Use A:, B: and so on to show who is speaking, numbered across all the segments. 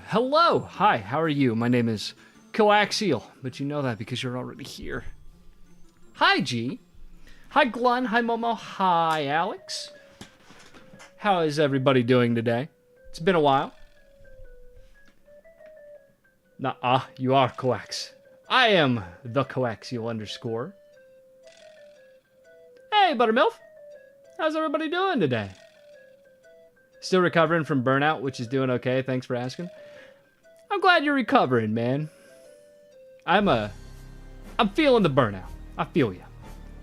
A: Hello! Hi, how are you? My name is Coaxial, but you know that because you're already here. Hi, G. Hi, Glun. Hi, Momo. Hi, Alex. How is everybody doing today? It's been a while. Nuh-uh, you are Coax. I am the Coaxial _. Hey, Buttermilk. How's everybody doing today? Still recovering from burnout, which is doing okay. Thanks for asking. I'm glad you're recovering, man. I'm feeling the burnout. I feel you.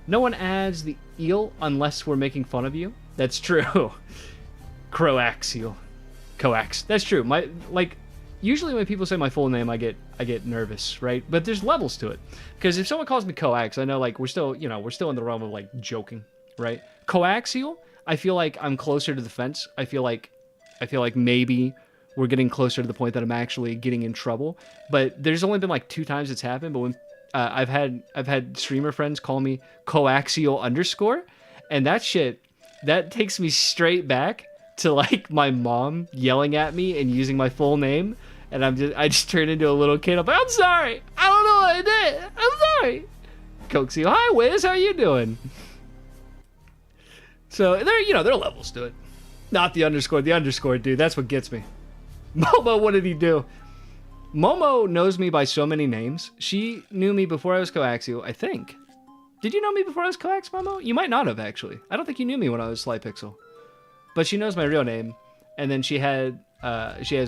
A: No one adds the eel unless we're making fun of you. That's true. Croaxial. Coax. That's true. Usually when people say my full name, I get nervous, right? But there's levels to it. Because if someone calls me Coax, I know we're still in the realm of joking, right? Coaxial, I feel like I'm closer to the fence. I feel like maybe we're getting closer to the point that I'm actually getting in trouble. But there's only been 2 times it's happened. But when I've had streamer friends call me Coaxial _, and that takes me straight back to my mom yelling at me and using my full name, and I just turned into a little kid. I'm like, I'm sorry, I don't know what I did. I'm sorry. Coaxial, hi Wiz, how you doing? So there are levels to it. Not the underscore. The underscore, dude, that's what gets me. Momo, what did he do? Momo knows me by so many names. She knew me before I was Coaxial, I think. Did you know me before I was Coax, Momo? You might not have, actually. I don't think you knew me when I was Slypixel. But she knows my real name, and then she has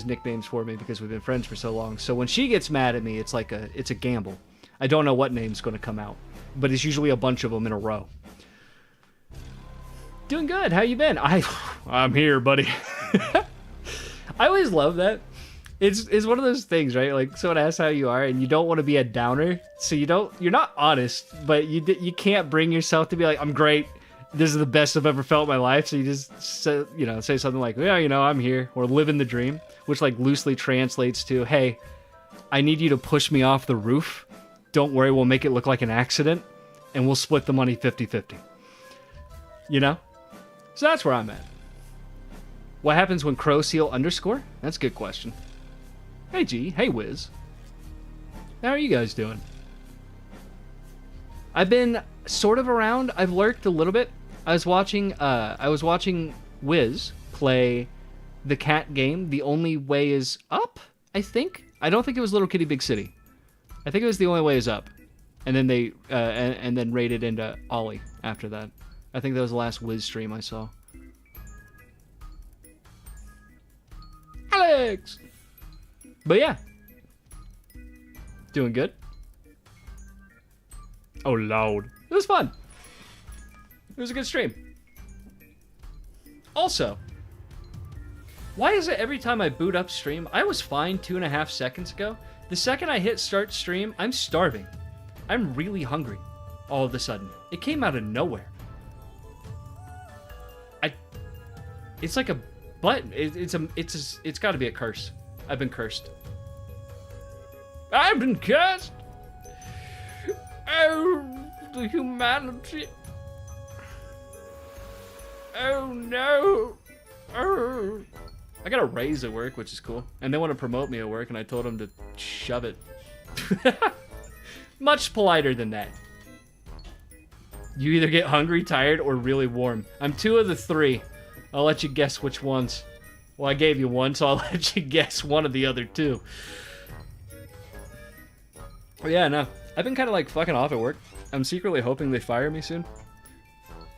A: nicknames for me because we've been friends for so long. So when she gets mad at me, it's a gamble. I don't know what name's going to come out, but it's usually a bunch of them in a row. Doing good. How you been? I'm here, buddy. I always love that. It's one of those things, right? Someone asks how you are, and you don't want to be a downer, so you're not honest, but you can't bring yourself to be like, I'm great. This is the best I've ever felt in my life. So you just say something like, yeah, I'm here, or living the dream, which loosely translates to, hey, I need you to push me off the roof. Don't worry, we'll make it look like an accident, and we'll split the money 50-50. You know? So that's where I'm at. What happens when crow seal underscore? That's a good question. Hey G, hey Wiz. How are you guys doing? I've been sort of around. I've lurked a little bit. I was watching Wiz play the cat game. The Only Way Is Up, I think. I don't think it was Little Kitty Big City. I think it was The Only Way Is Up. And then they and then raided into Ollie after that. I think that was the last Wiz stream I saw. Alex! But yeah. Doing good. Oh, Lord. It was fun. It was a good stream. Also, why is it every time I boot up stream, I was fine 2.5 seconds ago. The second I hit start stream, I'm starving. I'm really hungry all of a sudden. It came out of nowhere. It's like a button. It's got to be a curse. I've been cursed. I've been cursed. Oh, the humanity. Oh no. Oh. I got a raise at work, which is cool. And they want to promote me at work, and I told them to shove it. Much politer than that. You either get hungry, tired, or really warm. I'm 2 of the 3. I'll let you guess which ones. Well, I gave you 1, so I'll let you guess one of the other 2. But yeah, no. I've been kind of like fucking off at work. I'm secretly hoping they fire me soon.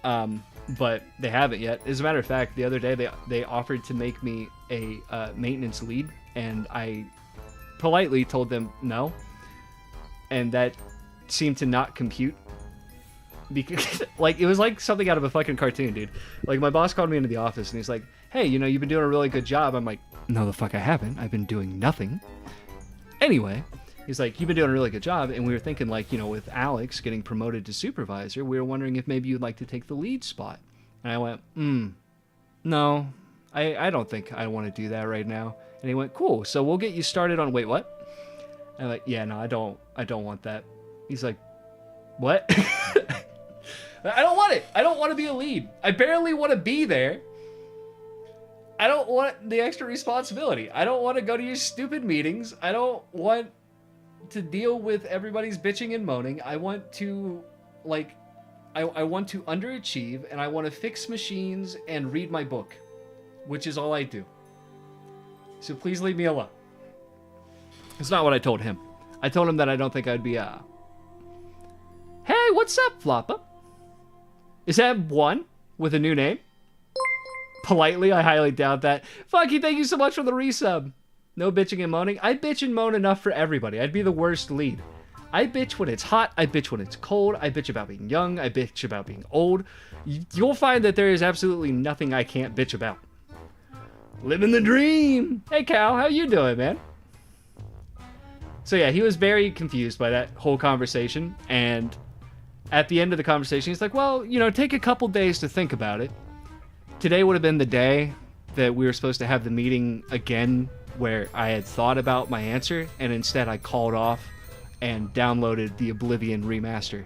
A: But they haven't yet. As a matter of fact, the other day they offered to make me a maintenance lead, and I politely told them no. And that seemed to not compute. Because, like, it was like something out of a fucking cartoon, dude. Like, my boss called me into the office, and he's like, hey, you know, you've been doing a really good job. I'm like, no, the fuck I haven't. I've been doing nothing. Anyway, he's like, you've been doing a really good job. And we were thinking, like, you know, with Alex getting promoted to supervisor, we were wondering if maybe you'd like to take the lead spot. And I went, no, I don't think I want to do that right now. And he went, cool, so we'll get you started on, wait, what? And I'm like, yeah, no, I don't want that. He's like, what? I don't want it. I don't want to be a lead. I barely want to be there. I don't want the extra responsibility. I don't want to go to your stupid meetings. I don't want to deal with everybody's bitching and moaning. I want to, like, I want to underachieve, and I want to fix machines and read my book, which is all I do. So please leave me alone. It's not what I told him. I told him that I don't think I'd be, Hey, what's up, Floppa? Is that one with a new name? Politely, I highly doubt that. Funky, thank you so much for the resub. No bitching and moaning. I bitch and moan enough for everybody. I'd be the worst lead. I bitch when it's hot. I bitch when it's cold. I bitch about being young. I bitch about being old. You'll find that there is absolutely nothing I can't bitch about. Living the dream. Hey, Cal, how you doing, man? So yeah, he was very confused by that whole conversation, and at the end of the conversation, he's like, well, you know, take a couple days to think about it. Today would have been the day that we were supposed to have the meeting again where I had thought about my answer, and instead I called off and downloaded the Oblivion remaster.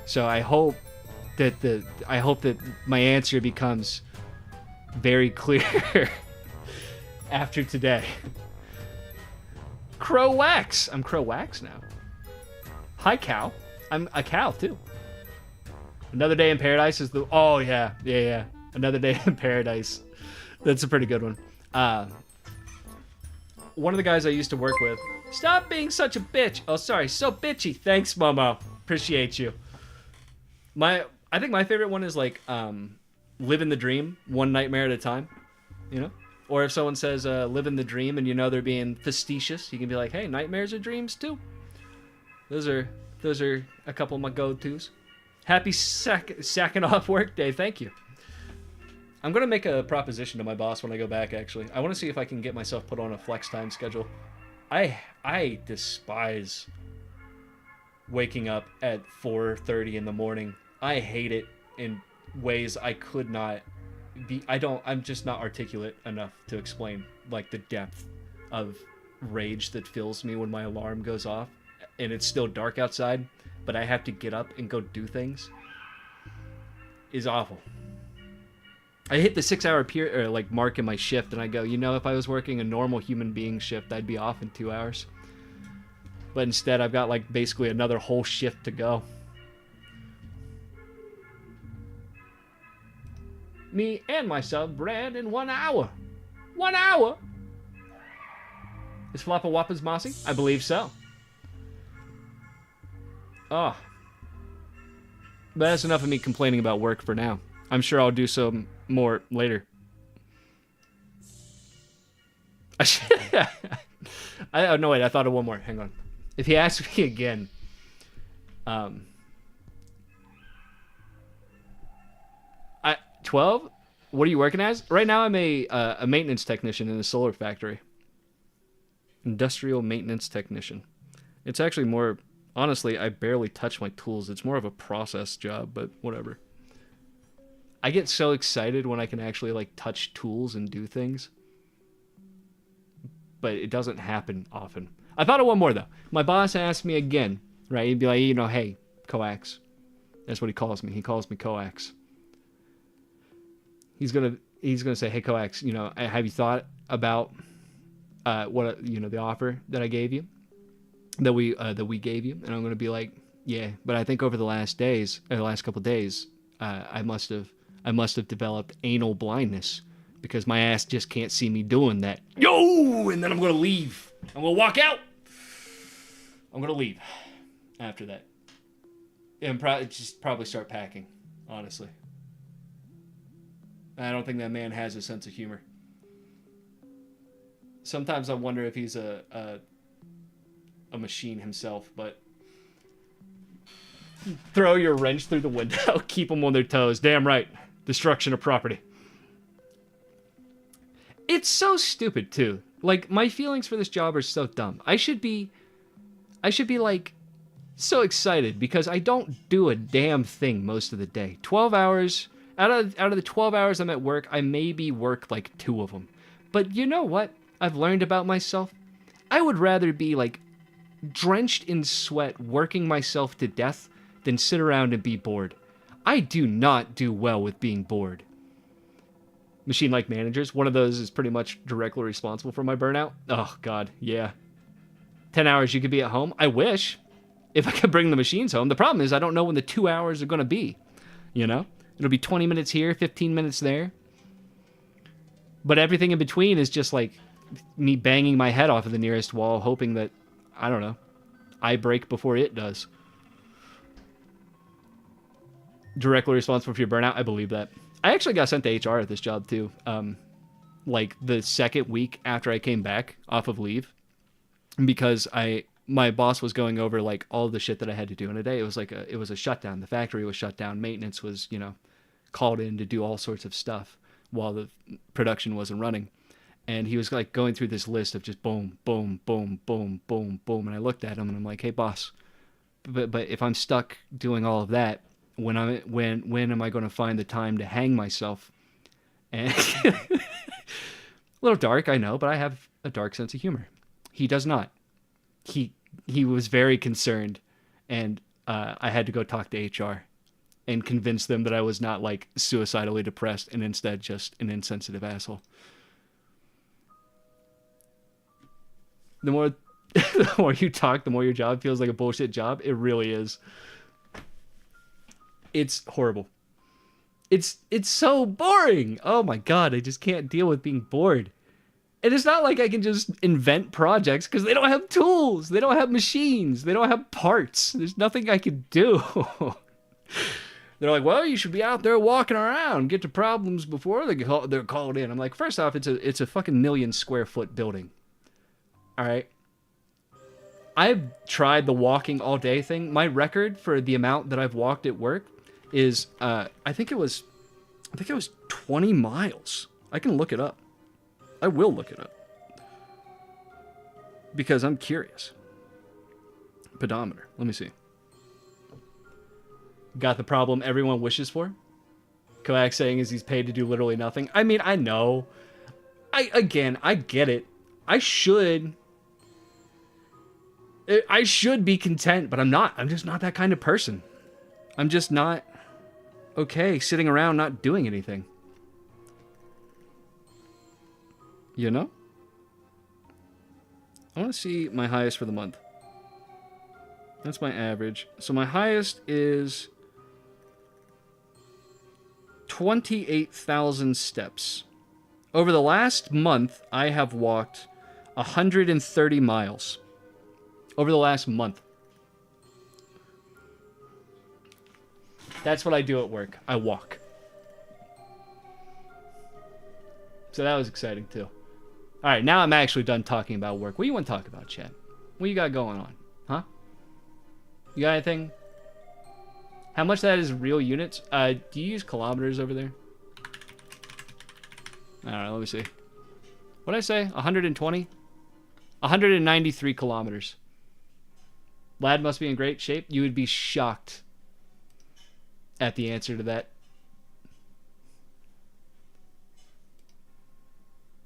A: So I hope that my answer becomes very clear after today. Crow Wax. I'm Crow Wax now. Hi, Cow. I'm a cow, too. Another Day in Paradise is the... Oh, yeah. Another Day in Paradise. That's a pretty good one. One of the guys I used to work with... Stop being such a bitch. Oh, sorry. So bitchy. Thanks, Momo. Appreciate you. I think my favorite one is, like, living the dream, one nightmare at a time. You know? Or if someone says, living the dream, and you know they're being facetious, you can be like, hey, nightmares are dreams, too. Those are a couple of my go-tos. Happy sacking off work day. Thank you. I'm going to make a proposition to my boss when I go back, actually. I want to see if I can get myself put on a flex time schedule. I despise waking up at 4:30 in the morning. I hate it in ways I could not be. I'm just not articulate enough to explain, like, the depth of rage that fills me when my alarm goes off and it's still dark outside, but I have to get up and go do things is awful. I hit the 6-hour like mark in my shift, and I go, you know, if I was working a normal human being shift, I'd be off in 2 hours. But instead, I've got like basically another whole shift to go. Me and my sub ran in 1 hour. 1 hour? Is Floppa Wappa's mossy? I believe so. Oh. But that's enough of me complaining about work for now. I'm sure I'll do some more later. No, wait, I thought of one more. Hang on. If he asks me again, 12? What are you working as? Right now I'm a maintenance technician in a solar factory. Industrial maintenance technician. It's actually more, honestly, I barely touch my tools. It's more of a process job, but whatever. I get so excited when I can actually like touch tools and do things. But it doesn't happen often. I thought of one more though. My boss asked me again, right? He'd be like, you know, hey, coax. That's what he calls me. He calls me coax. He's gonna say, hey, coax, you know, have you thought about what, you know, the offer that I gave you, that we gave you? And I'm gonna be like, yeah, but I think over the last couple days, I must have developed anal blindness because my ass just can't see me doing that. Yo, and then I'm gonna leave. I'm gonna walk out. I'm gonna leave after that, and probably start packing. Honestly, I don't think that man has a sense of humor. Sometimes I wonder if he's a machine himself, but throw your wrench through the window, keep them on their toes. Damn right. Destruction of property. It's so stupid too. Like, my feelings for this job are so dumb. I should be like so excited because I don't do a damn thing most of the day. 12 hours out of the 12 hours I'm at work, I maybe work like 2 of them. But you know what I've learned about myself? I would rather be like drenched in sweat working myself to death than sit around and be bored. I do not do well with being bored. Machine-like managers, one of those is pretty much directly responsible for my burnout. Oh, God, yeah. 10 hours you could be at home? I wish. If I could bring the machines home. The problem is I don't know when the 2 hours are going to be. You know? It'll be 20 minutes here, 15 minutes there. But everything in between is just like me banging my head off of the nearest wall, hoping that, I don't know, I break before it does. Directly responsible for your burnout? I believe that. I actually got sent to HR at this job too. Like the second week after I came back off of leave, because my boss was going over like all the shit that I had to do in a day. It was like it was a shutdown. The factory was shut down. Maintenance was, you know, called in to do all sorts of stuff while the production wasn't running. And he was like going through this list of just boom, boom, boom, boom, boom, boom. And I looked at him and I'm like, hey boss, but if I'm stuck doing all of that, when am I going to find the time to hang myself? And a little dark, I know, but I have a dark sense of humor. He does not. He was very concerned, and I had to go talk to HR and convince them that I was not like suicidally depressed and instead just an insensitive asshole. The more you talk, the more your job feels like a bullshit job. It really is. It's horrible. It's so boring. Oh my God, I just can't deal with being bored. And it's not like I can just invent projects because they don't have tools. They don't have machines. They don't have parts. There's nothing I can do. They're like, well, you should be out there walking around, get to problems before they're called in. I'm like, first off, it's a fucking 1,000,000 square foot building. All right. I've tried the walking all day thing. My record for the amount that I've walked at work is I think it was 20 miles. I can look it up. I will look it up because I'm curious. Pedometer. Let me see. Got the problem everyone wishes for? Koak saying is he's paid to do literally nothing. I mean, I know. I get it. I should be content, but I'm not. I'm just not that kind of person. I'm just not okay sitting around not doing anything. You know? I want to see my highest for the month. That's my average. So my highest is 28,000 steps. Over the last month, I have walked 130 miles. Over the last month. That's what I do at work. I walk. So that was exciting too. All right, now I'm actually done talking about work. What do you want to talk about, Chad? What you got going on? Huh? You got anything? How much of that is real units? Do you use kilometers over there? I don't know, let me see. What did I say? 120? 193 kilometers. Lad must be in great shape. You would be shocked at the answer to that.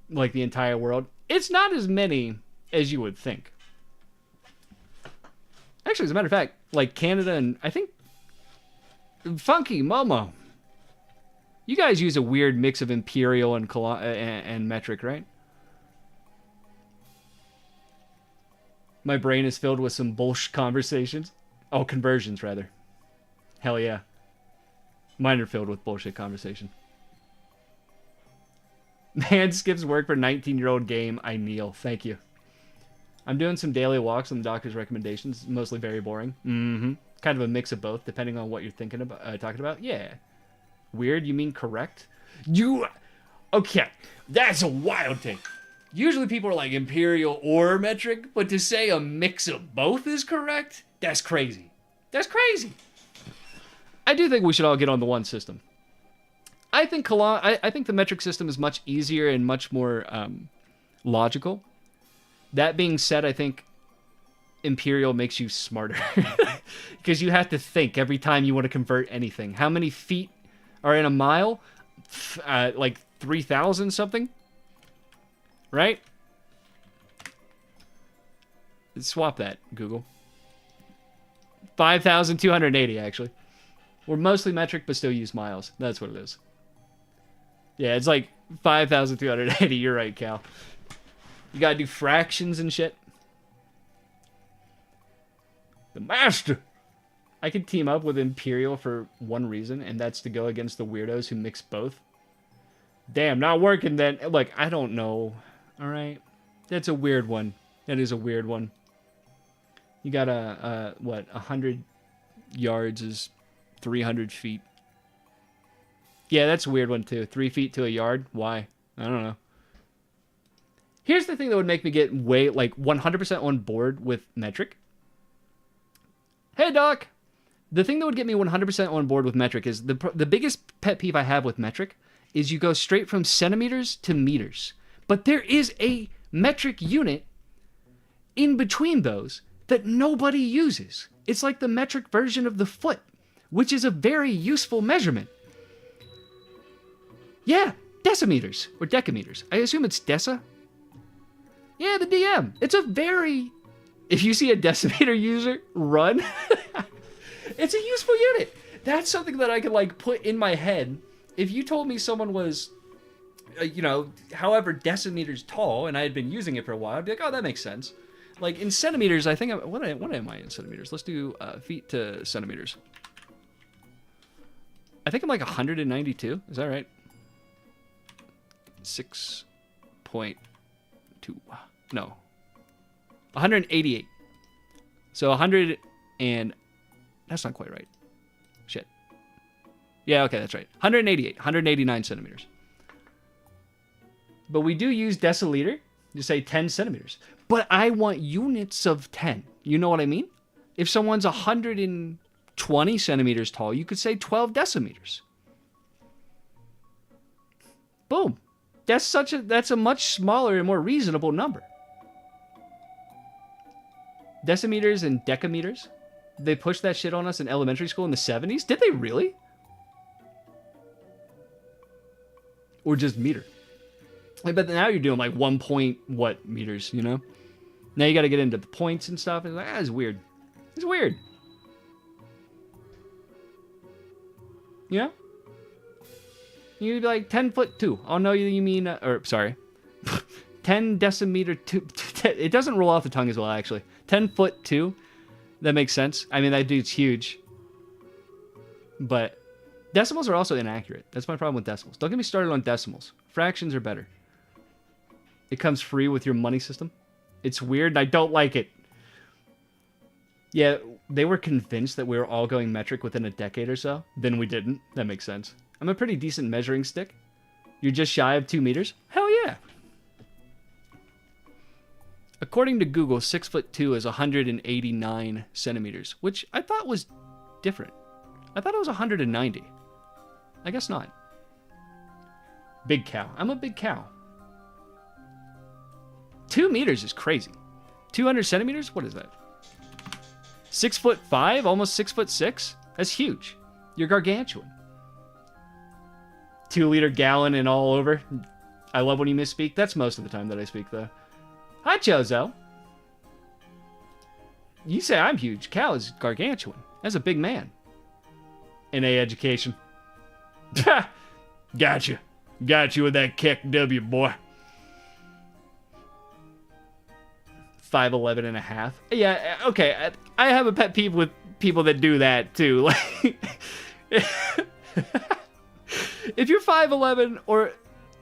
A: Like the entire world. It's not as many as you would think. Actually, as a matter of fact, like Canada and I think Funky Momo. You guys use a weird mix of imperial and metric, right? My brain is filled with some bullshit conversations. Oh, conversions, rather. Hell yeah. Mine are filled with bullshit conversation. Man skips work for 19-year-old game. I kneel. Thank you. I'm doing some daily walks on the doctor's recommendations. Mostly very boring. Mm-hmm. Kind of a mix of both, depending on what you're thinking about, talking about. Yeah. Weird? You mean correct? Okay. That's a wild take. Usually people are like imperial or metric, but to say a mix of both is correct? That's crazy. That's crazy. I do think we should all get on the one system. I think I think the metric system is much easier and much more logical. That being said, I think imperial makes you smarter because you have to think every time you want to convert anything. How many feet are in a mile? Like 3,000 something, right? Swap that, Google. 5,280 actually. We're mostly metric, but still use miles. That's what it is. Yeah, it's like 5,280. You're right, Cal. You gotta do fractions and shit. The master! I could team up with Imperial for one reason, and that's to go against the weirdos who mix both. Damn, not working then. Look, I don't know. Alright? That's a weird one. That is a weird one. You got what, 100 yards is 300 feet. Yeah, that's a weird one too. 3 feet to a yard? Why? I don't know. Here's the thing that would make me get way, like, 100% on board with metric. Hey, Doc! The thing that would get me 100% on board with metric is the biggest pet peeve I have with metric is you go straight from centimeters to meters. But there is a metric unit in between those that nobody uses. It's like the metric version of the foot, which is a very useful measurement. Yeah, decimeters or decameters. I assume it's deci. Yeah, the DM. It's a very... If you see a decimeter user, run. It's a useful unit. That's something that I could, like, put in my head. If you told me someone was, you know, however decimeters tall, and I had been using it for a while, I'd be like, oh, that makes sense. Like, in centimeters, I think... What am I in centimeters? Let's do feet to centimeters. I think I'm like 192. Is that right? 6.2. No. 188. So 100 and... That's not quite right. Shit. Yeah, okay, that's right. 188. 189 centimeters. But we do use deciliter to say 10 centimeters. But I want units of 10. You know what I mean? If someone's 120 centimeters tall, you could say 12 decimeters. Boom. That's a much smaller and more reasonable number. Decimeters and decameters. They pushed that shit on us in elementary school in the 70s? Did they really? Or just meter? But now you're doing like 1 point what meters, you know? Now you got to get into the points and stuff. It's like, it's weird. It's weird. You know? You'd be like 10'2". I'll know you mean, or sorry. 10 decimeter 2. It doesn't roll off the tongue as well, actually. 10 foot 2. That makes sense. I mean, that dude's huge. But decimals are also inaccurate. That's my problem with decimals. Don't get me started on decimals. Fractions are better. It comes free with your money system. It's weird, and I don't like it. Yeah, they were convinced that we were all going metric within a decade or so. Then we didn't. That makes sense. I'm a pretty decent measuring stick. You're just shy of 2 meters? Hell yeah. According to Google, 6'2" is 189 centimeters, which I thought was different. I thought it was 190. I guess not. Big cow. I'm a big cow. 2 meters is crazy. 200 centimeters? What is that? 6'5", almost 6'6"? That's huge. You're gargantuan. 2 liter gallon and all over. I love when you misspeak. That's most of the time that I speak, though. Hi, Chozo. You say I'm huge. Cow is gargantuan. That's a big man. NA education. Gotcha. Got you with that kick W, boy. 5'11 and a half. Yeah, okay. I have a pet peeve with people that do that, too. Like, if you're 5'11 or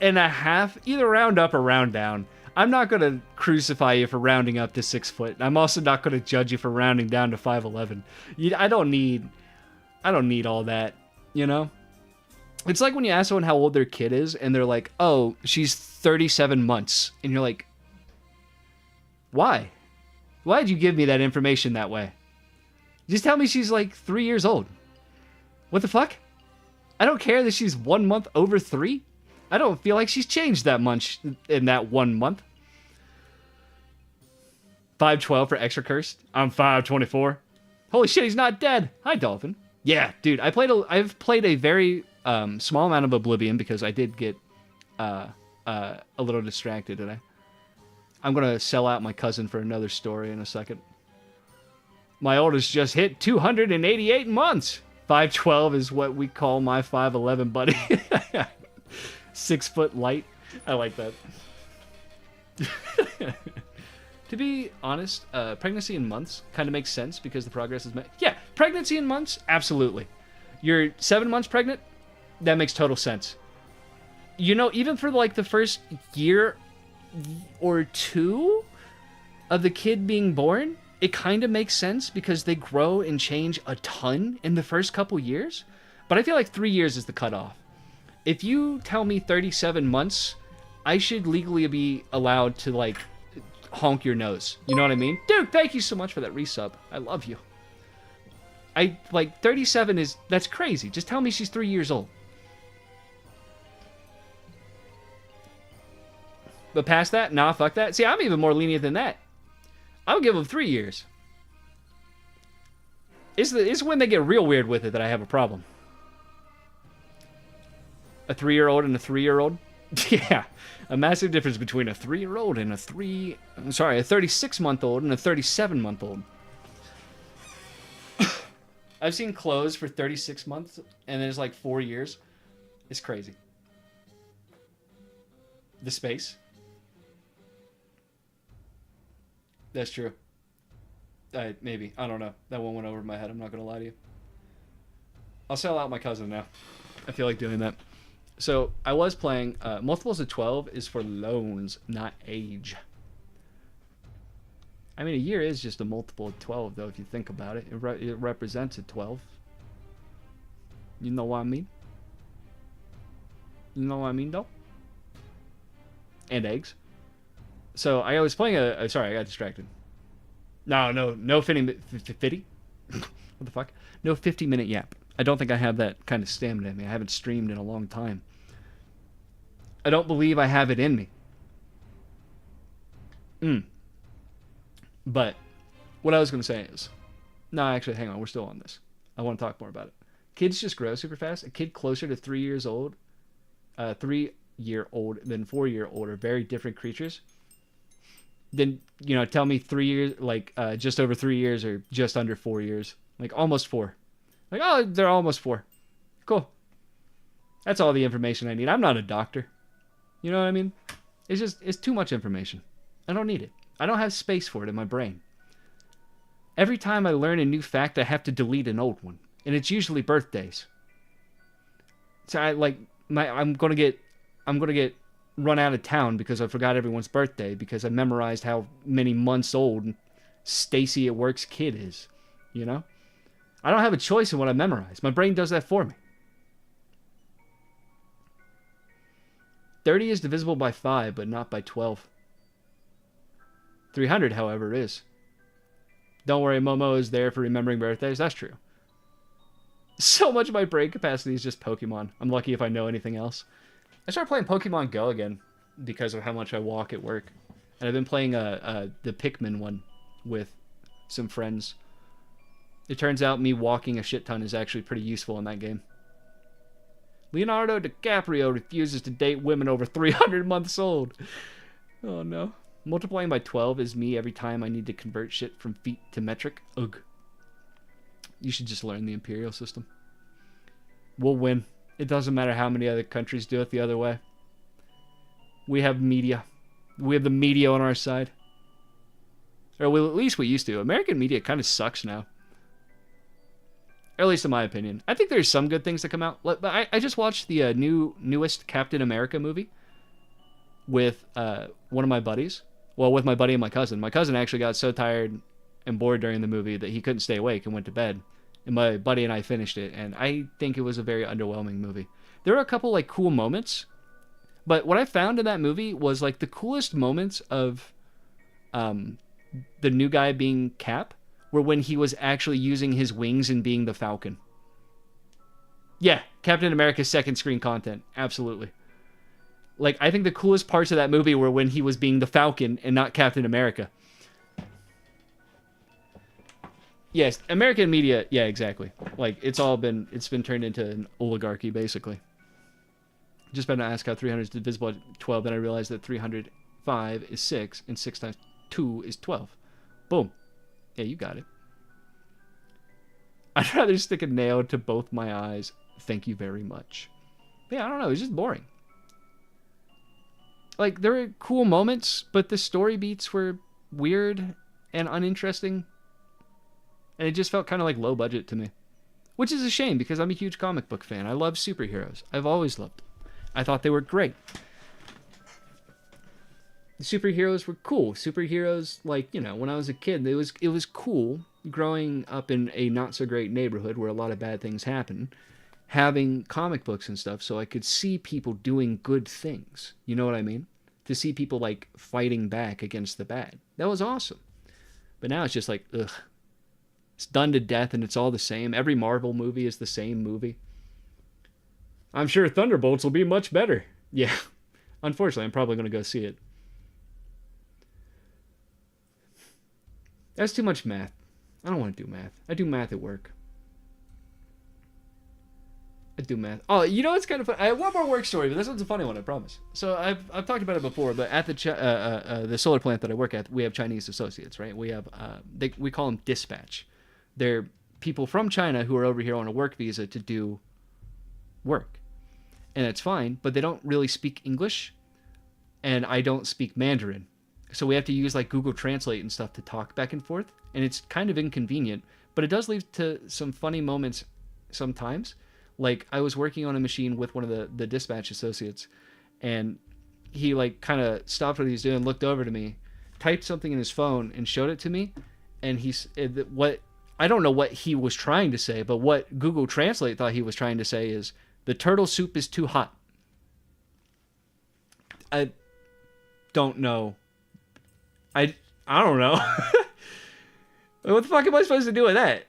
A: and a half, either round up or round down. I'm not going to crucify you for rounding up to 6 foot. I'm also not going to judge you for rounding down to 5'11. I don't need all that, you know? It's like when you ask someone how old their kid is, and they're like, oh, she's 37 months. And you're like, why? Why'd you give me that information that way? Just tell me she's like 3 years old. What the fuck? I don't care that she's 1 month over 3. I don't feel like she's changed that much in that 1 month. 5'12" for extra cursed. I'm 5'24". Holy shit, he's not dead. Hi, Dolphin. Yeah, dude, I've played a very small amount of Oblivion because I did get a little distracted today. I'm gonna sell out my cousin for another story in a second. My oldest just hit 288 months. 5'12" is what we call my 5'11" buddy. 6 foot light. I like that. To be honest, pregnancy in months kind of makes sense because the progress is... Yeah, pregnancy in months? Absolutely. You're 7 months pregnant? That makes total sense. You know, even for like the first year or two of the kid being born, it kind of makes sense because they grow and change a ton in the first couple years. But I feel like 3 years is the cutoff. If you tell me 37 months, I should legally be allowed to, like, honk your nose. You know what I mean? Dude, thank you so much for that resub. I love you. 37 is... That's crazy. Just tell me she's 3 years old. But past that? Nah, fuck that. See, I'm even more lenient than that. I'll give them 3 years. It's when they get real weird with it that I have a problem. A 3-year-old and a 3-year-old? Yeah, a massive difference between a 3-year-old and a 36-month-old and a 37-month-old. I've seen clothes for 36 months and there's like 4 years. It's crazy. The space. That's true. Maybe. I don't know. That one went over my head. I'm not going to lie to you. I'll sell out my cousin now. I feel like doing that. So, I was playing... multiples of 12 is for loans, not age. I mean, a year is just a multiple of 12, though, if you think about it. It represents a 12. You know what I mean? You know what I mean, though? And eggs. So, I was playing a... Sorry, I got distracted. No 50... What the fuck? No 50-minute yap. I don't think I have that kind of stamina in me. I haven't streamed in a long time. I don't believe I have it in me. But what I was going to say is... No, actually, hang on. We're still on this. I want to talk more about it. Kids just grow super fast. A kid closer to 3 years old... 3-year-old than 4-year-old are very different creatures. Then, you know, tell me 3 years... Like, just over 3 years or just under 4 years. Like, almost 4. Like, oh, they're almost 4. Cool. That's all the information I need. I'm not a doctor. You know what I mean? It's too much information. I don't need it. I don't have space for it in my brain. Every time I learn a new fact, I have to delete an old one. And it's usually birthdays. So I'm gonna get run out of town because I forgot everyone's birthday because I memorized how many months old Stacy at Work's kid is. You know? I don't have a choice in what I memorize. My brain does that for me. 30 is divisible by 5, but not by 12. 300, however, is. Don't worry, Momo is there for remembering birthdays. That's true. So much of my brain capacity is just Pokemon. I'm lucky if I know anything else. I started playing Pokemon Go again because of how much I walk at work. And I've been playing the Pikmin one with some friends. It turns out me walking a shit ton is actually pretty useful in that game. Leonardo DiCaprio refuses to date women over 300 months old. Oh no. Multiplying by 12 is me every time I need to convert shit from feet to metric. Ugh. You should just learn the imperial system. We'll win. It doesn't matter how many other countries do it the other way. We have media. We have the media on our side. Or well, at least we used to. American media kind of sucks now. Or at least in my opinion. I think there's some good things that come out. But I just watched the newest Captain America movie with one of my buddies. Well, with my buddy and my cousin. My cousin actually got so tired and bored during the movie that he couldn't stay awake and went to bed. And my buddy and I finished it, and I think it was a very underwhelming movie. There were a couple like cool moments, but what I found in that movie was like the coolest moments of the new guy being Cap were when he was actually using his wings and being the Falcon. Yeah, Captain America's second screen content, absolutely. Like, I think the coolest parts of that movie were when he was being the Falcon and not Captain America. Yes, American media, yeah, exactly. Like, it's been turned into an oligarchy, basically. Just better not ask how 300 is divisible by 12, then I realized that 305 is 6, and 6 times 2 is 12. Boom. Yeah, you got it. I'd rather stick a nail to both my eyes. Thank you very much. But yeah, I don't know, it's just boring. Like, there were cool moments, but the story beats were weird and uninteresting. And it just felt kind of like low budget to me. Which is a shame, because I'm a huge comic book fan. I love superheroes. I've always loved them. I thought they were great. The superheroes were cool. Superheroes, like, you know, when I was a kid, it was cool growing up in a not-so-great neighborhood where a lot of bad things happen, having comic books and stuff so I could see people doing good things. You know what I mean? To see people, like, fighting back against the bad. That was awesome. But now it's just like, ugh. It's done to death and it's all the same. Every Marvel movie is the same movie. I'm sure Thunderbolts will be much better. Yeah. Unfortunately, I'm probably going to go see it. That's too much math. I don't want to do math. I do math at work. I do math. Oh, you know what's kind of fun? I have one more work story, but this one's a funny one, I promise. So I've talked about it before, but at the solar plant that I work at, we have Chinese associates, right? We have we call them dispatch. They're people from China who are over here on a work visa to do work. And it's fine, but they don't really speak English, and I don't speak Mandarin. So we have to use like Google Translate and stuff to talk back and forth, and it's kind of inconvenient, but it does lead to some funny moments sometimes. Like, I was working on a machine with one of the dispatch associates, and he like kind of stopped what he was doing, looked over to me, typed something in his phone, and showed it to me. And I don't know what he was trying to say, but what Google Translate thought he was trying to say is, the turtle soup is too hot. I don't know. I don't know. What the fuck am I supposed to do with that?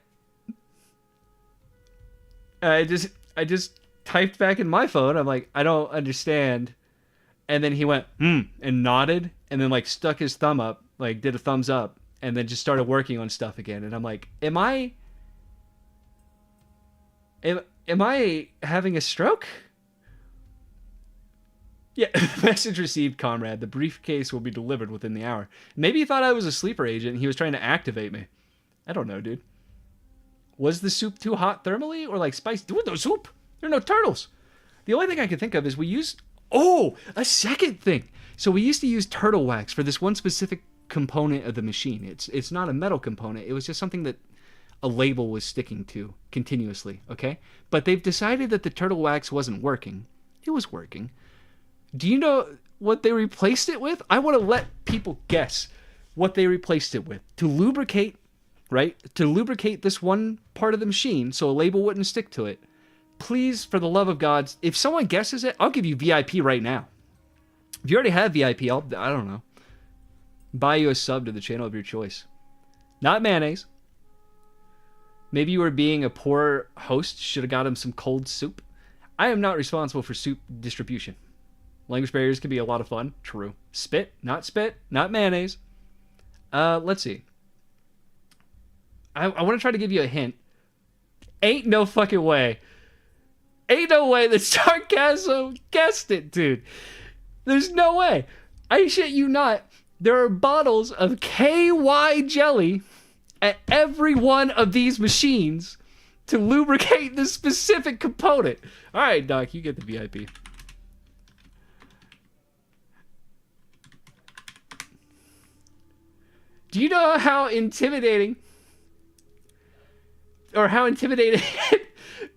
A: I just typed back in my phone. I'm like, I don't understand. And then he went, and nodded, and then like stuck his thumb up, like did a thumbs up, and then just started working on stuff again. And I'm like, am I having a stroke? Yeah, message received, comrade. The briefcase will be delivered within the hour. Maybe he thought I was a sleeper agent and he was trying to activate me. I don't know, dude. Was the soup too hot thermally or like spicy? Dude, no soup. There are no turtles. The only thing I can think of is we used... Oh, a second thing. So we used to use turtle wax for this one specific component of the machine. It's not a metal component. It was just something that a label was sticking to continuously, okay? But they've decided that the turtle wax wasn't working. It was working. Do you know what they replaced it with? I want to let people guess what they replaced it with. To lubricate, right? To lubricate this one part of the machine so a label wouldn't stick to it. Please, for the love of God, if someone guesses it, I'll give you VIP right now. If you already have VIP, I don't know, buy you a sub to the channel of your choice. Not mayonnaise. Maybe you were being a poor host, should have got him some cold soup. I am not responsible for soup distribution. Language barriers can be a lot of fun. True. Spit, not mayonnaise. Let's see. I want to try to give you a hint. Ain't no fucking way. Ain't no way that Sarcasm guessed it, dude. There's no way. I shit you not. There are bottles of KY jelly at every one of these machines to lubricate this specific component. All right, Doc, you get the VIP. Do you know how intimidating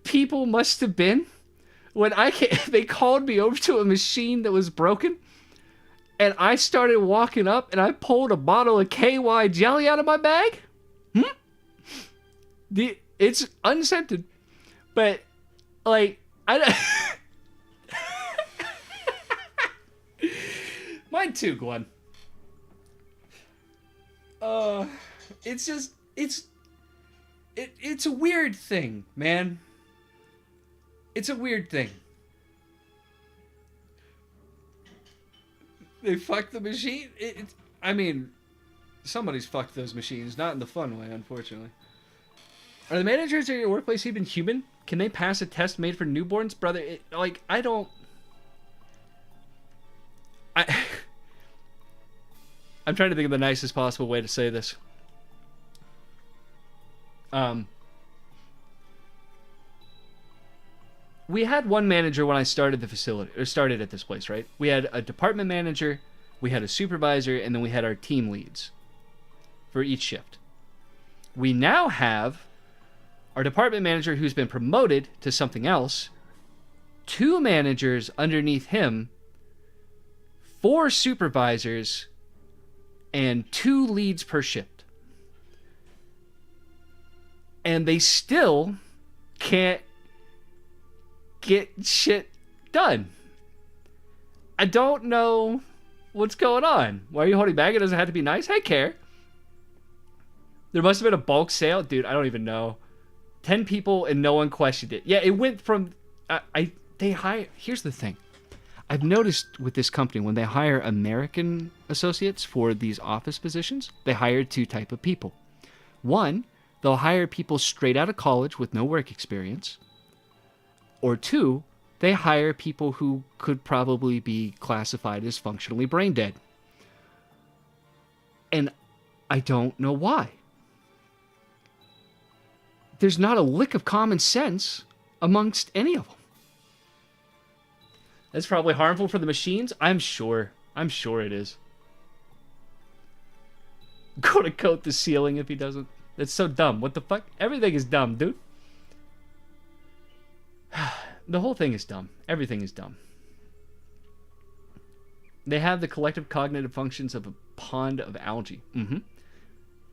A: people must have been when they called me over to a machine that was broken, and I started walking up and I pulled a bottle of KY jelly out of my bag? It's unscented, but like mine too, Glenn. It's a weird thing, man. It's a weird thing. They fucked the machine. I mean, somebody's fucked those machines, not in the fun way, unfortunately. Are the managers at your workplace even human? Can they pass a test made for newborns, brother? I'm trying to think of the nicest possible way to say this. We had one manager when I started the facility, or started at this place, right? We had a department manager, we had a supervisor, and then we had our team leads for each shift. We now have our department manager who's been promoted to something else, 2 managers underneath him, 4 supervisors, and 2 leads per shift. And they still can't get shit done. I don't know what's going on. Why are you holding back? It doesn't have to be nice. I care. There must have been a bulk sale. Dude, I don't even know. 10 people and no one questioned it. Yeah, it went from... Here's the thing. I've noticed with this company, when they hire American associates for these office positions, they hire 2 types of people. One, they'll hire people straight out of college with no work experience. Or 2, they hire people who could probably be classified as functionally brain dead. And I don't know why. There's not a lick of common sense amongst any of them. That's probably harmful for the machines. I'm sure it is. Go to coat the ceiling if he doesn't. That's so dumb. What the fuck? Everything is dumb, dude. The whole thing is dumb. Everything is dumb. They have the collective cognitive functions of a pond of algae. Mm-hmm.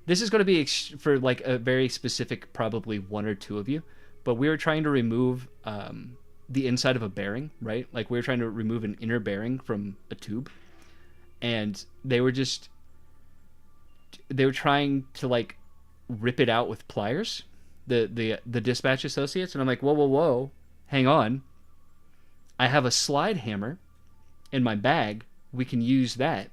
A: This is going to be for like a very specific, probably 1 or 2 of you. But we were trying to remove the inside of a bearing, right? Like we were trying to remove an inner bearing from a tube. And they were trying to like rip it out with pliers, the dispatch associates. And I'm like, whoa. Hang on. I have a slide hammer in my bag. We can use that.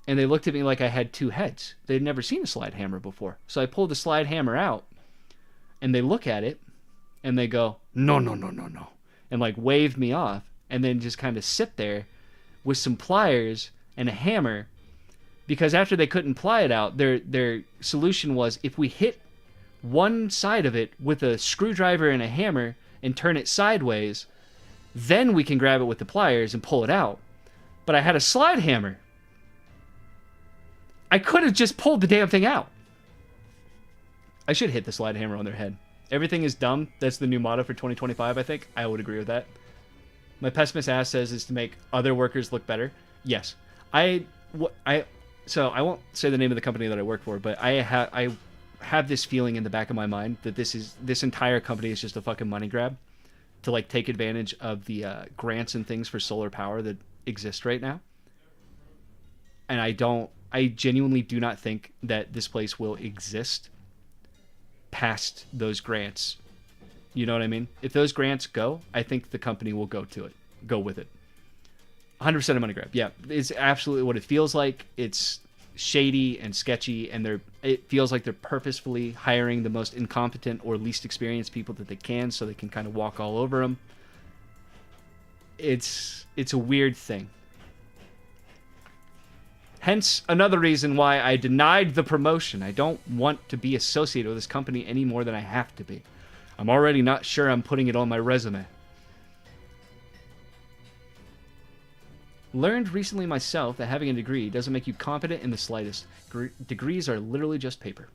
A: And they looked at me like I had 2 heads. They'd never seen a slide hammer before. So I pulled the slide hammer out, and they look at it, and they go, no. And like wave me off, and then just kind of sit there with some pliers and a hammer, because after they couldn't ply it out, their solution was, if we hit one side of it with a screwdriver and a hammer and turn it sideways, then we can grab it with the pliers and pull it out. but I had a slide hammer. I could have just pulled the damn thing out. I should hit the slide hammer on their head. Everything is dumb. That's the new motto for 2025, I think. I would agree with that. My pessimist ass says is to make other workers look better. Yes. So I won't say the name of the company that I work for, but I have this feeling in the back of my mind that this entire company is just a fucking money grab to like take advantage of the grants and things for solar power that exist right now. And I genuinely do not think that this place will exist past those grants. You know what I mean? If those grants go, I think the company will go with it. 100% of money grab. Yeah, it's absolutely what it feels like. It's shady and sketchy, and it feels like they're purposefully hiring the most incompetent or least experienced people that they can so they can kind of walk all over them. It's a weird thing. Hence, another reason why I denied the promotion. I don't want to be associated with this company any more than I have to be. I'm already not sure I'm putting it on my resume. Learned recently myself that having a degree doesn't make you competent in the slightest. Degrees are literally just paper.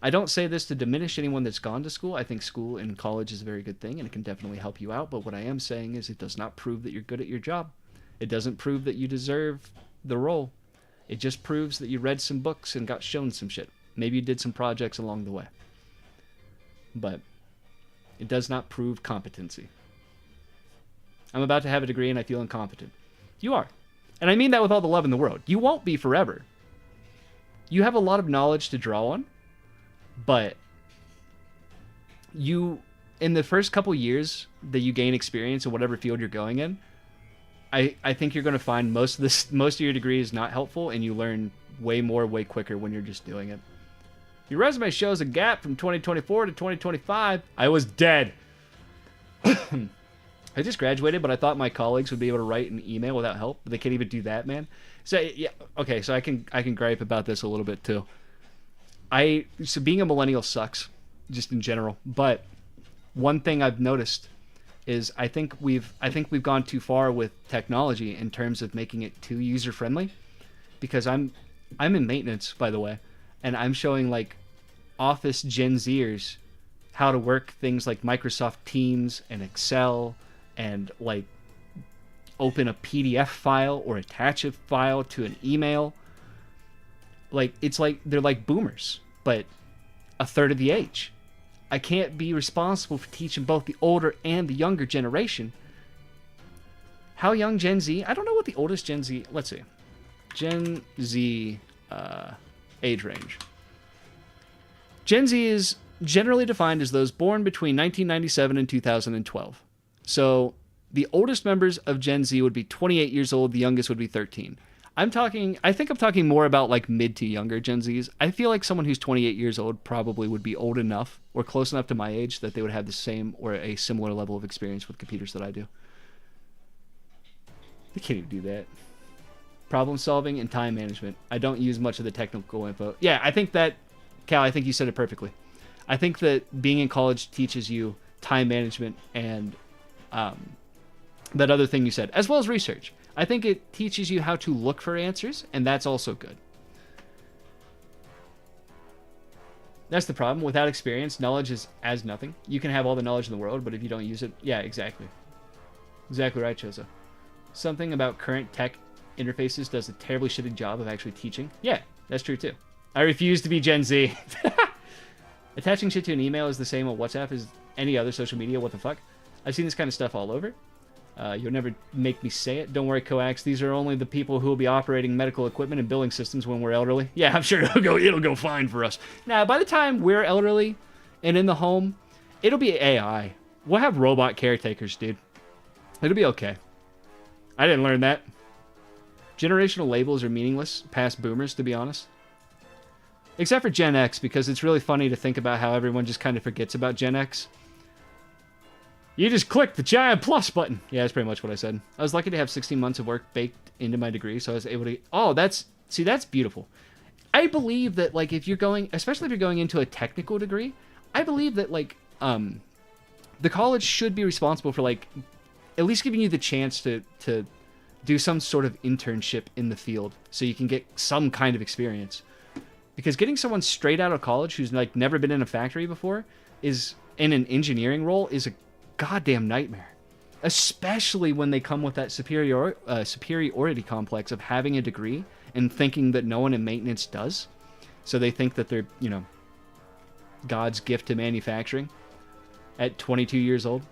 A: I don't say this to diminish anyone that's gone to school. I think school and college is a very good thing, and it can definitely help you out. But what I am saying is it does not prove that you're good at your job. It doesn't prove that you deserve the role. It just proves that you read some books and got shown some shit. Maybe you did some projects along the way. But it does not prove competency. I'm about to have a degree and I feel incompetent. You are. And I mean that with all the love in the world. You won't be forever. You have a lot of knowledge to draw on, but in the first couple years that you gain experience in whatever field you're going in, I think you're going to find most of your degree is not helpful, and you learn way more, way quicker when you're just doing it. Your resume shows a gap from 2024 to 2025. I was dead. I just graduated, but I thought my colleagues would be able to write an email without help, but they can't even do that, man. So yeah, okay, so I can gripe about this a little bit too. So being a millennial sucks, just in general. But one thing I've noticed is I think we've gone too far with technology in terms of making it too user friendly. Because I'm in maintenance, by the way, and I'm showing like Office Gen Zers how to work things like Microsoft Teams and Excel, and like open a PDF file or attach a file to an email. Like, it's like they're like boomers, but a third of the age. I can't be responsible for teaching both the older and the younger generation. How young Gen Z? I don't know what the oldest Gen Z... Let's see. Gen Z age range. Gen Z is generally defined as those born between 1997 and 2012. So the oldest members of Gen Z would be 28 years old. The youngest would be 13. I think I'm talking more about like mid to younger Gen Zs. I feel like someone who's 28 years old probably would be old enough or close enough to my age that they would have the same or a similar level of experience with computers that I do. They can't even do that. Problem solving and time management. I don't use much of the technical info. Yeah, I think that, Cal, I think you said it perfectly. I think that being in college teaches you time management and that other thing you said, as well as research. I think it teaches you how to look for answers, and that's also good. That's the problem. Without experience, knowledge is as nothing. You can have all the knowledge in the world, but if you don't use it... Yeah, exactly. Exactly right, Choza. Something about current tech interfaces does a terribly shitty job of actually teaching. Yeah, that's true too. I refuse to be Gen Z. Attaching shit to an email is the same on WhatsApp as any other social media. What the fuck? I've seen this kind of stuff all over. You'll never make me say it. Don't worry, Coax. These are only the people who will be operating medical equipment and billing systems when we're elderly. Yeah, I'm sure it'll go fine for us. Now, by the time we're elderly and in the home, it'll be AI. We'll have robot caretakers, dude. It'll be okay. I didn't learn that. Generational labels are meaningless past boomers, to be honest. Except for Gen X, because it's really funny to think about how everyone just kind of forgets about Gen X. You just click the giant plus button. Yeah, that's pretty much what I said. I was lucky to have 16 months of work baked into my degree, so I was able to... Oh, that's beautiful. I believe that, like, if you're going... Especially if you're going into a technical degree, I believe that, like, the college should be responsible for, like, at least giving you the chance to do some sort of internship in the field so you can get some kind of experience. Because getting someone straight out of college who's like never been in a factory before is in an engineering role is a goddamn nightmare. Especially when they come with that superiority complex of having a degree and thinking that no one in maintenance does. So they think that they're, you know, God's gift to manufacturing at 22 years old.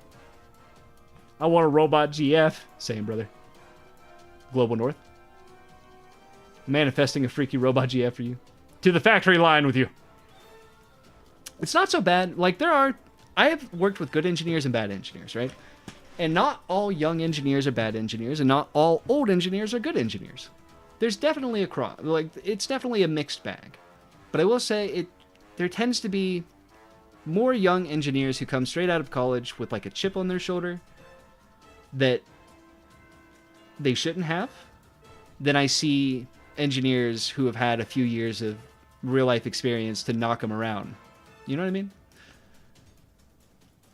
A: I want a robot GF. Same, brother. Global North. Manifesting a freaky robot GF for you. To the factory line with you. It's not so bad. Like, I have worked with good engineers and bad engineers, right? And not all young engineers are bad engineers, and not all old engineers are good engineers. There's definitely it's definitely a mixed bag. But I will say there tends to be more young engineers who come straight out of college with like a chip on their shoulder that they shouldn't have, than I see engineers who have had a few years of real life experience to knock them around. You know what I mean?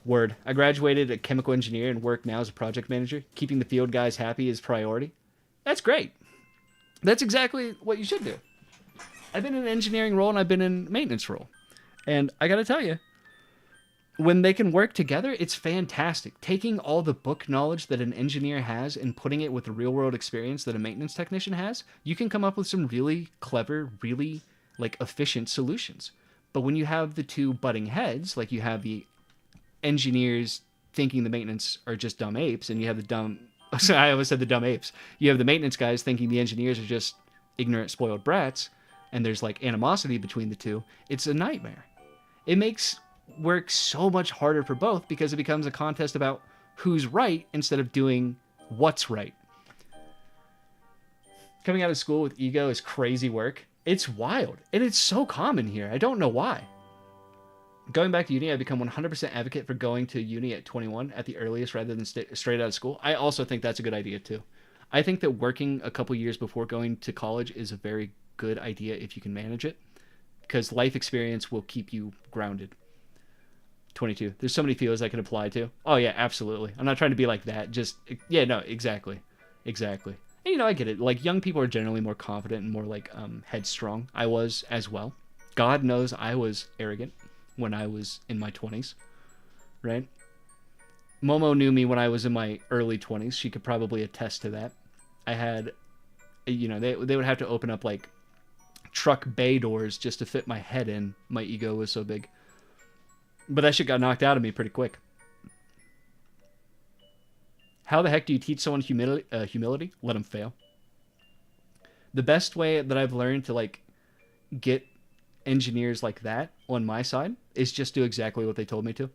A: Word. I graduated a chemical engineer and work now as a project manager. Keeping the field guys happy is priority. That's great. That's exactly what you should do. I've been in an engineering role and I've been in a maintenance role. And I gotta tell you, when they can work together, it's fantastic. Taking all the book knowledge that an engineer has and putting it with the real world experience that a maintenance technician has, you can come up with some really clever, really like efficient solutions. But when you have the two butting heads, like you have the engineers thinking the maintenance are just dumb apes, and you have the dumb... I always said the dumb apes. You have the maintenance guys thinking the engineers are just ignorant, spoiled brats, and there's like animosity between the two. It's a nightmare. It makes work so much harder for both because it becomes a contest about who's right instead of doing what's right. Coming out of school with ego is crazy work. It's wild, and it's so common here. I don't know why. Going back to uni, I've become 100% advocate for going to uni at 21 at the earliest rather than straight out of school. I also think that's a good idea too. I think that working a couple years before going to college is a very good idea if you can manage it, because life experience will keep you grounded. 22. There's so many fields I can apply to. Oh yeah, absolutely. I'm not trying to be like that. Just, yeah, no, exactly. Exactly. And you know, I get it. Like, young people are generally more confident and more like headstrong. I was as well. God knows I was arrogant when I was in my 20s, right? Momo knew me when I was in my early 20s. She could probably attest to that. I had, you know, they would have to open up like truck bay doors just to fit my head in. My ego was so big. But that shit got knocked out of me pretty quick. How the heck do you teach someone humility? Let them fail. The best way that I've learned to like get engineers like that on my side is just do exactly what they told me to.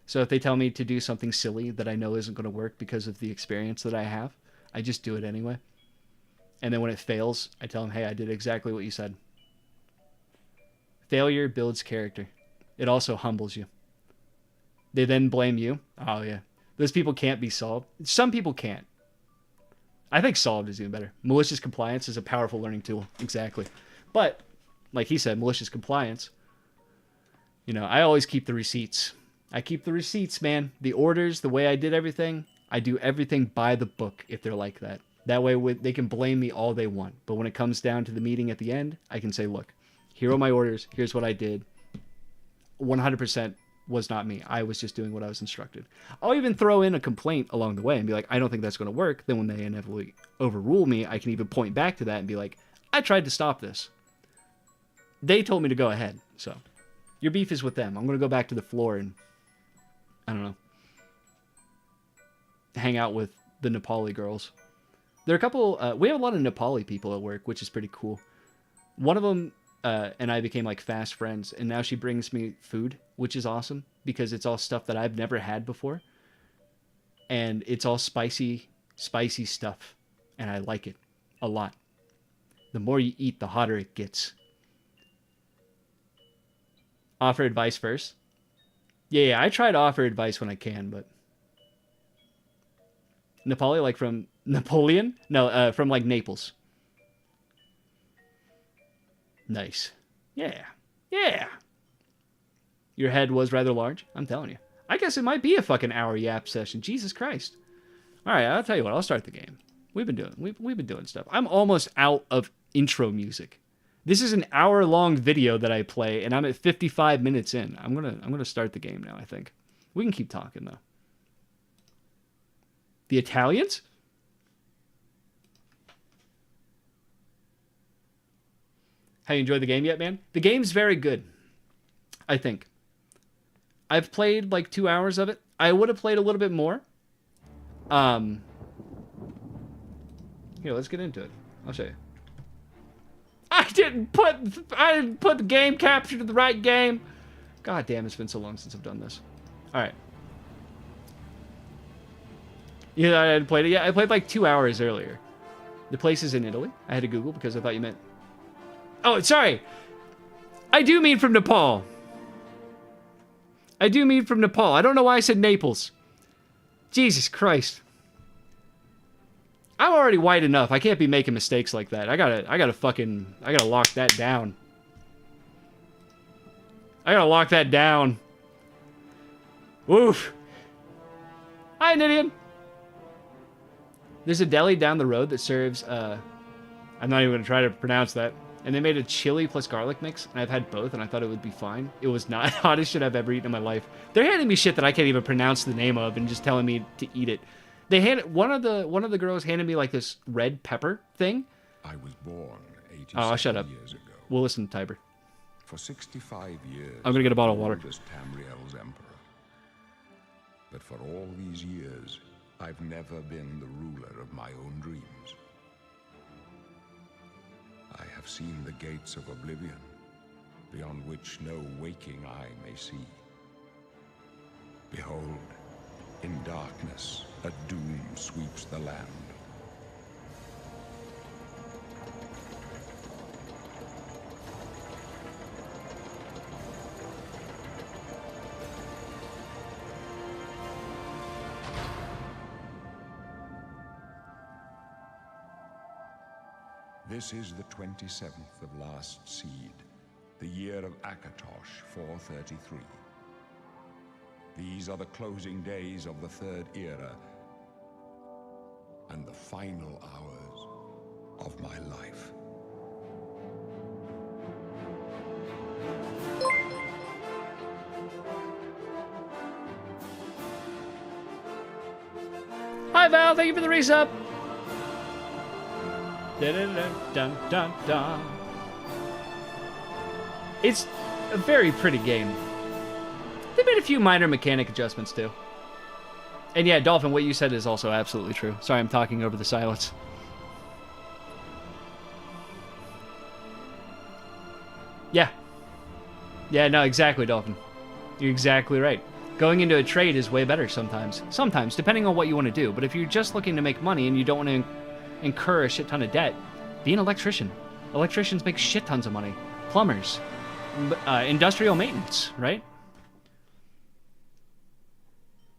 A: So if they tell me to do something silly that I know isn't going to work because of the experience that I have, I just do it anyway. And then when it fails, I tell them, hey, I did exactly what you said. Failure builds character. It also humbles you. They then blame you. Oh, yeah. Those people can't be solved. Some people can't. I think solved is even better. Malicious compliance is a powerful learning tool. Exactly. But, like he said, malicious compliance, you know, I always keep the receipts. I keep the receipts, man. The orders, the way I did everything, I do everything by the book if they're like that. That way they can blame me all they want. But when it comes down to the meeting at the end, I can say, look, here are my orders. Here's what I did. 100% was not me. I was just doing what I was instructed. I'll even throw in a complaint along the way and be like, I don't think that's going to work. Then when they inevitably overrule me, I can even point back to that and be like, I tried to stop this. They told me to go ahead. So your beef is with them. I'm going to go back to the floor and, I don't know, hang out with the Nepali girls. There are a couple, we have a lot of Nepali people at work, which is pretty cool. One of them and I became like fast friends, and now she brings me food, which is awesome because it's all stuff that I've never had before. And it's all spicy stuff. And I like it a lot. The more you eat, the hotter it gets. Offer advice first. Yeah, I try to offer advice when I can, but Nepali, like from Napoleon? No, from like Naples. Nice. Yeah. Your head was rather large. I'm telling you. I guess it might be a fucking hour yap session. Jesus Christ. All right, I'll tell you what. I'll start the game. We've been doing stuff. I'm almost out of intro music. This is an hour-long video that I play, and I'm at 55 minutes in. I'm gonna start the game now, I think. We can keep talking, though. The Italians? Have you enjoyed the game yet, man? The game's very good, I think. I've played like 2 hours of it. I would have played a little bit more. Here, let's get into it. I'll show you. I didn't put the game capture to the right game. God damn, it's been so long since I've done this. All right. You know, I hadn't played it yet. I played like 2 hours earlier. The place is in Italy. I had to Google because I thought you meant... Oh, sorry. I do mean from Nepal. I do mean from Nepal. I don't know why I said Naples. Jesus Christ. I'm already white enough. I can't be making mistakes like that. I gotta lock that down. I gotta lock that down. Oof. Hi, Nidian. There's a deli down the road that serves, I'm not even gonna try to pronounce that. And they made a chili plus garlic mix, and I've had both, and I thought it would be fine. It was not the hottest shit I've ever eaten in my life. They're handing me shit that I can't even pronounce the name of, and just telling me to eat it. They handed one of the girls handed me like this red pepper thing.
B: I was born
A: 87 shut up.
B: years ago.
A: We'll listen to Tiber.
B: For 65 years,
A: I'm gonna get a bottle of water.
B: Tamriel's emperor. But for all these years, I've never been the ruler of my own dreams. I have seen the gates of oblivion, beyond which no waking eye may see. Behold, in darkness, a doom sweeps the land. This is the 27th of last seed, the year of Akatosh 433. These are the closing days of the Third Era and the final hours of my life.
A: Hi, Val. Thank you for the resub. Dun, dun, dun. It's a very pretty game. They made a few minor mechanic adjustments too. And yeah, Dolphin, what you said is also absolutely true. Sorry, I'm talking over the silence. Yeah. Yeah, no, exactly, Dolphin. You're exactly right. Going into a trade is way better sometimes. Sometimes, depending on what you want to do. But if you're just looking to make money and you don't want to incur a shit ton of debt, be an electrician. Electricians make shit tons of money. Plumbers. Industrial maintenance, right?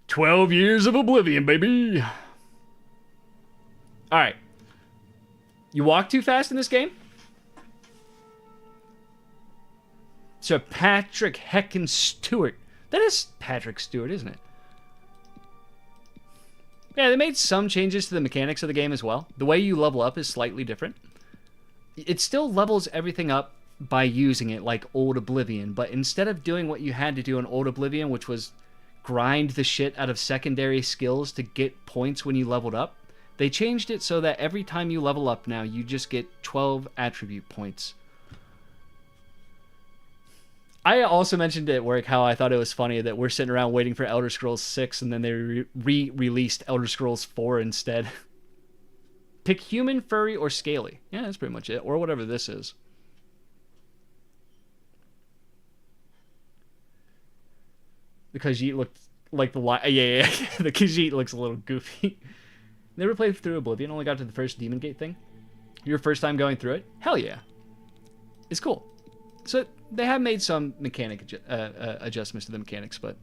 A: 12 years of oblivion, baby. Alright. You walk too fast in this game? Sir Patrick Heckin Stewart. That is Patrick Stewart, isn't it? Yeah, they made some changes to the mechanics of the game as well. The way you level up is slightly different. It still levels everything up by using it like old Oblivion, but instead of doing what you had to do in old Oblivion, which was grind the shit out of secondary skills to get points when you leveled up, they changed it so that every time you level up now, you just get 12 attribute points. I also mentioned at work how I thought it was funny that we're sitting around waiting for Elder Scrolls 6 and then they re-released Elder Scrolls 4 instead. Pick human, furry, or scaly. Yeah, that's pretty much it. Or whatever this is. The Khajiit looked like the yeah. The Khajiit looks a little goofy. Never played through Oblivion, only got to the first Demon Gate thing. Your first time going through it? Hell yeah. It's cool. So they have made some mechanic adjustments to the mechanics, but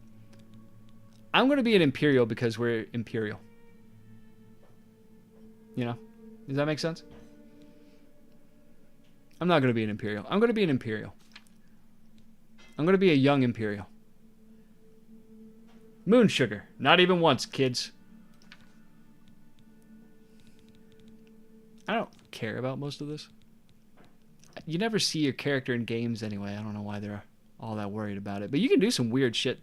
A: I'm going to be an Imperial because we're Imperial. You know? Does that make sense? I'm not going to be an Imperial. I'm going to be an Imperial. I'm going to be a young Imperial. Moon sugar. Not even once, kids. care about most of this. You never see your character in games anyway. I don't know why they're all that worried about it. But you can do some weird shit.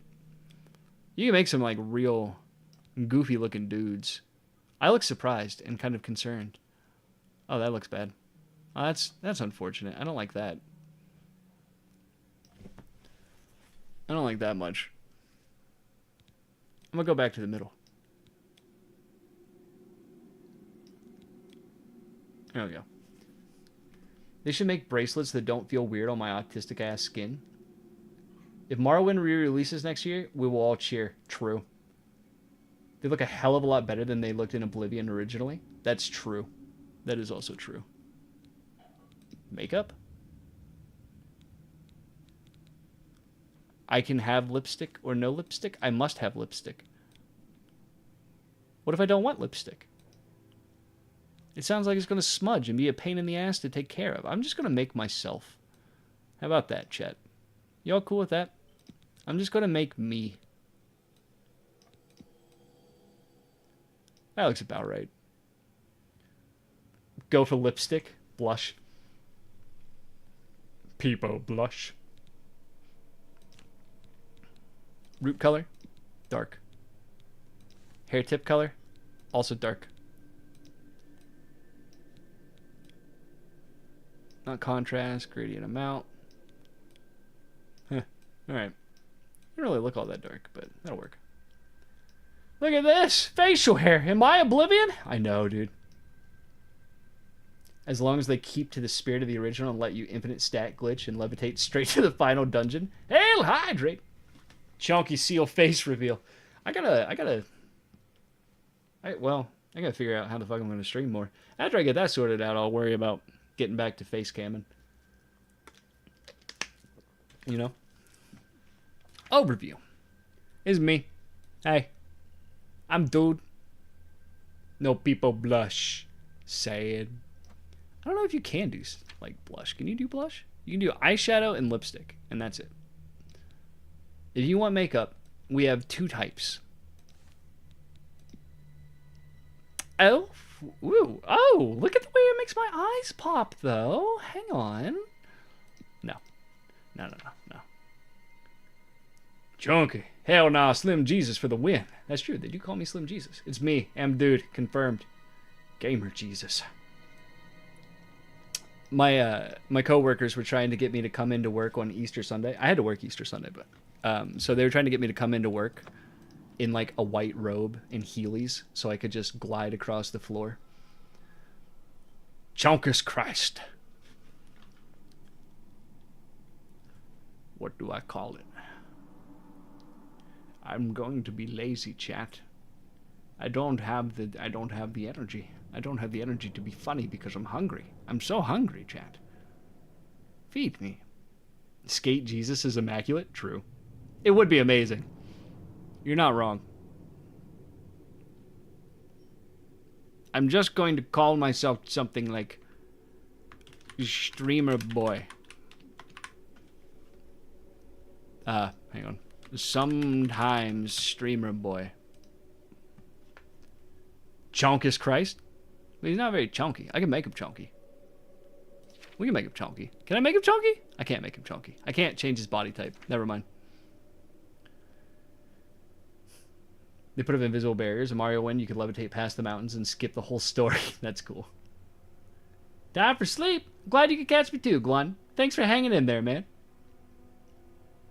A: You can make some like real goofy looking dudes. I look surprised and kind of concerned. Oh, that looks bad. Oh, that's unfortunate. I don't like that. I don't like that much. I'm gonna go back to the middle. There we go. They should make bracelets that don't feel weird on my autistic ass skin. If Morrowind re-releases next year, we will all cheer. True. They look a hell of a lot better than they looked in Oblivion originally. That's true. That is also true. Makeup? I can have lipstick or no lipstick? I must have lipstick. What if I don't want lipstick? It sounds like it's going to smudge and be a pain in the ass to take care of. I'm just going to make myself. How about that, chat? Y'all cool with that? I'm just going to make me. That looks about right. Go for lipstick. Blush. People blush. Root color. Dark. Hair tip color. Also dark. Not contrast. Gradient amount. Huh. Alright. Don't really look all that dark, but that'll work. Look at this! Facial hair! Am I Oblivion? I know, dude. As long as they keep to the spirit of the original and let you infinite stat glitch and levitate straight to the final dungeon. Hail hydrate! Chunky seal face reveal. I gotta figure out how the fuck I'm gonna stream more. After I get that sorted out, I'll worry about getting back to face camming. You know? Overview. It's me. Hey. I'm dude. No people blush. Sad. I don't know if you can do, like, blush. Can you do blush? You can do eyeshadow and lipstick, and that's it. If you want makeup, we have two types. Oh, ooh, oh, look at the way it makes my eyes pop, though. Hang on. No. No. Chunky. Hell nah, Slim Jesus for the win. That's true, they do call me Slim Jesus. It's me, M-Dude, confirmed. Gamer Jesus. My coworkers were trying to get me to come into work on Easter Sunday. I had to work Easter Sunday, but so they were trying to get me to come into work in like a white robe and Heelys so I could just glide across the floor. Chunkus Christ. What do I call it? I'm going to be lazy, chat. I don't have the energy. I don't have the energy to be funny because I'm hungry. I'm so hungry, chat. Feed me. Skate Jesus is immaculate? True. It would be amazing. You're not wrong. I'm just going to call myself something like Streamer Boy. Hang on. Sometimes Streamer Boy. Chunkus Christ? But he's not very chunky. I can make him chunky. We can make him chunky. Can I make him chunky? I can't make him chunky. I can't change his body type. Never mind. They put up invisible barriers. In Mario Wind, you could levitate past the mountains and skip the whole story. That's cool. Time for sleep. Glad you could catch me too, Glenn. Thanks for hanging in there, man.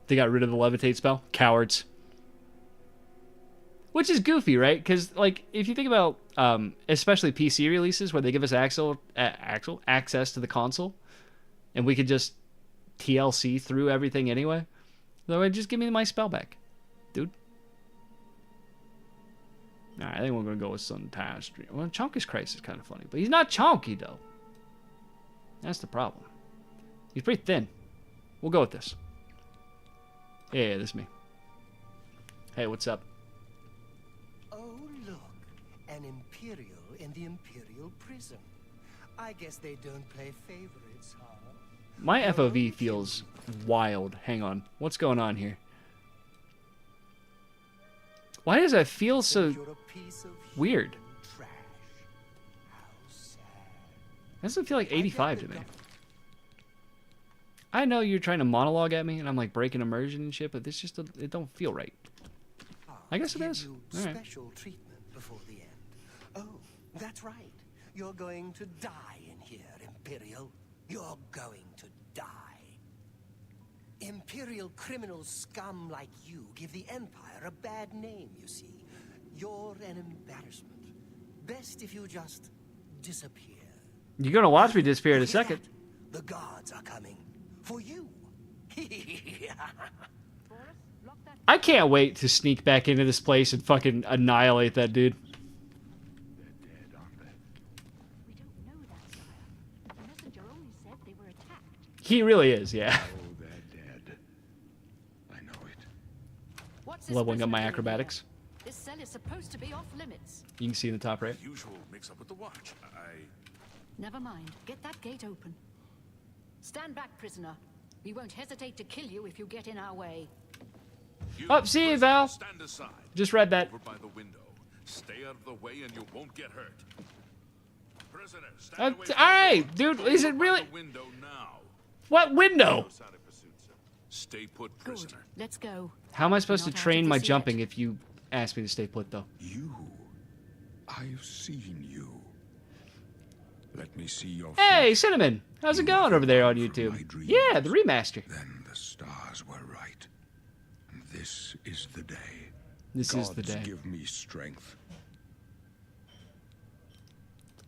A: They got rid of the levitate spell. Cowards. Which is goofy, right? Because, like, if you think about, especially PC releases where they give us access to the console, and we could just TLC through everything anyway, so just give me my spell back, dude. Alright, I think we're going to go with some past. Well, Chunkus Christ is kind of funny, but he's not chunky, though. That's the problem. He's pretty thin. We'll go with this. Yeah, this is me. Hey, what's up?
C: Oh, look. An Imperial in the Imperial prison. I guess they don't play favorites, huh?
A: My FOV feels wild. Hang on. What's going on here? Why does that feel so weird? doesn't feel like 85 to me. I know you're trying to monologue at me, and I'm like breaking immersion and shit, but this just it don't feel right. I guess it is. All right.
C: Special treatment before the end. Oh, that's right. You're going to die in here, Imperial. You're going to die. Imperial criminal scum like you give the Empire a bad name, you see. You're an embarrassment. Best if you just disappear.
A: You're gonna watch me disappear in a second.
C: The guards are coming for you.
A: I can't wait to sneak back into this place and fucking annihilate that dude.
B: They're dead, aren't they?
D: We don't know that, sire. The messenger only said they were attacked.
A: He really is, yeah.
B: Oh, they're dead. I know it.
D: What's this
A: Leveling up my
D: prisoner doing
A: acrobatics.
D: here? This cell is supposed to be off limits.
A: You can see in the top right.
E: Usual mix-up with the watch.
D: Never mind. Get that gate open. Stand back, prisoner. We won't hesitate to kill you if you get in our way.
E: You
A: Oh, see you, Val.
E: Stand aside.
A: Just read that.
E: Over by the window. Stay out of the way and you won't get hurt. Prisoner, stand away from
A: All
E: the
A: right,
E: door.
A: dude. Is it
E: Over by
A: really?
E: the window now.
A: What window?
E: No sign of pursuit, sir. Stay put,
D: Good.
E: prisoner.
D: Let's go.
A: How am I supposed to
D: Not out
A: train
D: of
A: my
D: this yet.
A: jumping if you ask me to stay put, though?
B: You. I've seen you. Let me see your
A: Hey,
B: face.
A: Cinnamon. How's it going over there on
B: From
A: YouTube?
B: my dreams.
A: Yeah, the remaster.
B: Then the stars were right. And this is the day.
A: This is the
B: Gods
A: day.
B: give me strength.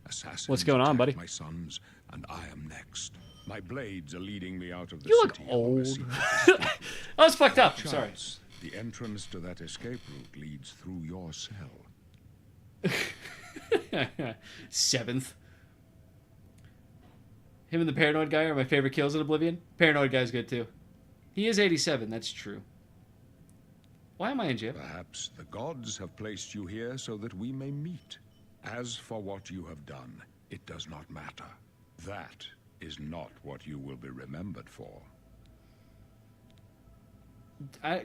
B: Assassins
A: What's going on,
B: attack
A: buddy?
B: My sons, and I am next. My blades are leading me out of the
A: You look
B: city. along a
A: old.
B: secret escape.
A: I was fucked up. I'm sorry.
B: Chance, the entrance to that escape route leads through your cell.
A: 7th. Him and the paranoid guy are my favorite kills in Oblivion. Paranoid guy's good too. He is 87, that's true. Why am I in jail?
B: Perhaps the gods have placed you here so that we may meet. As for what you have done, it does not matter. That is not what you will be remembered for.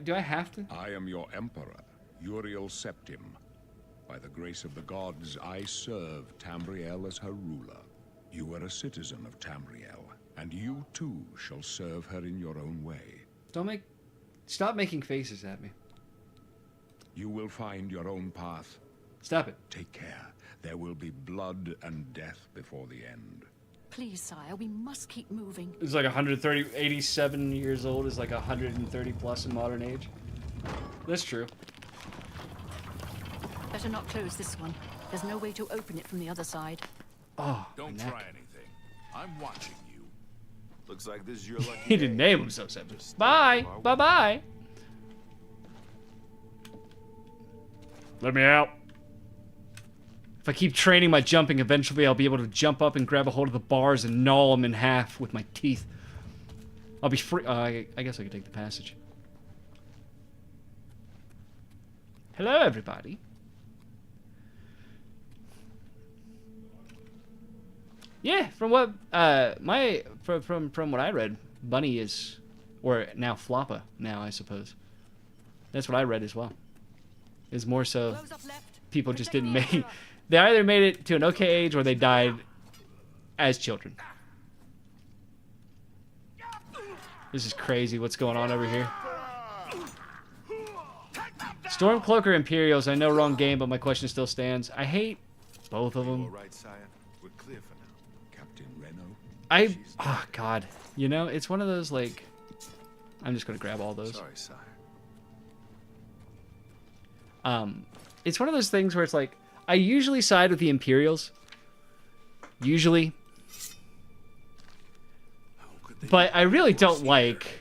A: Do I have to?
B: I am your emperor, Uriel Septim. By the grace of the gods, I serve Tamriel as her ruler. You are a citizen of Tamriel, and you too shall serve her in your own way.
A: Stop making faces at me.
B: You will find your own path.
A: Stop it.
B: Take care. There will be blood and death before the end.
D: Please, sire, we must keep moving.
A: It's like 87 years old is like 130 plus in modern age. That's true.
D: Better not close this one. There's no way to open it from the other side.
A: Oh,
E: Don't
A: my neck.
E: try anything. I'm watching you.
F: Looks like this is your lucky
A: He didn't name himself something. Bye. Bye-bye. Let me out. If I keep training my jumping, eventually I'll be able to jump up and grab a hold of the bars and gnaw them in half with my teeth. I'll be free. I guess I could take the passage. Hello, everybody. Yeah, from what from what I read, Bunny is, or now Floppa now I suppose. That's what I read as well. Is more so
D: Close up left.
A: people just
D: Protect
A: didn't
D: the
A: make.
D: Emperor.
A: They either made it to an okay age or they died as children. This is crazy. What's going on over here? Stormcloaker Imperials. I know wrong game, but my question still stands. I hate both of
F: All
A: them.
F: right, sire. We're clear for now.
B: Captain Reno,
A: Oh God, you know, it's one of those like. I'm just gonna grab all those.
F: Sorry, sire.
A: It's one of those things where it's like I usually side with the Imperials. Usually.
F: How could they
A: But I really don't
F: force
A: like.
F: here?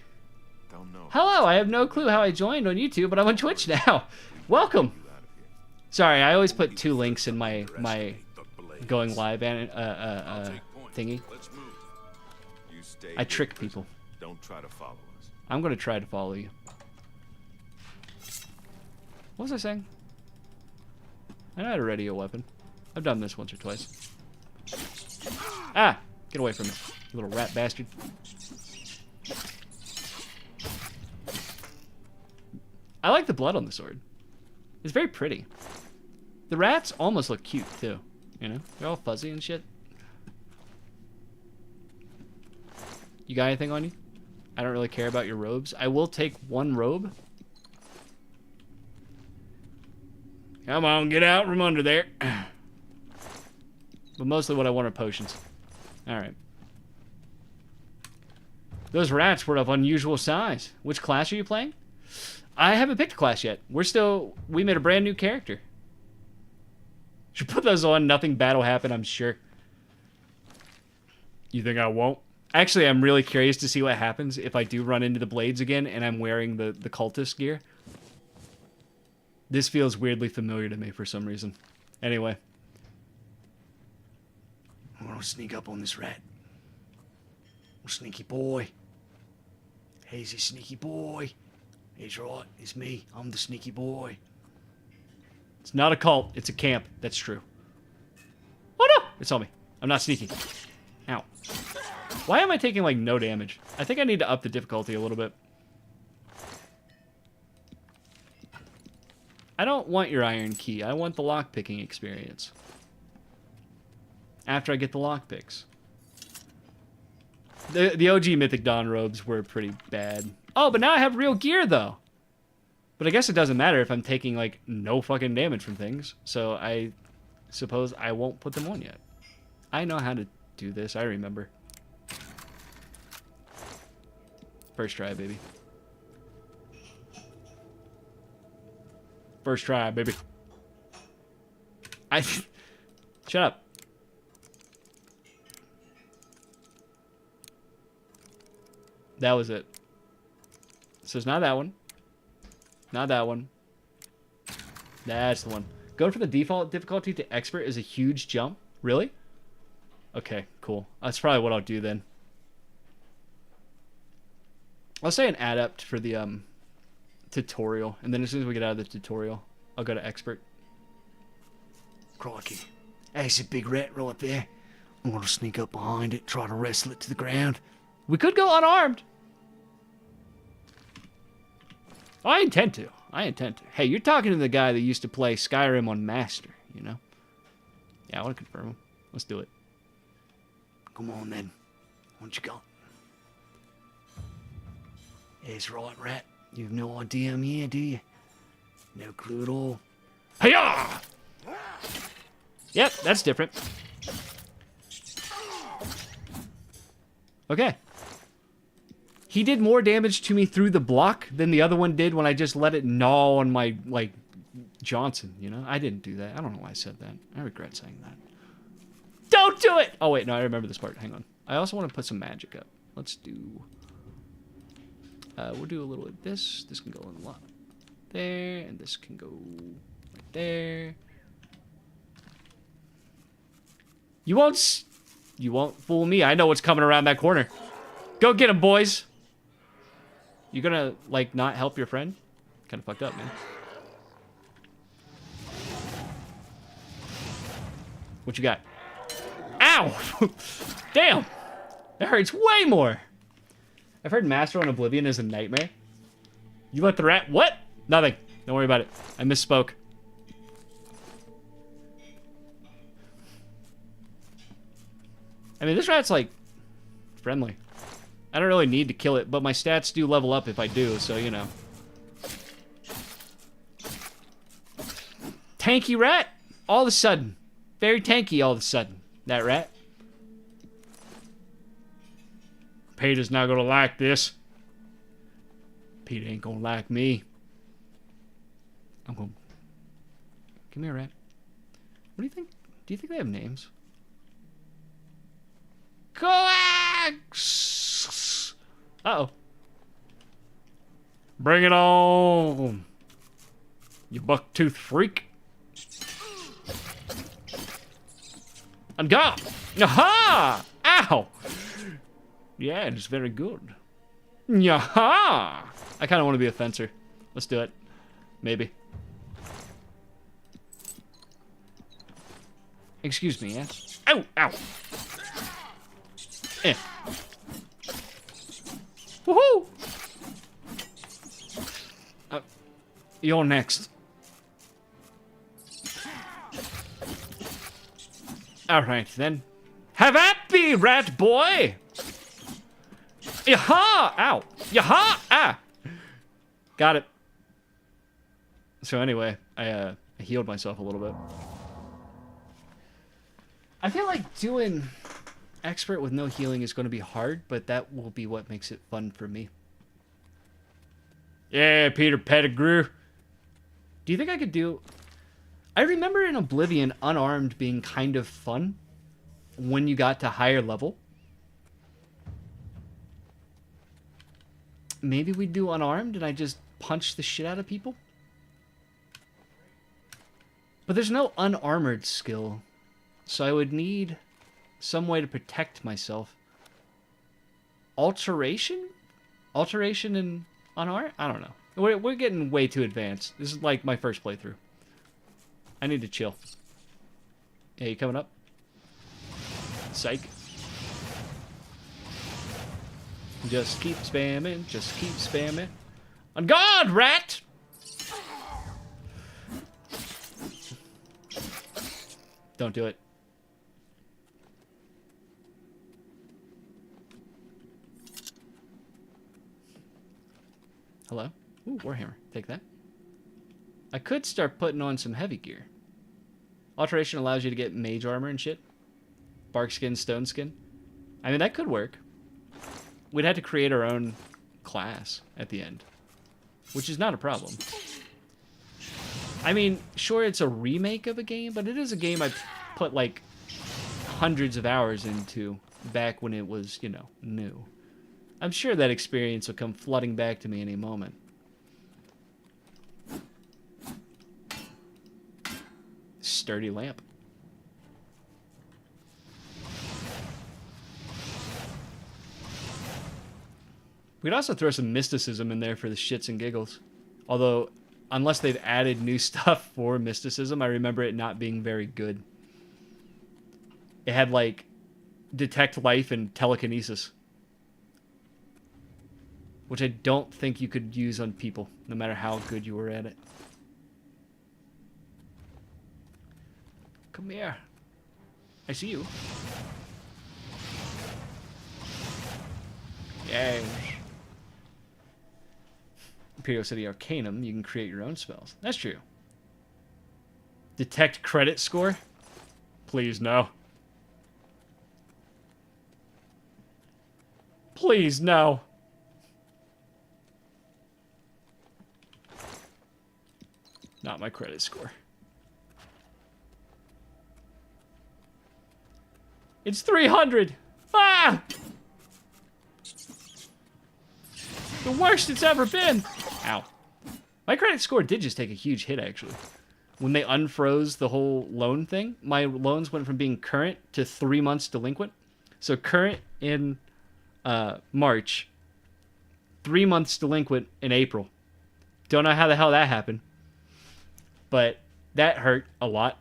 F: Don't know.
A: Hello, I have no clue how I joined on YouTube, but I'm on Twitch now. Welcome.
F: You out of here.
A: Sorry, I always put 2 links in my
E: Underestimate the blades.
A: going live
E: I'll take point.
A: thingy.
E: Let's move.
F: You stay
A: I
F: here,
A: trick
F: prisoner.
A: people.
F: Don't try to follow us.
A: I'm gonna try to follow you. What was I saying? I know how to ready a weapon. I've done this once or twice. Ah! Get away from me, you little rat bastard. I like the blood on the sword. It's very pretty. The rats almost look cute, too. You know? They're all fuzzy and shit. You got anything on you? I don't really care about your robes. I will take one robe. Come on, get out from under there. But mostly what I want are potions. Alright. Those rats were of unusual size. Which class are you playing? I haven't picked a class yet. We made a brand new character. Should put those on. Nothing bad will happen, I'm sure. You think I won't? Actually, I'm really curious to see what happens if I do run into the blades again and I'm wearing the cultist gear. This feels weirdly familiar to me for some reason. Anyway. I'm gonna sneak up on this rat. Sneaky boy. He's a sneaky boy. He's right. It's me. I'm the sneaky boy. It's not a cult. It's a camp. That's true. Oh no! It's on me. I'm not sneaking. Ow. Why am I taking, like, no damage? I think I need to up the difficulty a little bit. I don't want your iron key. I want the lockpicking experience. After I get the lockpicks. The OG Mythic Dawn robes were pretty bad. Oh, but now I have real gear, though. But I guess it doesn't matter if I'm taking, like, no fucking damage from things. So I suppose I won't put them on yet. I know how to do this. I remember. First try, baby. First try, baby. Shut up. That was it. So it's not that one. Not that one. That's the one. Going from the default difficulty to expert is a huge jump. Really? Okay, cool. That's probably what I'll do then. I'll say an adept for the tutorial, and then as soon as we get out of the tutorial, I'll go to expert. Crikey. There's a big rat right there. I'm gonna sneak up behind it, try to wrestle it to the ground. We could go unarmed. I intend to. Hey, you're talking to the guy that used to play Skyrim on Master, you know? Yeah, I want to confirm him. Let's do it. Come on, then. What you got? It's right, rat. You have no idea I'm here, do you? No clue at all. Hiya! Yep, that's different. Okay. He did more damage to me through the block than the other one did when I just let it gnaw on my, like, Johnson, you know? I didn't do that. I don't know why I said that. I regret saying that. Don't do it! Oh, wait, no, I remember this part. Hang on. I also want to put some magic up. Let's do... we'll do a little of this. This can go in a lot there, and this can go right there. You won't fool me. I know what's coming around that corner. Go get him, boys. You gonna, like, not help your friend? Kind of fucked up, man. What you got? Ow! Damn! That hurts way more. I've heard Master on Oblivion is a nightmare. You let the rat... What? Nothing. Don't worry about it. I misspoke. I mean, this rat's, like, friendly. I don't really need to kill it, but my stats do level up if I do, so, you know. Tanky rat! All of a sudden. Very tanky all of a sudden. That rat. Peter's not gonna like this. Peter ain't gonna like me. I'm gonna... Give me a rat. What do you think? Do you think they have names? Coax! Uh-oh. Bring it on. You buck-toothed freak. I'm gone. Aha! Ow! Yeah, it's very good. Yaha! I kind of want to be a fencer. Let's do it. Maybe. Excuse me, yeah? Ow! Ow! Eh. Woohoo! You're next. Alright, then. Have at me, rat boy! Yaha! Ow! Yaha! Ah! Got it. So anyway, I healed myself a little bit. I feel like doing expert with no healing is going to be hard, but that will be what makes it fun for me. Yeah, Peter Pettigrew. Do you think I could do... I remember in Oblivion, unarmed being kind of fun when you got to higher level. Maybe we do unarmed and I just punch the shit out of people? But there's no unarmored skill, so I would need some way to protect myself. Alteration? Alteration and unarmed? I don't know. We're getting way too advanced. This is like my first playthrough. I need to chill. Yeah, you coming up? Psych. Just keep spamming. Just keep spamming. On guard, rat! Don't do it. Hello? Ooh, Warhammer. Take that. I could start putting on some heavy gear. Alteration allows you to get mage armor and shit. Bark skin, stone skin. I mean, that could work. We'd have to create our own class at the end, which is not a problem. I mean, sure, it's a remake of a game, but it is a game I put, like, hundreds of hours into back when it was, you know, new. I'm sure that experience will come flooding back to me any moment. Sturdy lamp. We'd also throw some mysticism in there for the shits and giggles. Although, unless they've added new stuff for mysticism, I remember it not being very good. It had, like, detect life and telekinesis. Which I don't think you could use on people, no matter how good you were at it. Come here. I see you. Yes. Imperial City Arcanum, you can create your own spells. That's true. Detect credit score? Please, no. Please, no. Not my credit score. It's 300! Ah! The worst it's ever been! Ow. My credit score did just take a huge hit, actually. When they unfroze the whole loan thing, my loans went from being current to 3 months delinquent. So current in March, 3 months delinquent in April. Don't know how the hell that happened. But that hurt a lot.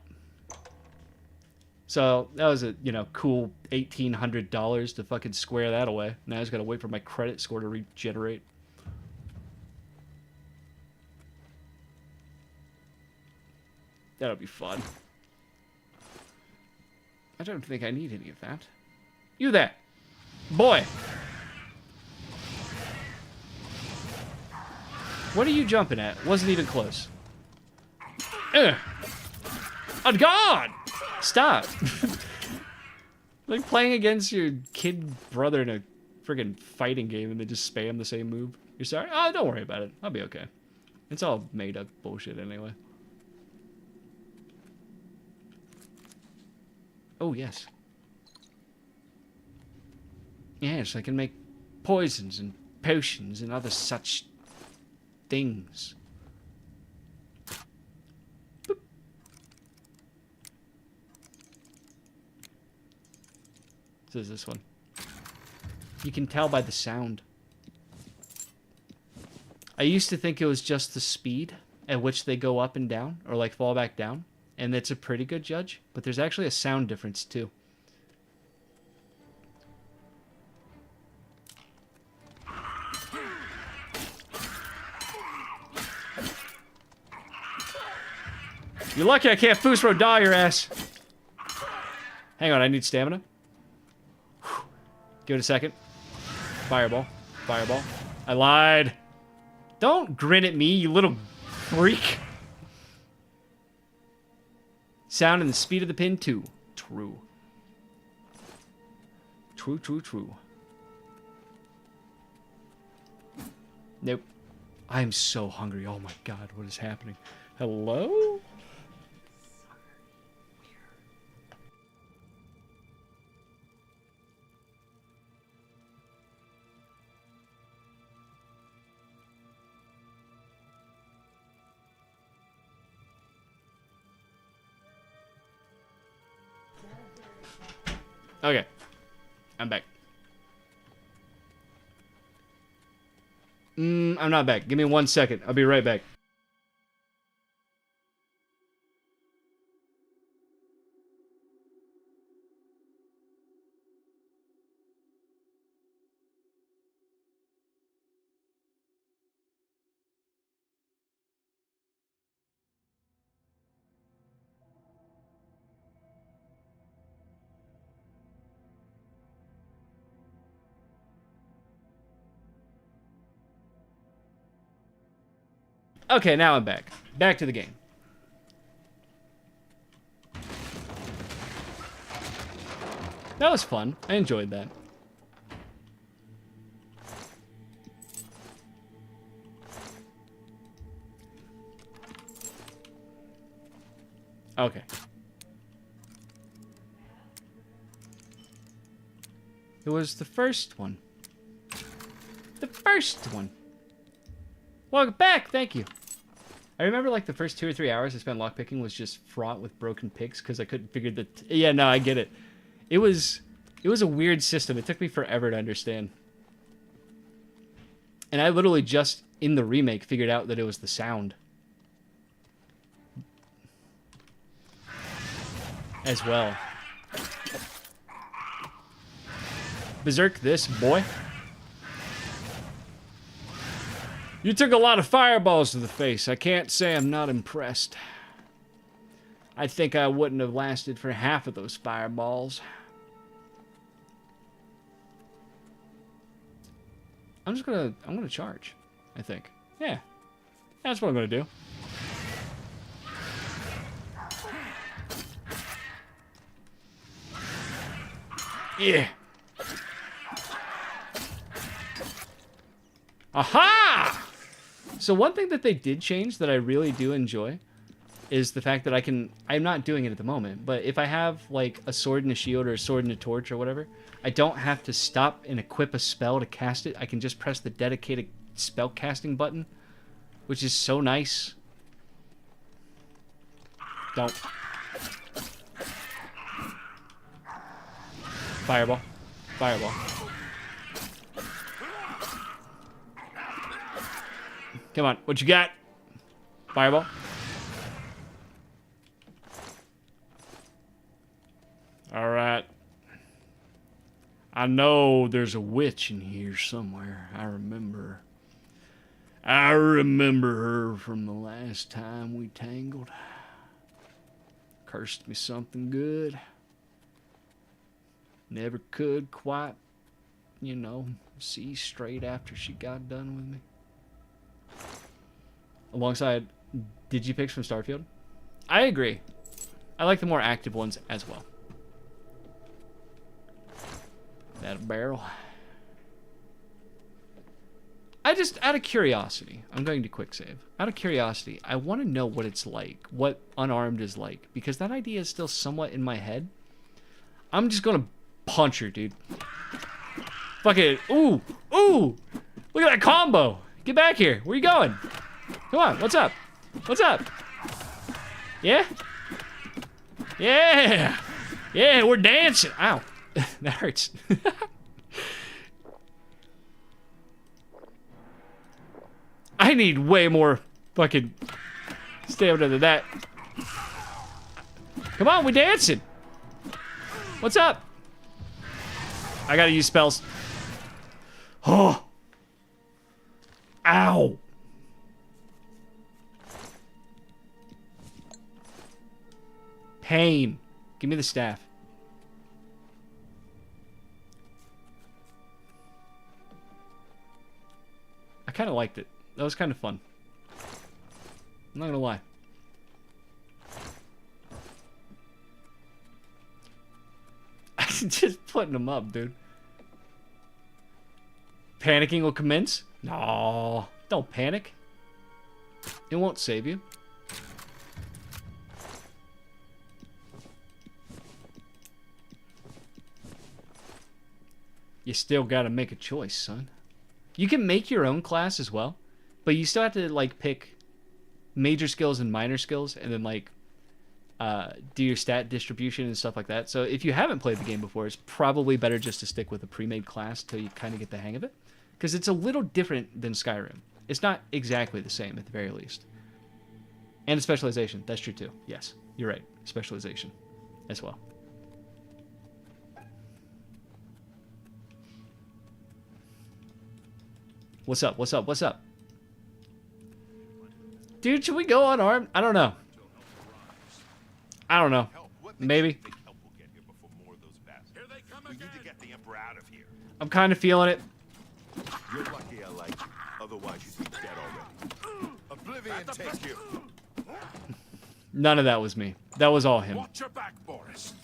A: So that was a, you know, cool $1,800 to fucking square that away. Now I just gotta wait for my credit score to regenerate. That'll be fun. I don't think I need any of that. You there! Boy! What are you jumping at? Wasn't even close. Ugh! On guard! Stop! Like playing against your kid brother in a friggin' fighting game and they just spam the same move. You're sorry? Oh, don't worry about it. I'll be okay. It's all made up bullshit anyway. Oh, yes. Yes, I can make poisons and potions and other such things. Boop. This is this one. You can tell by the sound. I used to think it was just the speed at which they go up and down, or like fall back down, and it's a pretty good judge, but there's actually a sound difference too. You're lucky I can't Fusro die your ass. Hang on, I need stamina. Give it a second. Fireball. Fireball. I lied. Don't grin at me, you little freak. Sound and the speed of the pin, too. True. True, true, true. Nope. I'm so hungry. Oh my god, what is happening? Hello? Okay. I'm back. I'm not back. Give me 1 second. I'll be right back. Okay, now I'm back. Back to the game. That was fun. I enjoyed that. Okay. It was the first one. The first one. Welcome back. Thank you. I remember like the first 2 or 3 hours I spent lockpicking was just fraught with broken picks because I couldn't figure the... Yeah, no, I get it. It was a weird system. It took me forever to understand. And I literally just, in the remake, figured out that it was the sound. As well. Berserk this, boy. You took a lot of fireballs to the face. I can't say I'm not impressed. I think I wouldn't have lasted for half of those fireballs. I'm gonna charge, I think. Yeah. That's what I'm gonna do. Yeah. Aha! So one thing that they did change that I really do enjoy is the fact that I'm not doing it at the moment, but if I have like a sword and a shield or a sword and a torch or whatever, I don't have to stop and equip a spell to cast it. I can just press the dedicated spell casting button, which is so nice. Don't. Fireball. Fireball. Come on, what you got? Fireball. Alright. I know there's a witch in here somewhere. I remember. I remember her from the last time we tangled. Cursed me something good. Never could quite, you know, see straight after she got done with me. Alongside Digipicks from Starfield. I agree. I like the more active ones as well. That a barrel? I just, out of curiosity, I'm going to quick save. Out of curiosity, I want to know what it's like, what unarmed is like, because that idea is still somewhat in my head. I'm just gonna punch her, dude. Fuck it. Ooh, ooh! Look at that combo! Get back here. Where you going? Come on, what's up? What's up? Yeah? Yeah! Yeah, we're dancing! Ow. That hurts. I need way more fucking stamina than that. Come on, we're dancing! What's up? I gotta use spells. Oh! Ow! Pain. Give me the staff. I kind of liked it. That was kind of fun. I'm not gonna lie. Just putting them up, dude. Panicking will commence? No, don't panic. It won't save you. You still gotta make a choice, son. You can make your own class as well, but you still have to like pick major skills and minor skills, and then like do your stat distribution and stuff like that. So if you haven't played the game before, it's probably better just to stick with a pre-made class till you kind of get the hang of it, because it's a little different than Skyrim. It's not exactly the same at the very least. And a specialization, that's true too. Yes, you're right, specialization as well. What's up? What's up? What's up? Dude, should we go unarmed? I don't know. I don't know. Maybe.
F: We need to get the Emperor out of here.
A: I'm kind of feeling it.
F: You're lucky I like you. Otherwise you'd be dead already. Oblivion take you.
A: None of that was me. That was all him.
E: Watch your back, Boris.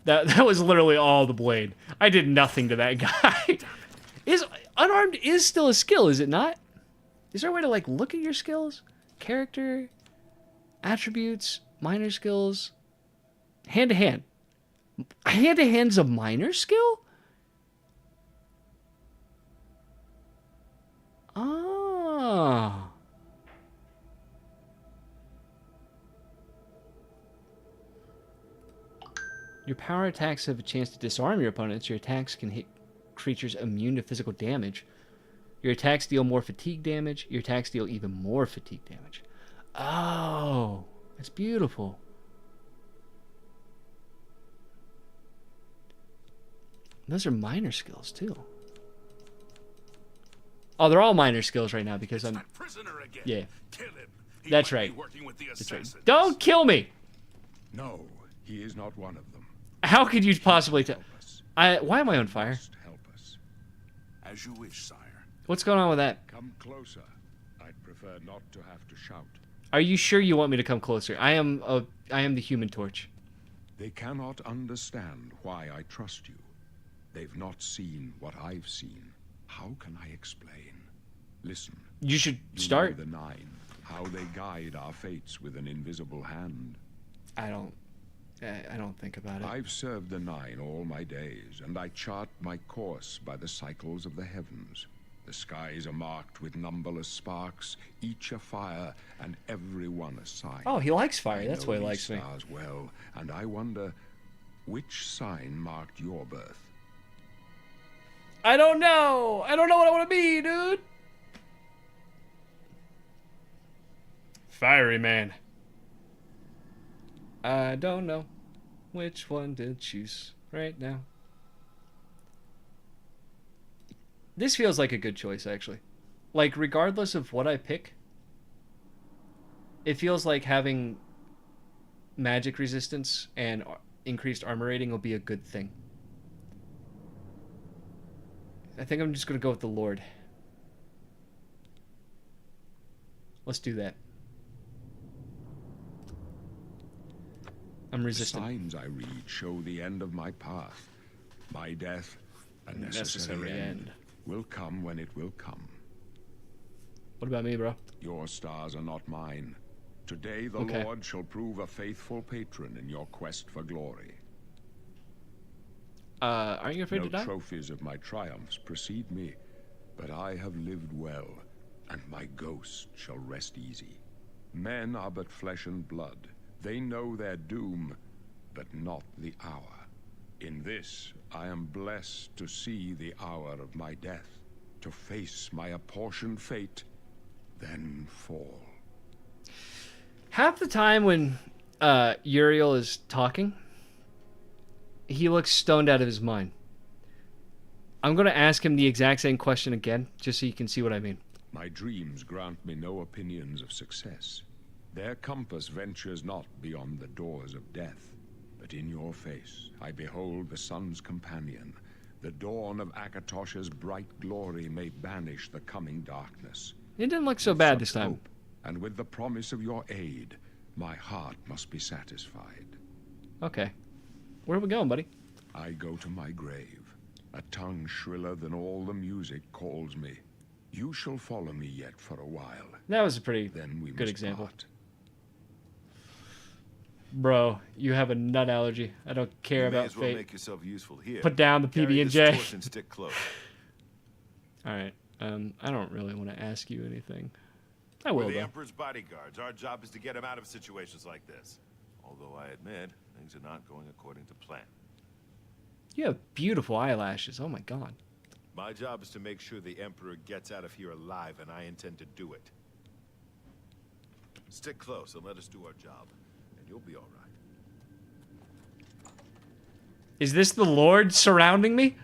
A: That was literally all the blade. I did nothing to that guy. Unarmed is still a skill, is it not? Is there a way to like look at your skills? Character, attributes, minor skills, hand to hand. Hand to hand's a minor skill? Ah. Your power attacks have a chance to disarm your opponents. Your attacks can hit creatures immune to physical damage. Your attacks deal more fatigue damage. Your attacks deal even more fatigue damage. Oh, that's beautiful. Those are minor skills too. Oh, they're all minor skills right now because I'm.
E: That prisoner again.
A: Yeah.
E: Kill him. He
A: That's
E: might
A: right.
E: be working with the
A: That's right.
E: assassins.
A: Don't kill me.
B: No, he is not one of them.
A: How could you possibly tell?
B: Help us.
A: Why am I on fire?
B: Must help us.
E: As you wish, sire.
A: What's going on with that?
B: Come closer. I'd prefer not to have to shout.
A: Are you sure you want me to come closer? I am the Human Torch.
B: They cannot understand why I trust you. They've not seen what I've seen. How can I explain? Listen.
A: You should
B: You
A: start.
B: know the Nine, how they guide our fates with an invisible hand.
A: I don't think about it.
B: I've served the Nine all my days, and I chart my course by the cycles of the heavens. The skies are marked with numberless sparks, each a fire, and every one a sign.
A: Oh, he likes fire.
B: I
A: That's
B: know
A: why he
B: these
A: likes me.
B: stars well, and I wonder which sign marked your birth.
A: I don't know. I don't know what I want to be, dude. Fiery man. I don't know which one to choose right now. This feels like a good choice, actually. Like, regardless of what I pick, it feels like having magic resistance and increased armor rating will be a good thing. I think I'm just going to go with the Lord. Let's do that. I'm resistant.
B: The signs I read show the end of my path. My death, a necessary end, will come when it will come.
A: What about me, bro?
B: Your stars are not mine. Today the
A: Okay.
B: Lord shall prove a faithful patron in your quest for glory.
A: Aren't you afraid
B: No
A: to die?
B: trophies of my triumphs precede me, but I have lived well, and my ghost shall rest easy. Men are but flesh and blood. They know their doom, but not the hour. In this, I am blessed to see the hour of my death, to face my apportioned fate, then fall.
A: Half the time when Uriel is talking, he looks stoned out of his mind. I'm going to ask him the exact same question again, just so you can see what I mean.
B: My dreams grant me no opinions of success. Their compass ventures not beyond the doors of death. But in your face I behold the sun's companion, the dawn of Akatosh's bright glory may banish the coming darkness.
A: It didn't look so bad this time.
B: Hope, and with the promise of your aid, my heart must be satisfied.
A: Okay. Where are we going, buddy?
B: I go to my grave. A tongue shriller than all the music calls me. You shall follow me yet for a while.
A: That was a pretty
B: Then we
A: good
B: must
A: example.
B: part.
A: Bro, you have a nut allergy. I don't care
F: You may
A: about
F: as well
A: fate.
F: make yourself useful here.
A: Put down the
F: Carry this
A: PB&J.
F: torch and stick close.
A: All right. I don't really want to ask you anything. I
F: We're
A: will,
F: the
A: though.
F: Emperor's bodyguards. Our job is to get him out of situations like this. Although I admit, things are not going according to plan.
A: You have beautiful eyelashes. Oh, my God.
F: My job is to make sure the Emperor gets out of here alive, and I intend to do it. Stick close and let us do our job, and you'll be all right.
A: Is this the Lord surrounding me?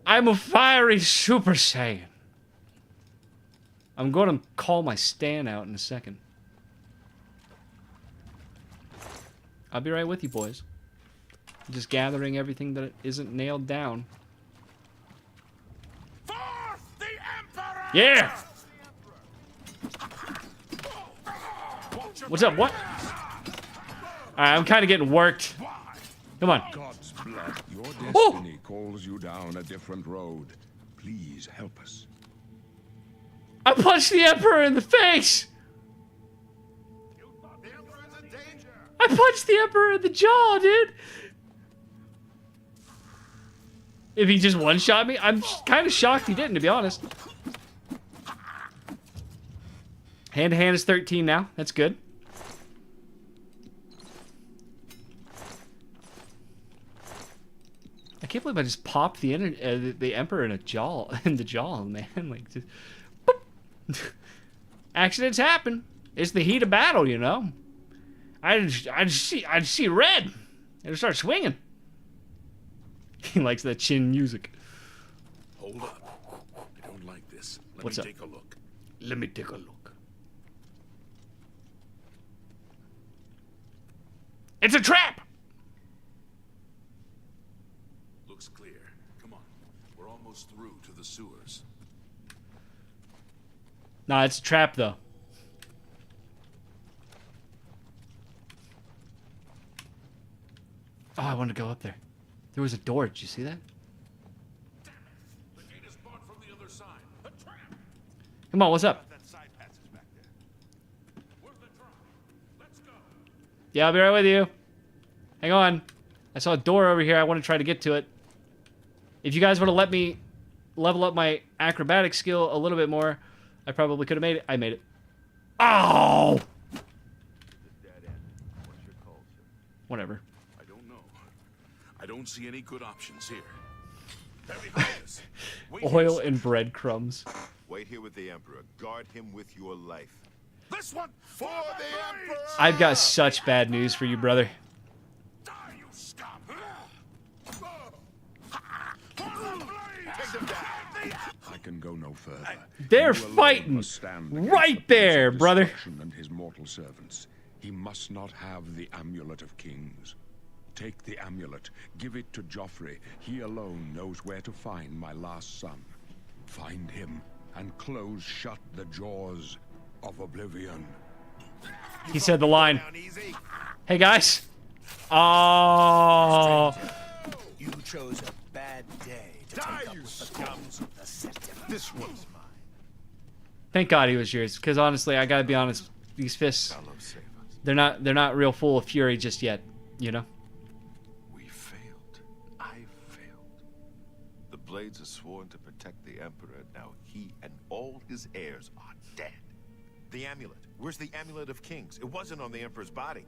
A: I'm a fiery Super Saiyan. I'm going to call my stand out in a second. I'll be right with you, boys. Just gathering everything that isn't nailed down.
E: Forth the Emperor!
A: Yeah! What's up? What? Alright, I'm kind of getting worked. Come on.
B: God's blood, your
A: Oh!
B: destiny calls you down a different road. Please help us.
A: I punched the Emperor in the face!
F: The Emperor's in danger!
A: I punched the Emperor in the jaw, dude! If he just one-shot me, I'm kind of shocked he didn't, to be honest. Hand-to-hand is 13 now. That's good. I can't believe I just popped the Emperor in the jaw, man. Like, just, boop. Accidents happen. It's the heat of battle, you know. I see red. I just start swinging. He likes that chin music.
E: Hold up. I don't like this. Let
A: What's
E: me
A: up?
E: take a look.
A: Let me take a look. It's a trap!
E: Looks clear. Come on. We're almost through to the sewers.
A: Nah, it's a trap, though. Oh, I wanted to go up there. There was a door. Did you see that?
E: The gate is barred from the other side. A trap!
A: Come on, what's up?
F: That side passage back there.
E: Where's the trap? Let's go.
A: Yeah, I'll be right with you. Hang on. I saw a door over here. I want to try to get to it. If you guys want to let me level up my acrobatic skill a little bit more, I probably could have made it. I made it. Oh!
F: The dead end. What's your call, sir?
A: Whatever.
E: I don't know. I don't see any good options here. They're behind us. Wait here,
A: Oil
E: sir.
A: and breadcrumbs.
F: Wait here with the Emperor. Guard him with your life.
E: This one
F: For the Emperor!
A: I've got such bad news for you, brother.
E: Die, you scum!
F: Take them down.
B: I can go no further.
A: They're
B: You alone
A: fighting
B: must stand against
A: right
B: the Prince
A: there,
B: of
A: brother.
B: Destruction and his mortal servants. He must not have the Amulet of Kings. Take the amulet, give it to Joffrey. He alone knows where to find my last son. Find him and close shut the jaws of oblivion.
A: He said the line.
F: Down easy.
A: Hey, guys. Oh.
C: You chose a bad day to
F: Die,
C: take up
F: you
C: with the
F: scum.
C: cause of the Septim.
F: This one's mine.
A: Thank God he was yours, because honestly, I gotta be honest. These fists,
F: Fellow save us.
A: they're not real full of fury just yet. You know.
F: We failed. I failed. The Blades are sworn to protect the Emperor. Now he and all his heirs are dead. The amulet. Where's the Amulet of Kings? It wasn't on the Emperor's body.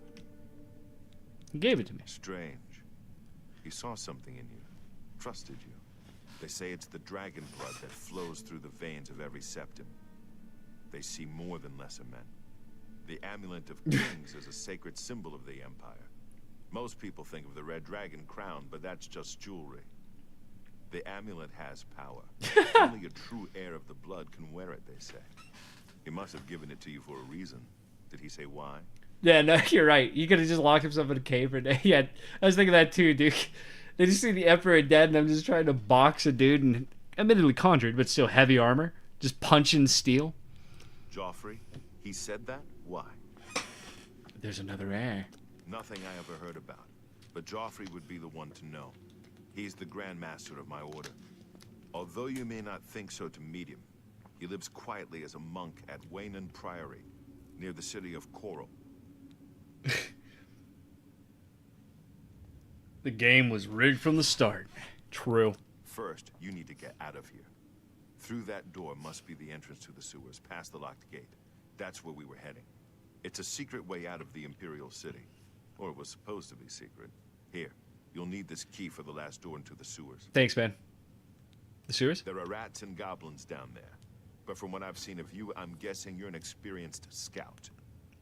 A: He gave it to me.
F: Strange. He saw something in you. Trusted you. They say it's the dragon blood that flows through the veins of every septim. They see more than lesser men. The Amulet of Kings is a sacred symbol of the Empire. Most people think of the red dragon crown, but that's just jewelry. The amulet has power. Only a true heir of the blood can wear it, they say. He must have given it to you for a reason. Did he say why?
A: Yeah, no, you're right. He could have just locked himself in a cave for a day. Yeah, I was thinking that too, dude. They just see the Emperor dead, and I'm just trying to box a dude in, admittedly conjured, but still heavy armor. Just punching steel.
F: Joffrey, he said that? Why?
A: There's another heir.
F: Nothing I ever heard about. But Joffrey would be the one to know. He's the Grand Master of my order. Although you may not think so to meet him, he lives quietly as a monk at Waynon Priory, near the city of Coral.
A: The game was rigged from the start. True.
F: First, you need to get out of here. Through that door must be the entrance to the sewers, past the locked gate. That's where we were heading. It's a secret way out of the Imperial City. Or it was supposed to be secret. Here, you'll need this key for the last door into the sewers.
A: Thanks, man. The sewers?
F: There are rats and goblins down there. But from what I've seen of you, I'm guessing you're an experienced scout.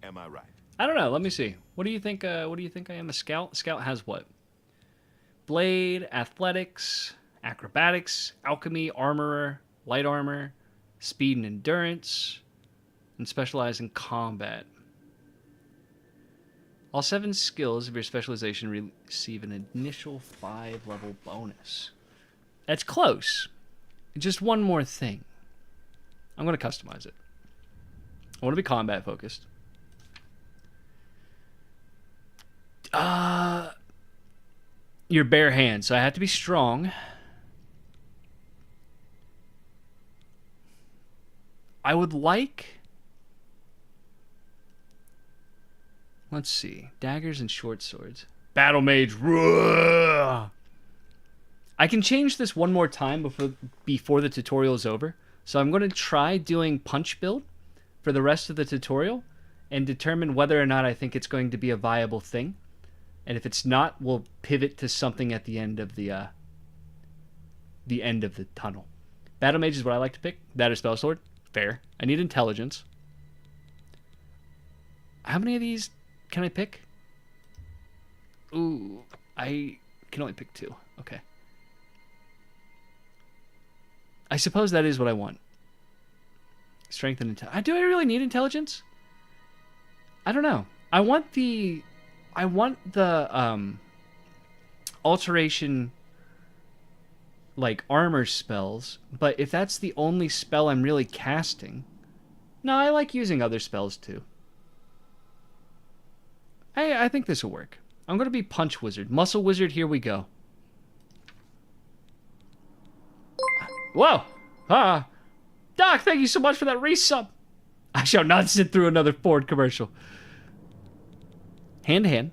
F: Am I right?
A: I don't know. Let me see. What do you think? What do you think I am? A scout? Scout has what? Blade, athletics, acrobatics, alchemy, armorer, light armor, speed and endurance, and specialize in combat. All 7 skills of your specialization receive an initial 5-level bonus. That's close. Just one more thing. I'm going to customize it. I want to be combat focused. Your bare hands, so I have to be strong. I would like... Let's see. Daggers and short swords. Battle mage. Roar! I can change this one more time before the tutorial is over. So I'm going to try doing punch build for the rest of the tutorial and determine whether or not I think it's going to be a viable thing. And if it's not, we'll pivot to something at the end of the tunnel. Battle mage is what I like to pick. That or spell sword. Fair. I need intelligence. How many of these can I pick? Ooh, I can only pick 2. Okay. I suppose that is what I want. Strength and intelligence. Do I really need intelligence? I don't know. I want the alteration, like armor spells, but if that's the only spell I'm really casting, no, I like using other spells too. Hey, I think this will work. I'm gonna be punch wizard, muscle wizard. Here we go. Whoa! Doc, thank you so much for that resub. I shall not sit through another Ford commercial. Hand to hand.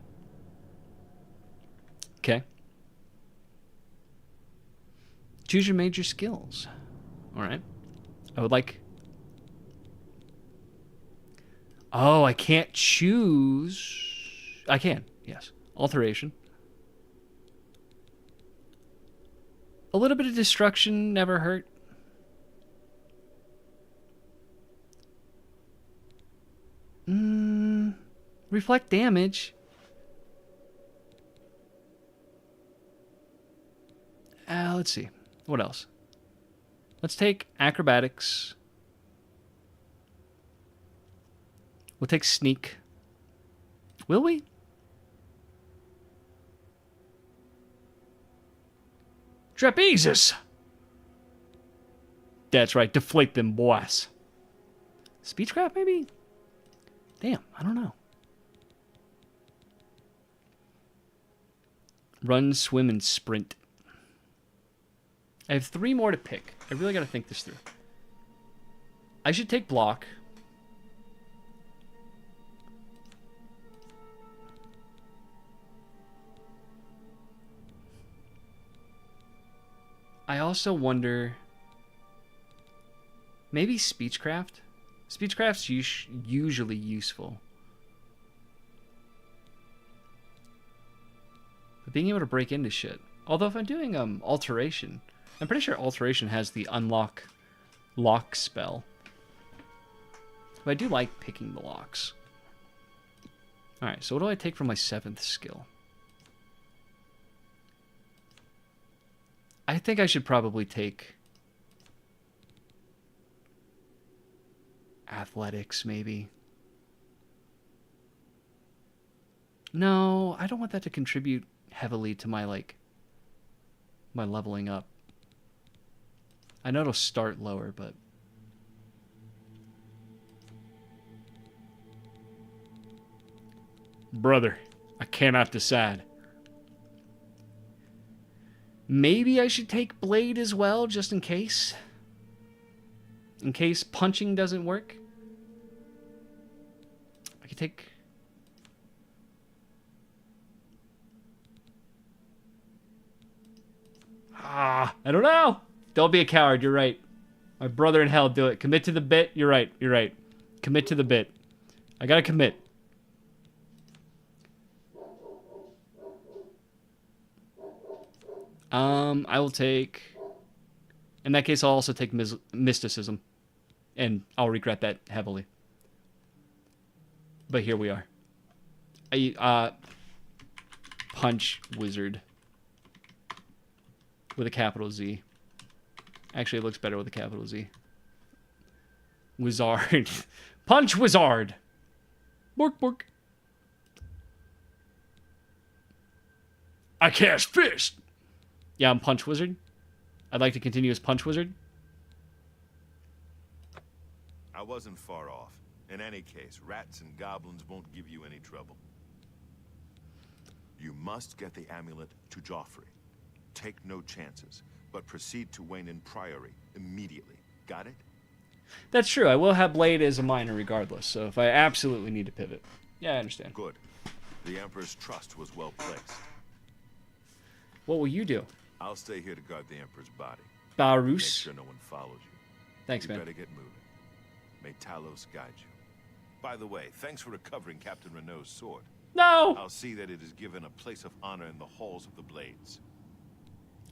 A: Okay. Choose your major skills. All right. I would like... Oh, I can't choose... I can, yes. Alteration. A little bit of destruction never hurt. Reflect damage. Let's see. What else? Let's take acrobatics. We'll take sneak. Will we? Trapezes! That's right, deflate them boys. Speechcraft, maybe? Damn, I don't know. Run, swim, and sprint. I have 3 more to pick. I really gotta think this through. I should take block. I also wonder... Maybe speechcraft? Speechcraft's usually useful. But being able to break into shit. Although if I'm doing alteration, I'm pretty sure alteration has the unlock lock spell. But I do like picking the locks. Alright, so what do I take for my 7th skill? I think I should probably take athletics, maybe. No, I don't want that to contribute heavily to my, like, my leveling up? I know it'll start lower, but... Brother, I cannot decide. Maybe I should take Blade as well, just in case. In case punching doesn't work. I could take... I don't know. Don't be a coward, you're right. My brother in hell, do it. Commit to the bit, you're right, you're right. Commit to the bit. I gotta commit. I will take... In that case, I'll also take mysticism. And I'll regret that heavily. But here we are. Punch Wizard. With a capital Z. Actually, it looks better with a capital Z. Wizard. Punch Wizard! Bork, bork. I cast Fist! Yeah, I'm Punch Wizard. I'd like to continue as Punch Wizard.
F: I wasn't far off. In any case, rats and goblins won't give you any trouble. You must get the amulet to Joffrey. Take no chances, but proceed to Wayne Priory immediately. Got it?
A: That's true. I will have Blade as a minor regardless, so if I absolutely need to pivot. Yeah, I understand.
F: Good. The Emperor's trust was well placed.
A: What will you do?
F: I'll stay here to guard the Emperor's body. Make
A: Barus?
F: sure no one follows you.
A: Thanks,
F: You
A: man.
F: better get moving. May Talos guide you. By the way, thanks for recovering Captain Renault's sword.
A: No!
F: I'll see that it is given a place of honor in the halls of the Blades.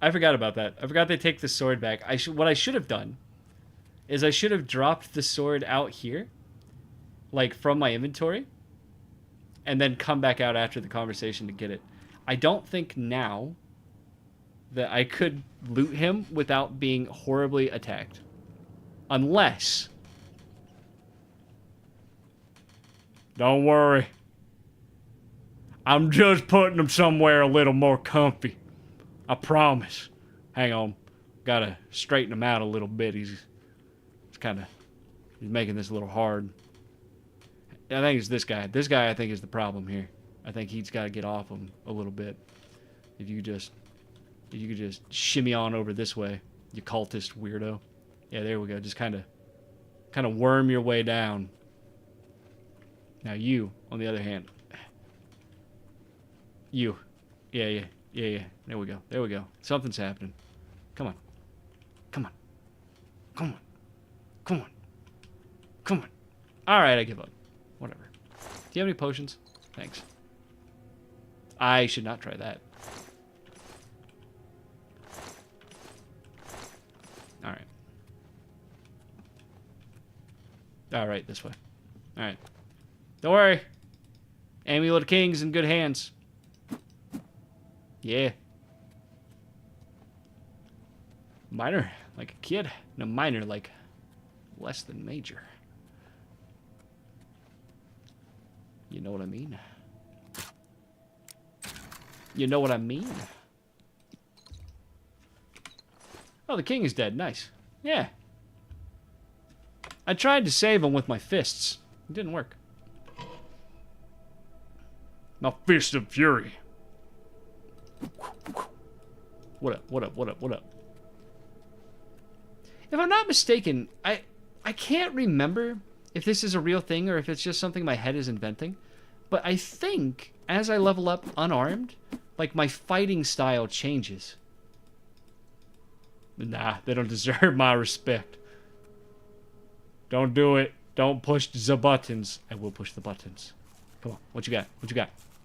A: I forgot about that. I forgot they take the sword back. What I should have done is I should have dropped the sword out here, like from my inventory, and then come back out after the conversation to get it. I don't think now that I could loot him without being horribly attacked. Unless... Don't worry. I'm just putting him somewhere a little more comfy. I promise. Hang on. Gotta straighten him out a little bit. He's making this a little hard. I think it's this guy. This guy, I think, is the problem here. I think he's got to get off him a little bit. If you could just shimmy on over this way, you cultist weirdo. Yeah, there we go. Just kind of worm your way down. Now you, on the other hand, you, yeah. There we go. Something's happening. Come on. All right, I give up. Whatever. Do you have any potions? Thanks. I should not try that. All right, this way. All right. Don't worry. Amulet of King's in good hands. Yeah. Minor, like a kid. No, minor, like less than major. You know what I mean? You know what I mean? Oh, the king is dead. Nice. Yeah. I tried to save him with my fists. It didn't work. My fist of fury. What up? If I'm not mistaken, I can't remember if this is a real thing or if it's just something my head is inventing, but I think as I level up unarmed, like my fighting style changes. Nah, they don't deserve my respect. Don't do it. Don't push the buttons. I will push the buttons. Come on, what you got?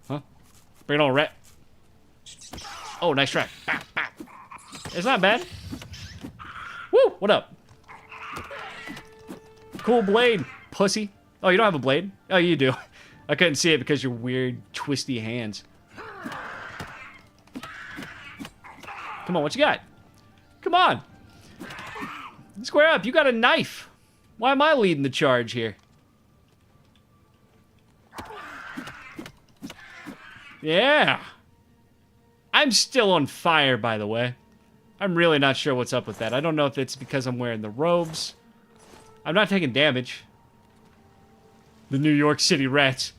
A: Huh? Bring it on, rat. Oh, nice try. Bah, bah. It's not bad. Woo! What up? Cool blade, pussy. Oh, you don't have a blade? Oh, you do. I couldn't see it because your weird, twisty hands. Come on, what you got? Come on. Square up. You got a knife. Why am I leading the charge here? Yeah. I'm still on fire, by the way. I'm really not sure what's up with that. I don't know if it's because I'm wearing the robes. I'm not taking damage. The New York City Rats.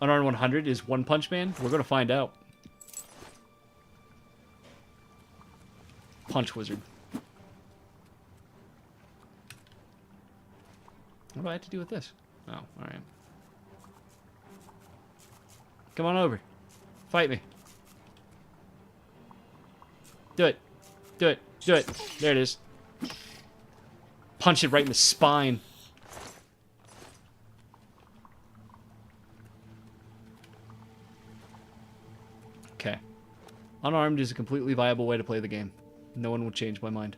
A: Unarmed 100 is One Punch Man? We're going to find out. Punch Wizard. What do I have to do with this? Oh, alright. Come on over. Fight me. Do it. Do it. Do it. There it is. Punch it right in the spine. Okay. Unarmed is a completely viable way to play the game. No one will change my mind.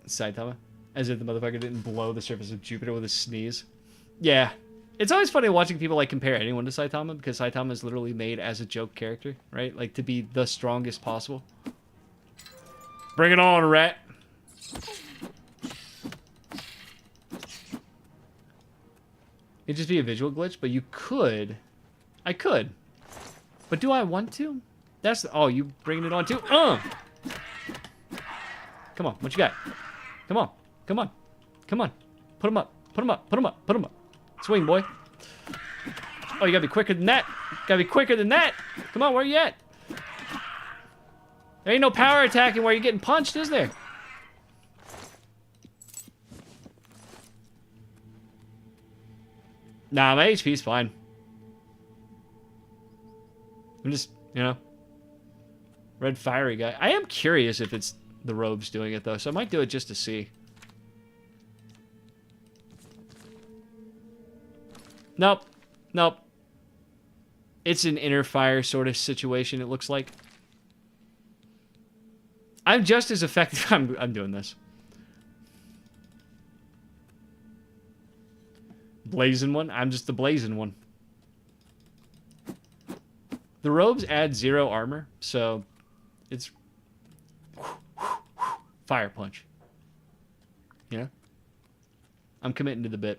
A: Saitama? As if the motherfucker didn't blow the surface of Jupiter with a sneeze. Yeah. It's always funny watching people, like, compare anyone to Saitama, because Saitama is literally made as a joke character, right? Like, to be the strongest possible. Bring it on, rat! It'd just be a visual glitch, but you could... I could. But do I want to? That's the... Oh, you bringing it on too? Come on, what you got? Come on, come on, come on. Put him up, put him up, put him up, put him up. Swing, boy. Oh, you gotta be quicker than that. Gotta be quicker than that. Come on, where you at? There ain't no power attacking where you're getting punched, is there? Nah, my HP's fine. I'm just, you know, red fiery guy. I am curious if it's the robes doing it, though, so I might do it just to see. Nope. Nope. It's an inner fire sort of situation, it looks like. I'm just as effective. I'm doing this. Blazing one? I'm just the blazing one. The robes add 0 armor, so it's fire punch. You know? I'm committing to the bit.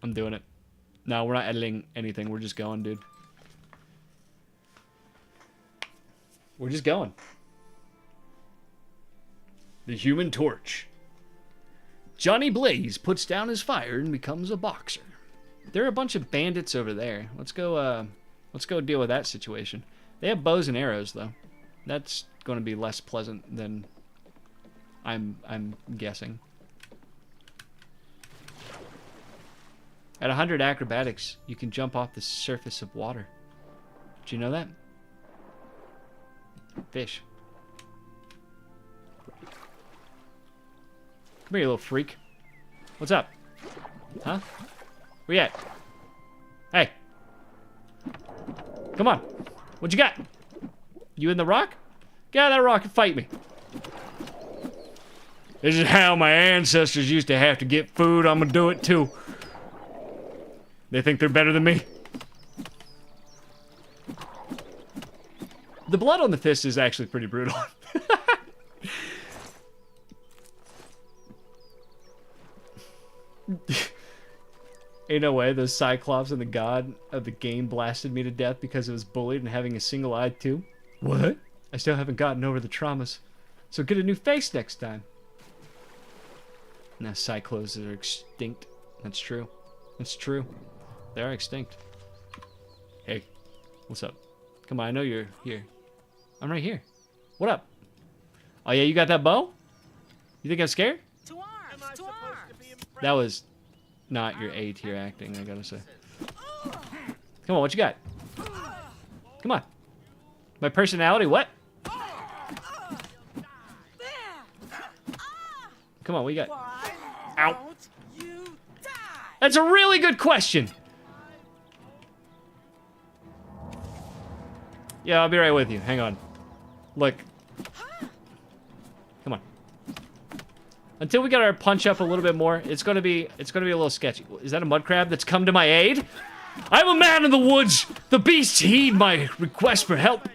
A: I'm doing it. No, we're not editing anything. We're just going, dude. We're just going. The Human Torch. Johnny Blaze puts down his fire and becomes a boxer. There are a bunch of bandits over there. Let's go deal with that situation. They have bows and arrows, though. That's going to be less pleasant than I'm guessing. At 100 acrobatics, you can jump off the surface of water. Did you know that? Fish. Come here, you little freak. What's up? Huh? Where you at? Hey. Come on. What you got? You in the rock? Get out of that rock and fight me. This is how my ancestors used to have to get food. I'm gonna do it too. They think they're better than me. The blood on the fist is actually pretty brutal. Ain't no way those Cyclops and the god of the game blasted me to death because it was bullied and having a single eye too. What? I still haven't gotten over the traumas. So get a new face next time. Now Cyclops are extinct. That's true. That's true. They are extinct. Hey, what's up? Come on, I know you're here. I'm right here. What up? Oh yeah, you got that bow? You think I'm scared?
G: To arms! To arms!
A: That was not your A tier acting, I gotta say. Come on, what you got? Come on. My personality, what? Come on, what you got? Ow. That's a really good question. Yeah, I'll be right with you. Hang on. Look. Come on. Until we get our punch up a little bit more, it's gonna be a little sketchy. Is that a mud crab that's come to my aid? I'm a man of the woods. The beasts heed my request for help.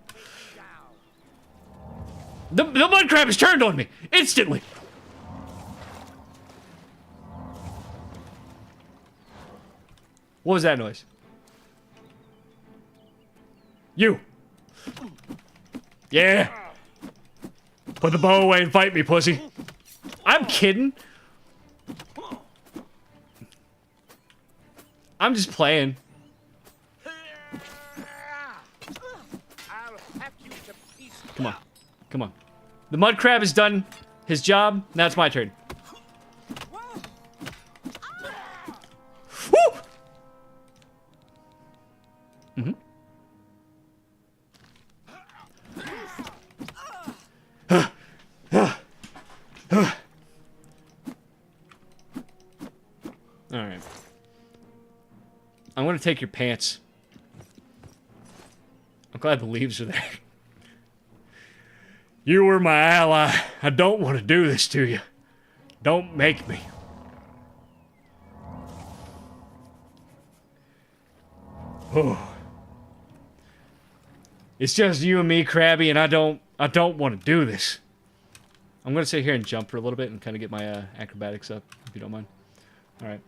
A: The mud crab has turned on me instantly. What was that noise? You. Yeah. Put the bow away and fight me, pussy. I'm kidding. I'm just playing. Come on. Come on. The mud crab has done his job. Now it's my turn. Woo! Mm-hmm. Alright. I'm gonna take your pants. I'm glad the leaves are there. You were my ally. I don't want to do this to you. Don't make me. Oh. It's just you and me, Krabby, and I don't want to do this. I'm gonna sit here and jump for a little bit and kind of get my acrobatics up, if you don't mind. All right.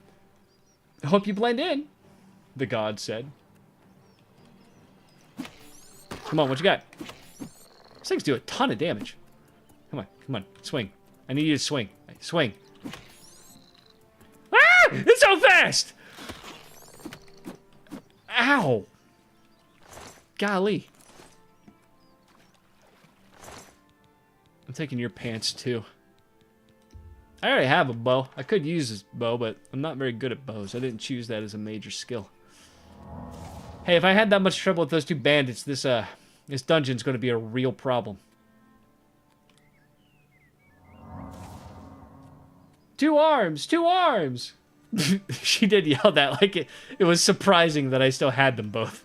A: I hope you blend in, the god said. Come on, what you got? These things do a ton of damage. Come on, swing. I need you to swing. Swing. Ah! It's so fast! Ow! Golly. I'm taking your pants, too. I already have a bow. I could use this bow, but I'm not very good at bows. I didn't choose that as a major skill. Hey, if I had that much trouble with those two bandits, this dungeon's going to be a real problem. Two arms! Two arms! She did yell that like it was surprising that I still had them both.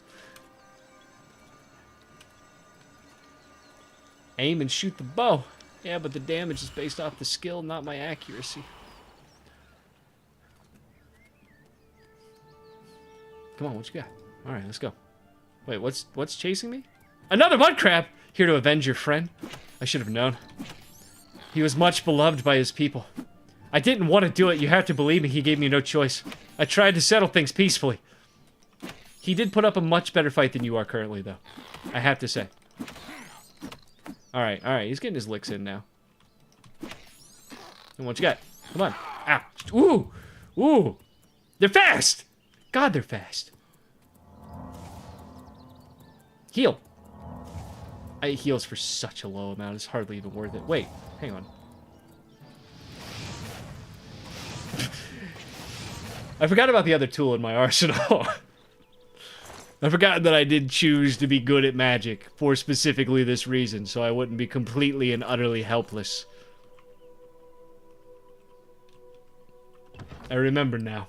A: Aim and shoot the bow. Yeah, but the damage is based off the skill, not my accuracy. Come on, what you got? Alright, let's go. Wait, what's chasing me? Another mud crab! Here to avenge your friend. I should have known. He was much beloved by his people. I didn't want to do it, you have to believe me, he gave me no choice. I tried to settle things peacefully. He did put up a much better fight than you are currently, though. I have to say. Alright, he's getting his licks in now. And what you got? Come on. Ow. Ooh! Ooh! They're fast! God, they're fast. Heal. It heals for such a low amount, it's hardly even worth it. Wait, hang on. I forgot about the other tool in my arsenal. I forgot that I did choose to be good at magic for specifically this reason, so I wouldn't be completely and utterly helpless. I remember now.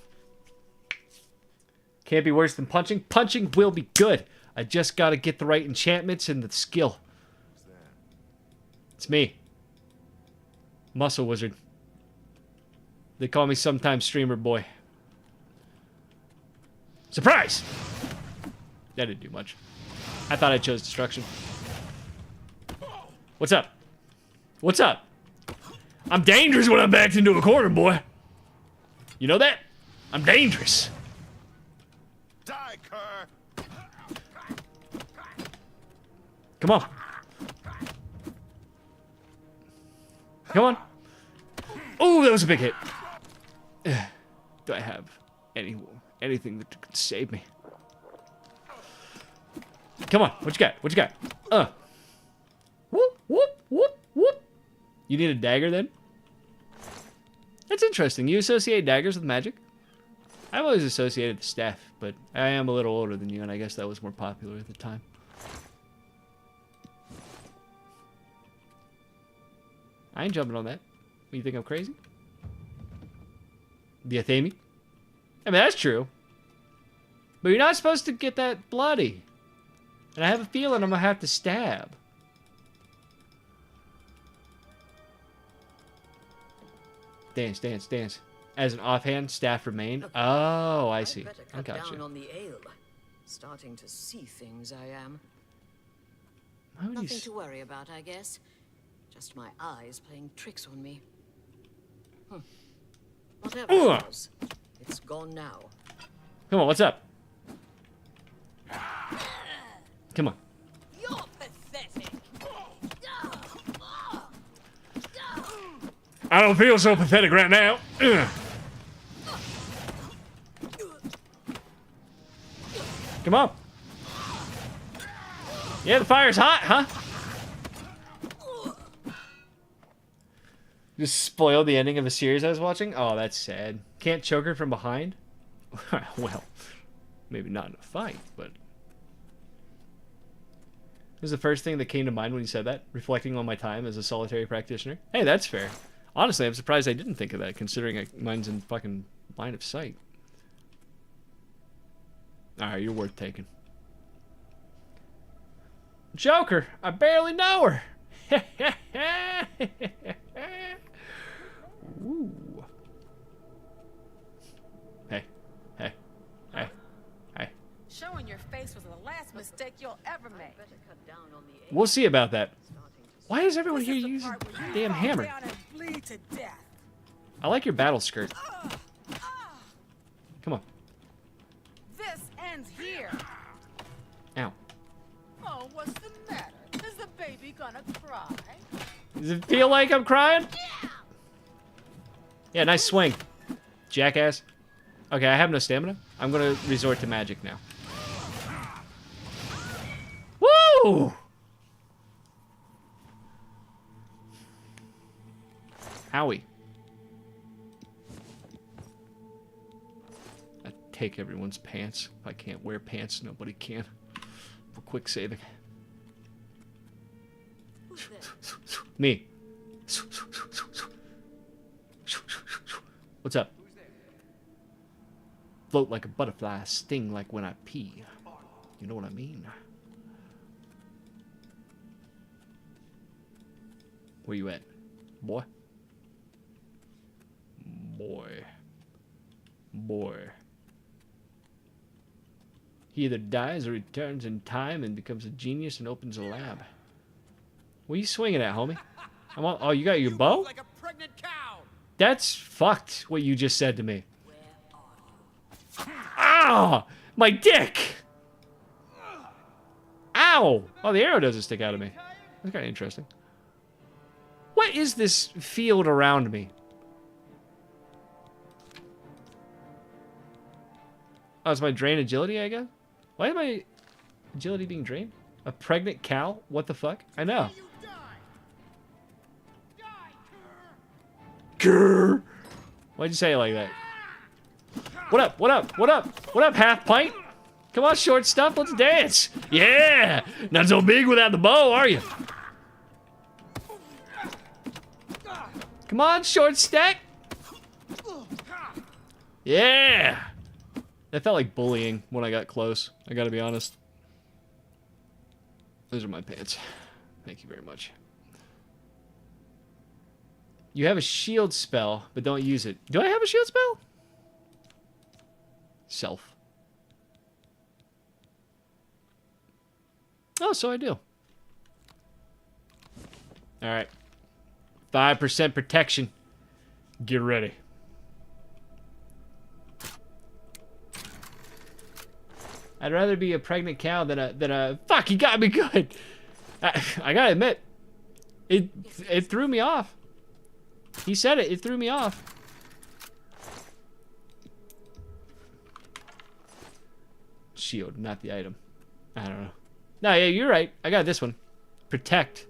A: Can't be worse than punching. Punching will be good. I just gotta get the right enchantments and the skill. It's me. Muscle Wizard. They call me sometimes Streamer Boy. Surprise! That didn't do much. I thought I chose destruction. What's up? What's up? I'm dangerous when I'm backed into a corner, boy. You know that? I'm dangerous.
F: Die, cur.
A: Come on. Come on. Oh, that was a big hit. Do I have anything that could save me? Come on, what you got? What you got? Whoop, whoop, whoop, whoop. You need a dagger then? That's interesting. You associate daggers with magic? I've always associated the staff, but I am a little older than you, and I guess that was more popular at the time. I ain't jumping on that. You think I'm crazy? Diathemi? I mean, that's true. But you're not supposed to get that bloody. And I have a feeling I'm gonna have to stab. Dance, dance, dance. As an offhand, staff remain. Oh, I see. I got you.
H: On the ale. Starting to see things, I am.
A: Why would you
H: Nothing to worry about, I guess. Just my eyes playing tricks on me. Whatever it was, it's gone now.
A: Come on, what's up? Come on.
G: You're pathetic.
A: I don't feel so pathetic right now. Ugh. Come on. Yeah, the fire's hot, huh? Just spoiled the ending of a series I was watching? Oh, that's sad. Can't choke her from behind? Well, maybe not in a fight, but... This is the first thing that came to mind when you said that, reflecting on my time as a solitary practitioner. Hey, that's fair. Honestly, I'm surprised I didn't think of that, considering mine's in fucking line of sight. Alright, you're worth taking. Joker! I barely know her! Ooh. Hey. Hey. Hey. Hey.
G: Showing your face was the last mistake you'll ever make.
A: We'll see about that. Why is everyone here using a damn hammer? I like your battle skirt. Come on.
G: This ends here.
A: Ow.
G: Oh, what's the matter? Is the baby gonna cry?
A: Does it feel like I'm crying? Yeah, nice swing, jackass. Okay, I have no stamina. I'm gonna resort to magic now. Woo! Howie. I take everyone's pants. If I can't wear pants, nobody can. For quick saving. Me. What's up? Float like a butterfly, sting like when I pee. You know what I mean? Where you at? Boy? Boy. Boy. He either dies or returns in time and becomes a genius and opens a lab. What are you swinging at, homie? I'm on, oh, you got your bow?
C: Like a pregnant cow.
A: That's fucked, what you just said to me. Ah! My dick! Ow! Oh, the arrow doesn't stick out of me. That's kind of interesting. What is this field around me? Oh, it's my drain agility, I guess? Why is my agility being drained? A pregnant cow? What the fuck? I know. Grr. Why'd you say it like that? What up? What up? What up? What up, half pint? Come on, short stuff. Let's dance. Yeah. Not so big without the bow, are you? Come on, short stack. Yeah. That felt like bullying when I got close. I gotta be honest. Those are my pants. Thank you very much. You have a shield spell, but don't use it. Do I have a shield spell? Self. Oh, so I do. Alright. 5% protection. Get ready. I'd rather be a pregnant cow than a fuck, he got me good. I gotta admit, it threw me off. He said it threw me off. Shield, not the item. I don't know. No, yeah, you're right. I got this one. Protect.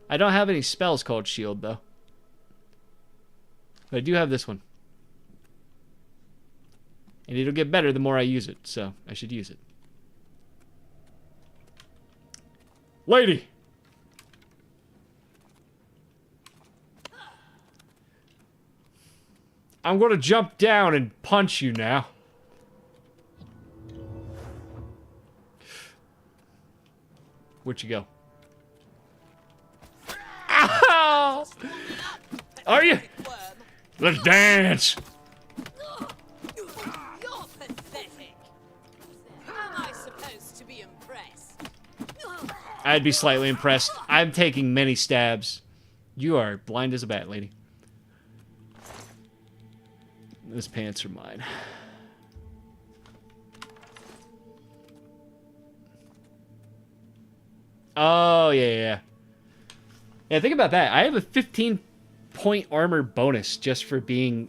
A: I don't have any spells called shield, though. But I do have this one. And it'll get better the more I use it, so I should use it. Lady! I'm gonna jump down and punch you now. Where'd you go? Ow! Are you? Let's dance!
H: You're pathetic. Am I supposed to be impressed?
A: I'd be slightly impressed. I'm taking many stabs. You are blind as a bat, lady. Those pants are mine. Oh, yeah. Yeah, think about that. I have a 15 point armor bonus just for being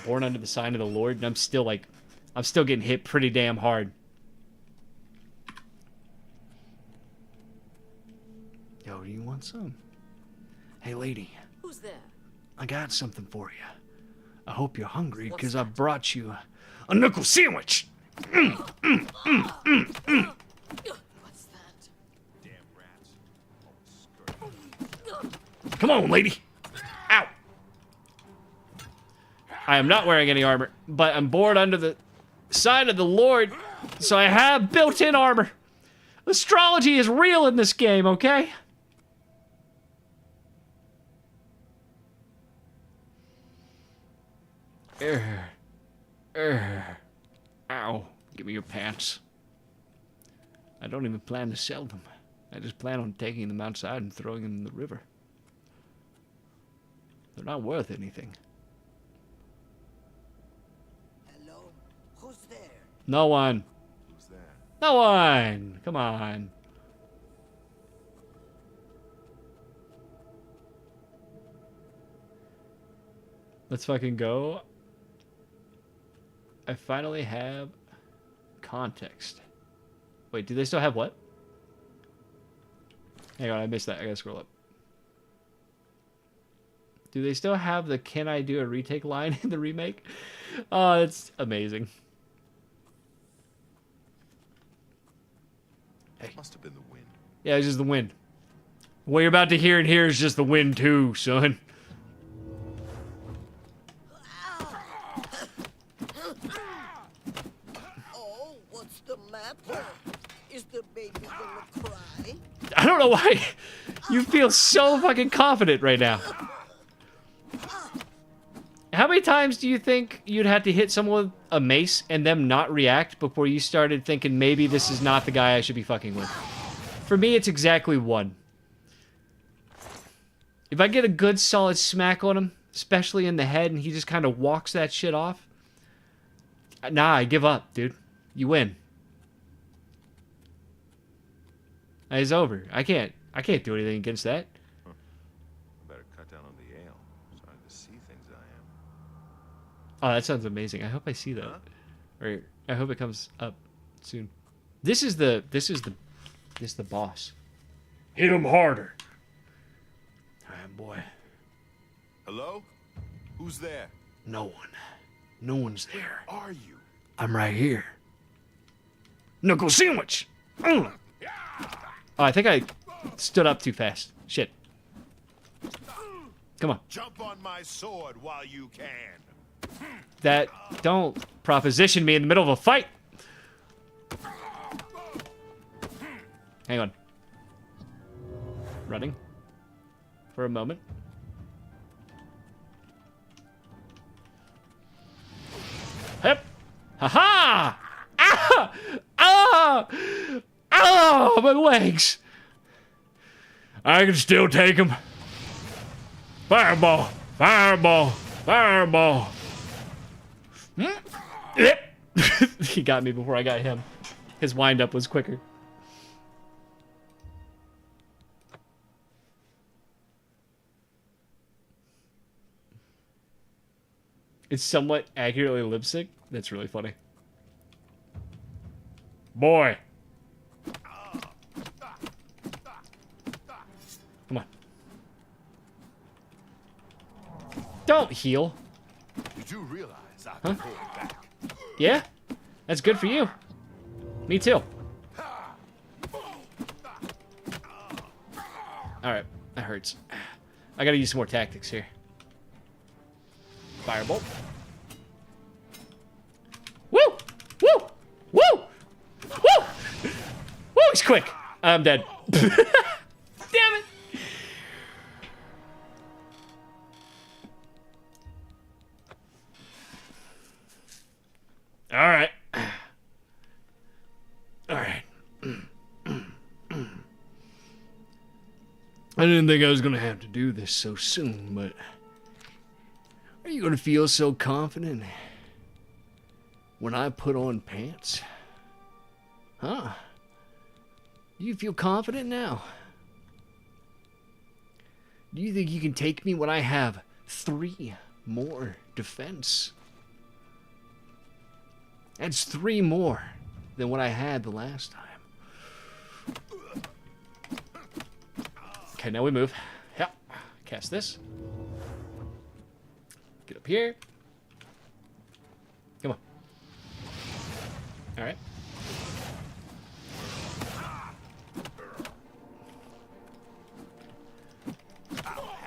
A: born under the sign of the Lord, and I'm still getting hit pretty damn hard. Yo, do you want some? Hey, lady.
H: Who's there?
A: I got something for you. I hope you're hungry, because I brought you a knuckle sandwich.
H: What's that?
F: Damn rats.
A: Come on, lady. Ow. I am not wearing any armor, but I'm born under the sign of the Lord, so I have built-in armor. Astrology is real in this game, okay? Ow. Give me your pants. I don't even plan to sell them. I just plan on taking them outside and throwing them in the river. They're not worth anything.
C: Hello? Who's there?
A: No one.
F: Who's there?
A: No one. Come on. Let's fucking go. I finally have context. Wait, do they still have what? Hang on, I missed that. I gotta scroll up. Do they still have the "Can I do a retake" line in the remake? Oh, it's amazing. Hey.
F: Must have been the wind.
A: Yeah, it's just the wind. What you're about to hear in here is just the wind too, son.
C: Oh, what's the matter? Is the baby gonna cry?
A: I don't know why you feel so fucking confident right now. How many times do you think you'd have to hit someone with a mace and them not react before you started thinking maybe this is not the guy I should be fucking with? For me, it's exactly one. If I get a good solid smack on him, especially in the head, and he just kind of walks that shit off, nah, I give up, dude. You win. It's over. I can't do anything against that.
F: I better cut down on the ale. I'm starting to see things I am.
A: Oh, that sounds amazing. I hope I see that.
F: Huh?
A: Or I hope it comes up soon. This is the boss. Hit him harder. Alright, boy.
F: Hello? Who's there?
A: No one. No one's there.
F: Are you?
A: I'm right here. Knuckle sandwich! Oh, I think I stood up too fast. Shit. Come on.
F: Jump on my sword while you can.
A: Don't proposition me in the middle of a fight. Hang on. Running. For a moment. Yep. Ha-ha! Ah! Ah! Ah! My legs! I can still take him. Fireball! Fireball! Fireball! Yep. He got me before I got him. His wind-up was quicker. It's somewhat accurately lip sync. That's really funny. Boy. Come on. Don't heal.
F: Did you realize I can pull back?
A: Yeah? That's good for you. Me too. Alright, that hurts. I gotta use some more tactics here. Firebolt. Woo! Woo! Woo! Woo! Woo! He's quick. I'm dead. Damn it! Alright. Alright. I didn't think I was gonna have to do this so soon, but are you gonna feel so confident when I put on pants? Huh? Do you feel confident now? Do you think you can take me when I have 3 more defense. That's 3 more than what I had the last time. Okay, now we move. Yeah. Cast this. Get up here. Come on. All right.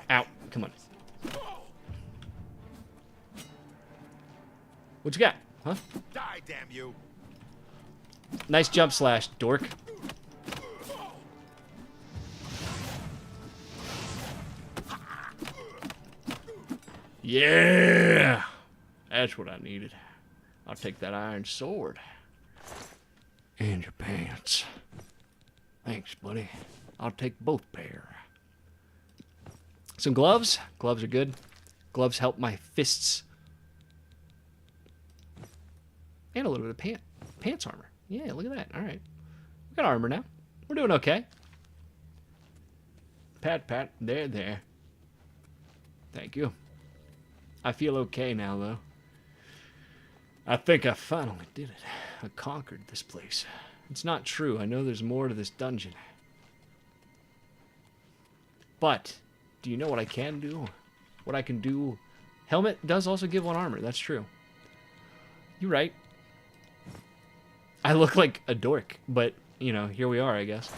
A: Ow. Come on. What you got? Huh?
F: Die, damn you!
A: Nice jump slash, dork. Yeah! That's what I needed. I'll take that iron sword. And your pants. Thanks, buddy. I'll take both pair. Some gloves. Gloves are good. Gloves help my fists. And a little bit of pants armor. Yeah, look at that. All right. We got armor now. We're doing okay. Pat, pat. There. Thank you. I feel okay now, though. I think I finally did it. I conquered this place. It's not true. I know there's more to this dungeon. But, do you know what I can do? What I can do? Helmet does also give 1 armor. That's true. You're right. I look like a dork, but, you know, here we are, I guess.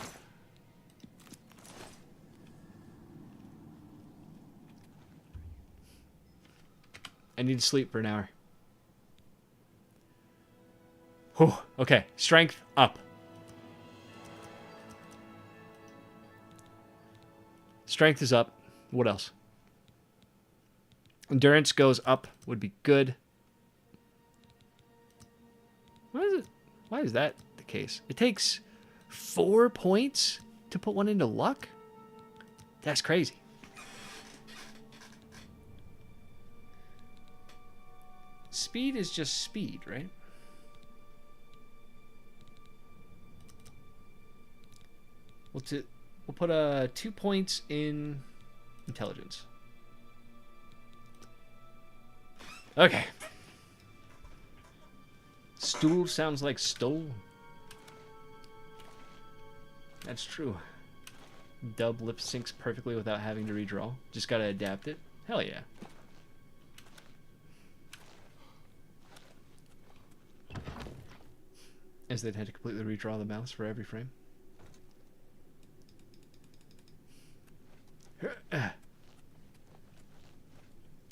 A: I need to sleep for an hour. Whew. Okay, strength up. Strength is up. What else? Endurance goes up. Would be good. Why is that the case? It takes 4 points to put 1 into luck? That's crazy. Speed is just speed, right? We'll put 2 points in intelligence. Okay. Stool sounds like stole. That's true. Dub lip syncs perfectly without having to redraw. Just gotta adapt it. Hell yeah. As they'd had to completely redraw the mouse for every frame.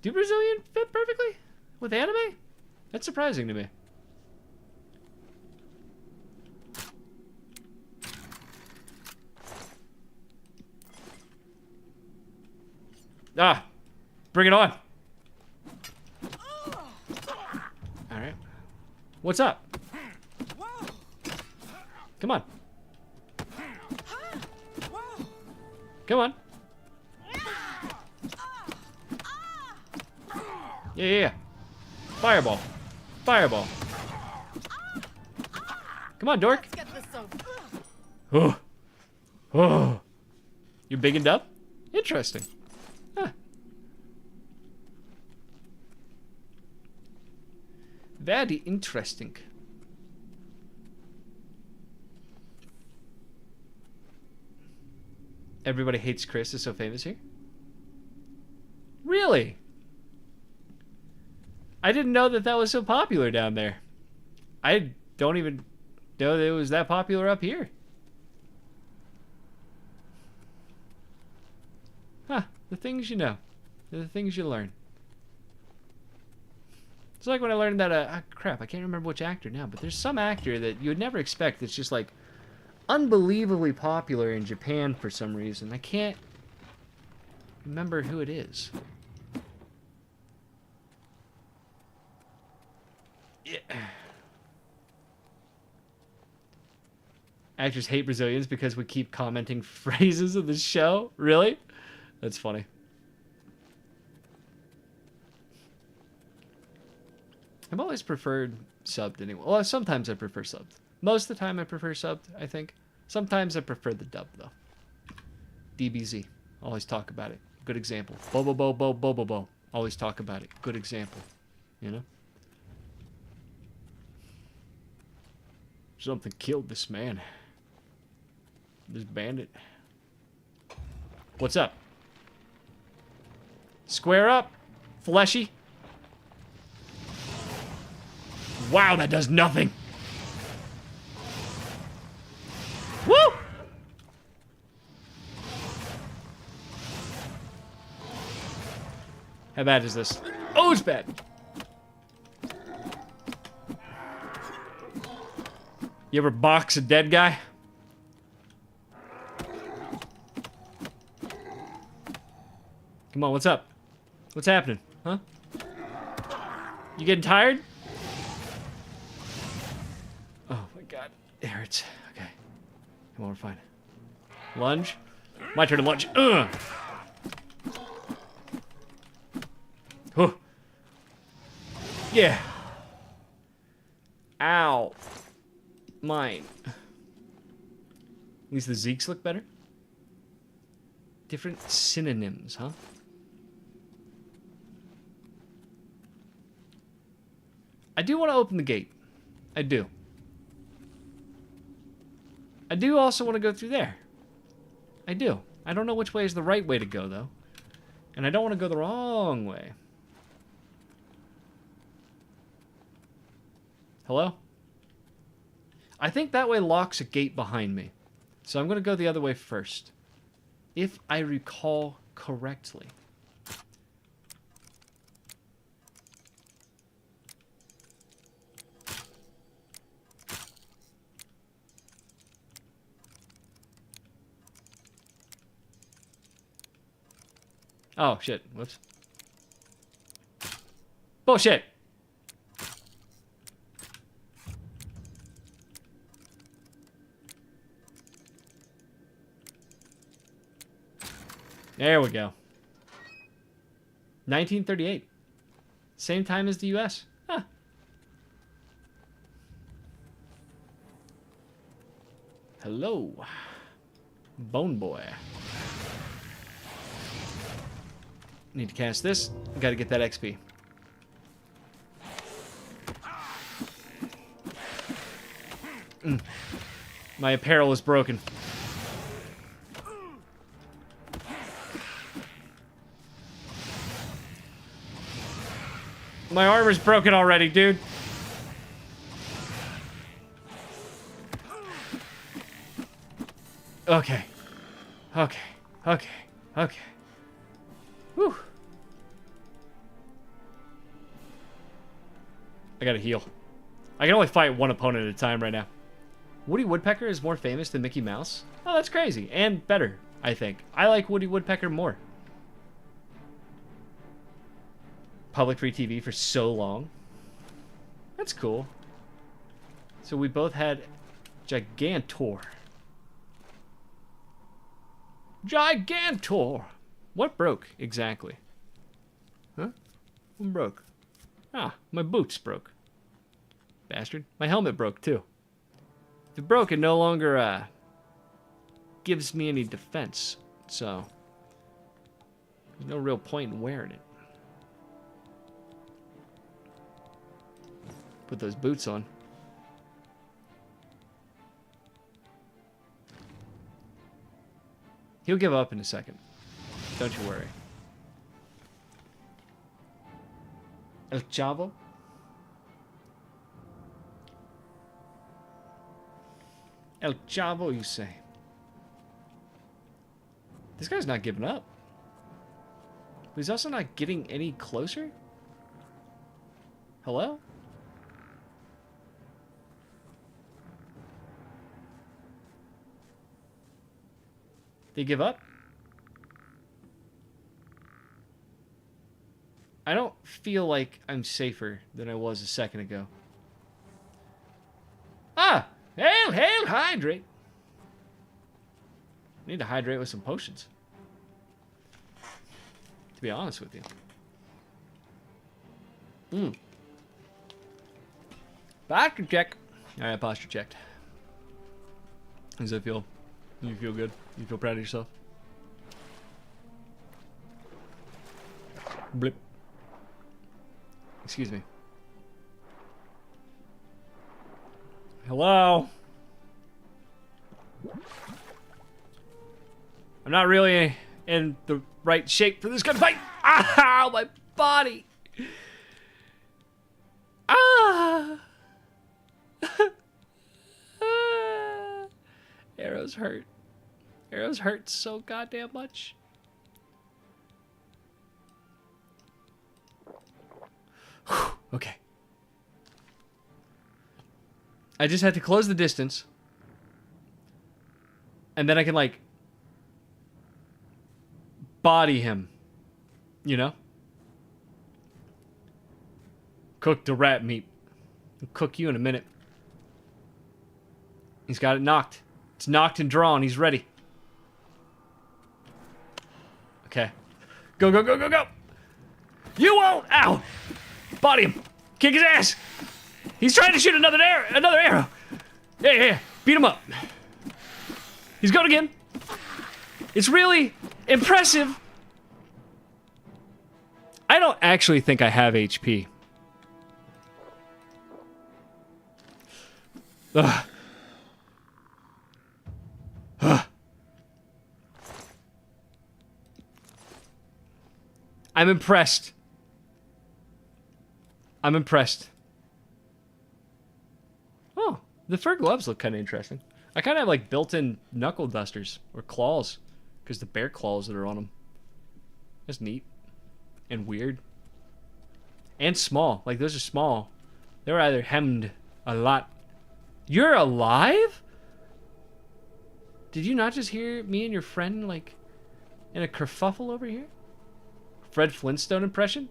A: Do Brazilian fit perfectly with anime? That's surprising to me. Ah, bring it on. All right. What's up? Come on. Come on. Yeah. Fireball. Fireball. Come on, dork. Oh. You're bigging up? Interesting. Huh. Very interesting. Everybody hates Chris is so famous here? Really? I didn't know that was so popular down there. I don't even know that it was that popular up here. Huh. The things you know. The things you learn. It's like when I learned that, crap, I can't remember which actor now, but there's some actor that you would never expect that's just like unbelievably popular in Japan for some reason. I can't remember who it is. Yeah. Actors hate Brazilians because we keep commenting phrases of the show? Really? That's funny. I've always preferred subbed anyway. Well, sometimes I prefer subbed. Most of the time I prefer subbed, I think. Sometimes I prefer the dub, though. DBZ. Always talk about it. Good example. Bobo. always talk about it. Good example, you know? Something killed this man. This bandit. What's up? Square up, fleshy. Wow, that does nothing. Woo! How bad is this? Oh, it's bad. You ever box a dead guy? Come on, what's up? What's happening? Huh? You getting tired? Oh my god. It hurts. Okay. Come on, we're fine. Lunge. My turn to lunge. Ugh. Oh. Yeah. Ow. Mine. At least the Zeeks look better. Different synonyms, huh? I do want to open the gate. I do. I do also want to go through there. I do. I don't know which way is the right way to go, though. And I don't want to go the wrong way. Hello? I think that way locks a gate behind me. So I'm going to go the other way first. If I recall correctly. Oh, shit. Whoops. Bullshit! There we go. 1938. Same time as the US. Huh. Hello. Bone boy. Need to cast this. Gotta get that XP. My apparel is broken. My armor's broken already, dude. Okay. Okay. Okay. Okay. Whew. I gotta heal. I can only fight one opponent at a time right now. Woody Woodpecker is more famous than Mickey Mouse? Oh, that's crazy. And better, I think. I like Woody Woodpecker more. Public free TV for so long. That's cool. So we both had Gigantor. Gigantor! What broke, exactly? Huh? What broke? Ah, my boots broke. Bastard. My helmet broke, too. If it broke, it no longer, gives me any defense. So, there's no real point in wearing it. Put those boots on. He'll give up in a second. Don't you worry. El Chavo? El Chavo, you say? This guy's not giving up. But he's also not getting any closer? Hello? They give up? I don't feel like I'm safer than I was a second ago. Ah! Hail, hail, hydrate! Need to hydrate with some potions. To be honest with you. Posture check. Alright, posture checked. How does that feel? You feel good? You feel proud of yourself? Blip. Excuse me. Hello? I'm not really in the right shape for this kind of fight. Ow, my body. Ah. Arrows hurt. Arrows hurt so goddamn much. Okay. I just had to close the distance. And then I can, like, body him. You know? Cook the rat meat. I'll cook you in a minute. He's got it knocked. It's knocked and drawn. He's ready. Okay. Go, go, go, go, go! You won't! Ow! Body him! Kick his ass! He's trying to shoot another arrow! Yeah, yeah, yeah. Beat him up. He's going again. It's really impressive. I don't actually think I have HP. Ugh. Ugh. I'm impressed. I'm impressed. Oh, the fur gloves look kind of interesting. I kind of have like built-in knuckle dusters or claws because the bear claws that are on them. That's neat and weird and small. Like those are small. They were either hemmed a lot. You're alive? Did you not just hear me and your friend like in a kerfuffle over here? Fred Flintstone impression?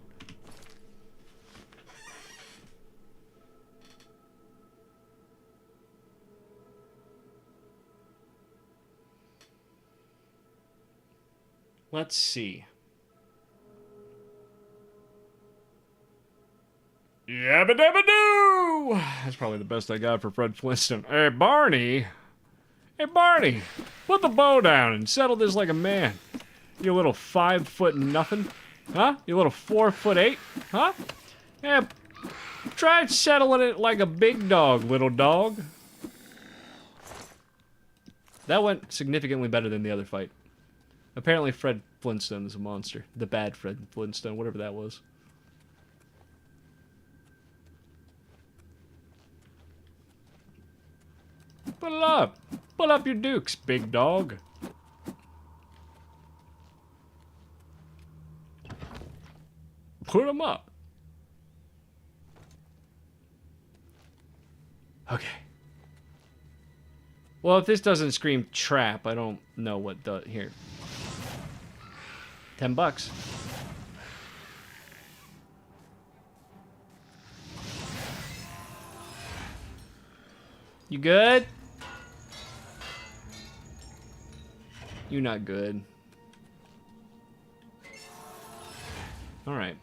A: Let's see. Yabba dabba doo! That's probably the best I got for Fred Flintstone. Hey, Barney! Hey, Barney! Put the bow down and settle this like a man. You little 5 foot nothing. Huh? You little 4'8"? Huh? Yeah, try settling it like a big dog, little dog. That went significantly better than the other fight. Apparently Fred Flintstone is a monster. The bad Fred Flintstone, whatever that was. Pull up. Pull up your dukes, big dog. Put them up. Okay. Well, if this doesn't scream trap, I don't know what does. Here. $10. You good? You not good. Alright.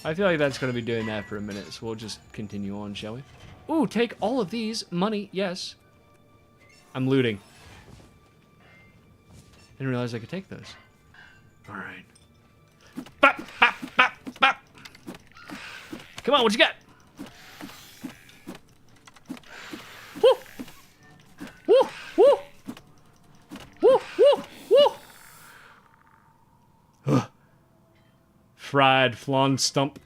A: I feel like that's going to be doing that for a minute, so we'll just continue on, shall we? Ooh, take all of these. Money, yes. I'm looting. Didn't realize I could take those. Alright. Bop, bop, bop, bop. Come on, what you got? Woo! Woo! Woo! Woo! Woo! Woo! Ugh. Fried flan stump.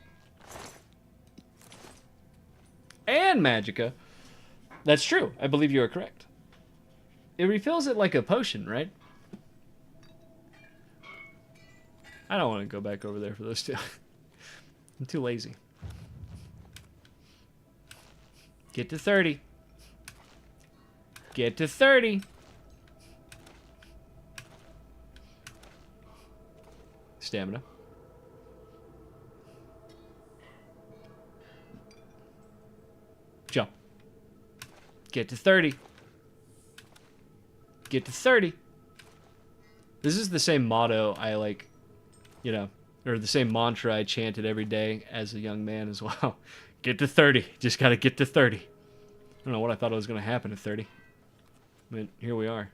A: And Magicka. That's true. I believe you are correct. It refills it like a potion, right? I don't want to go back over there for those two. I'm too lazy. Get to 30. Get to 30. Stamina. Jump. Get to 30. Get to 30. This is the same motto I like, you know, or the same mantra I chanted every day as a young man as well. Get to 30. Just gotta get to 30. I don't know what I thought was gonna happen at 30. But here we are.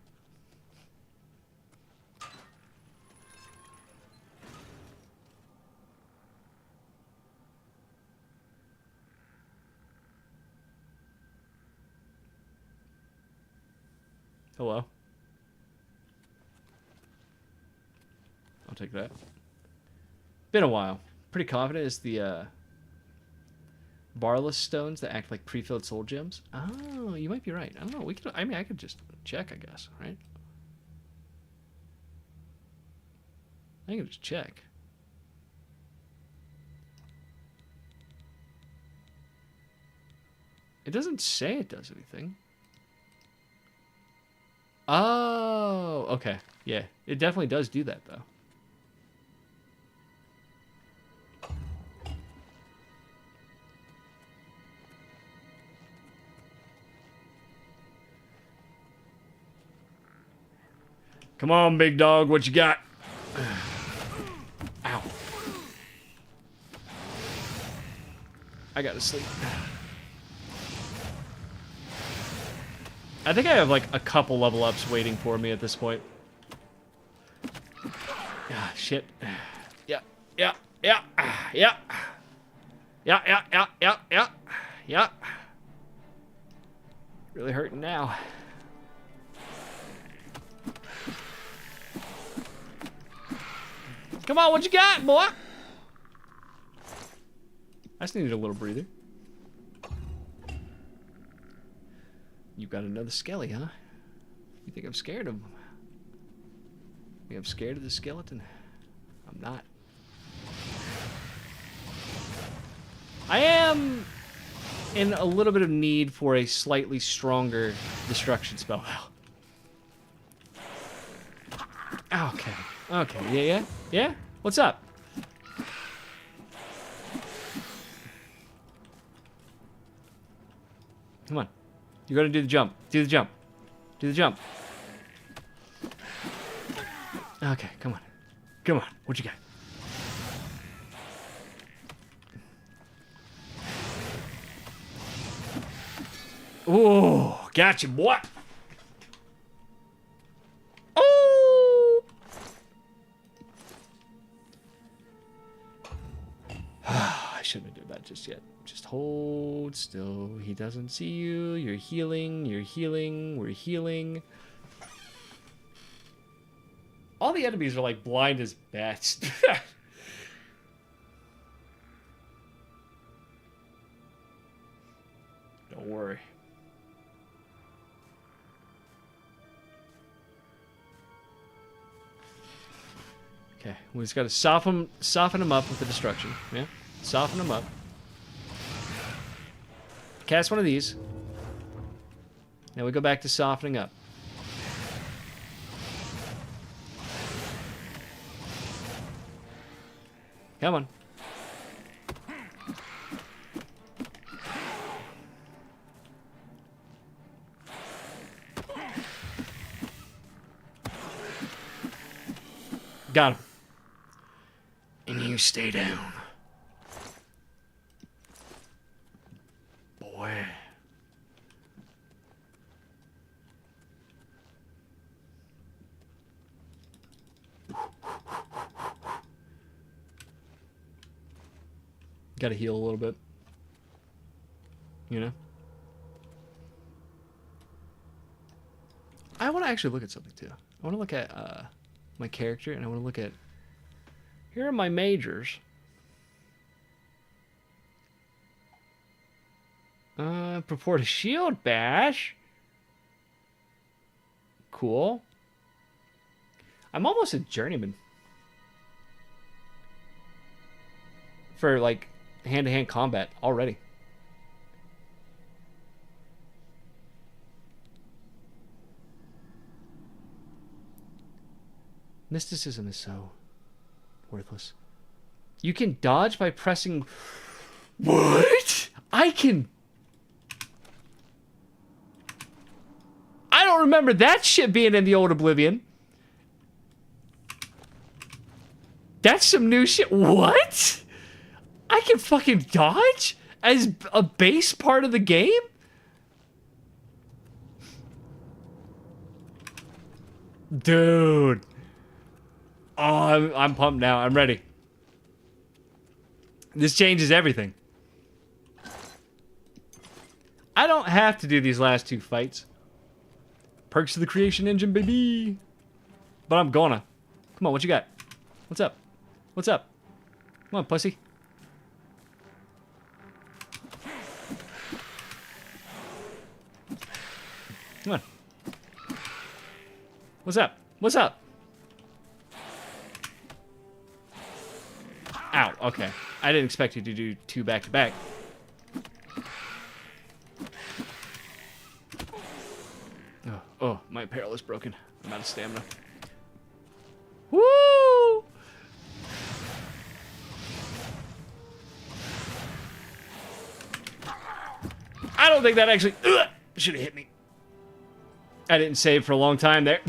A: Hello. I'll take that. Been a while. Pretty confident it's the barless stones that act like pre-filled soul gems. Oh, you might be right. I don't know. I could just check, I guess, right? I can just check. It doesn't say it does anything. Oh, okay. Yeah, it definitely does do that, though. Come on, big dog, what you got? Ow. I gotta sleep. I think I have like a couple level ups waiting for me at this point. Ah, shit. Yeah, yeah, yeah, yeah. Yeah, yeah, yeah, yeah, yeah, yeah. Really hurting now. Come on, what you got, boy? I just needed a little breather. You got another skelly, huh? You think I'm scared of him? You think I'm scared of the skeleton? I'm not. I am in a little bit of need for a slightly stronger destruction spell, though. Okay. Okay. Yeah, yeah? Yeah? What's up? Come on. You're gonna do the jump. Do the jump. Do the jump. Okay, come on. Come on. What you got? Ooh, gotcha, boy. Oh! I shouldn't have done that just yet. Just hold still. He doesn't see you. You're healing. You're healing. We're healing. All the enemies are like blind as bats. Don't worry. Okay, we just gotta soften him up with the destruction. Yeah, soften him up. Cast one of these. Now we go back to softening up. Come on. Got him. And you stay down. Boy. Gotta heal a little bit. You know? I want to actually look at something too. I want to look at my character, and I want to look at... Here are my majors. Purport a shield bash. Cool. I'm almost a journeyman. For, like, hand-to-hand combat already. Mysticism is so worthless. You can dodge by pressing... What? I can... I don't remember that shit being in the old Oblivion. That's some new shit. What? I can fucking dodge as a base part of the game? Dude. Oh, I'm pumped now. I'm ready. This changes everything. I don't have to do these last two fights. Perks of the creation engine, baby. But I'm gonna. Come on, what you got? What's up? What's up? Come on, pussy. Come on. What's up? What's up? Ow, okay. I didn't expect you to do 2 back-to-back. Oh, my apparel is broken. I'm out of stamina. Woo! I don't think that actually should have hit me. I didn't save for a long time there.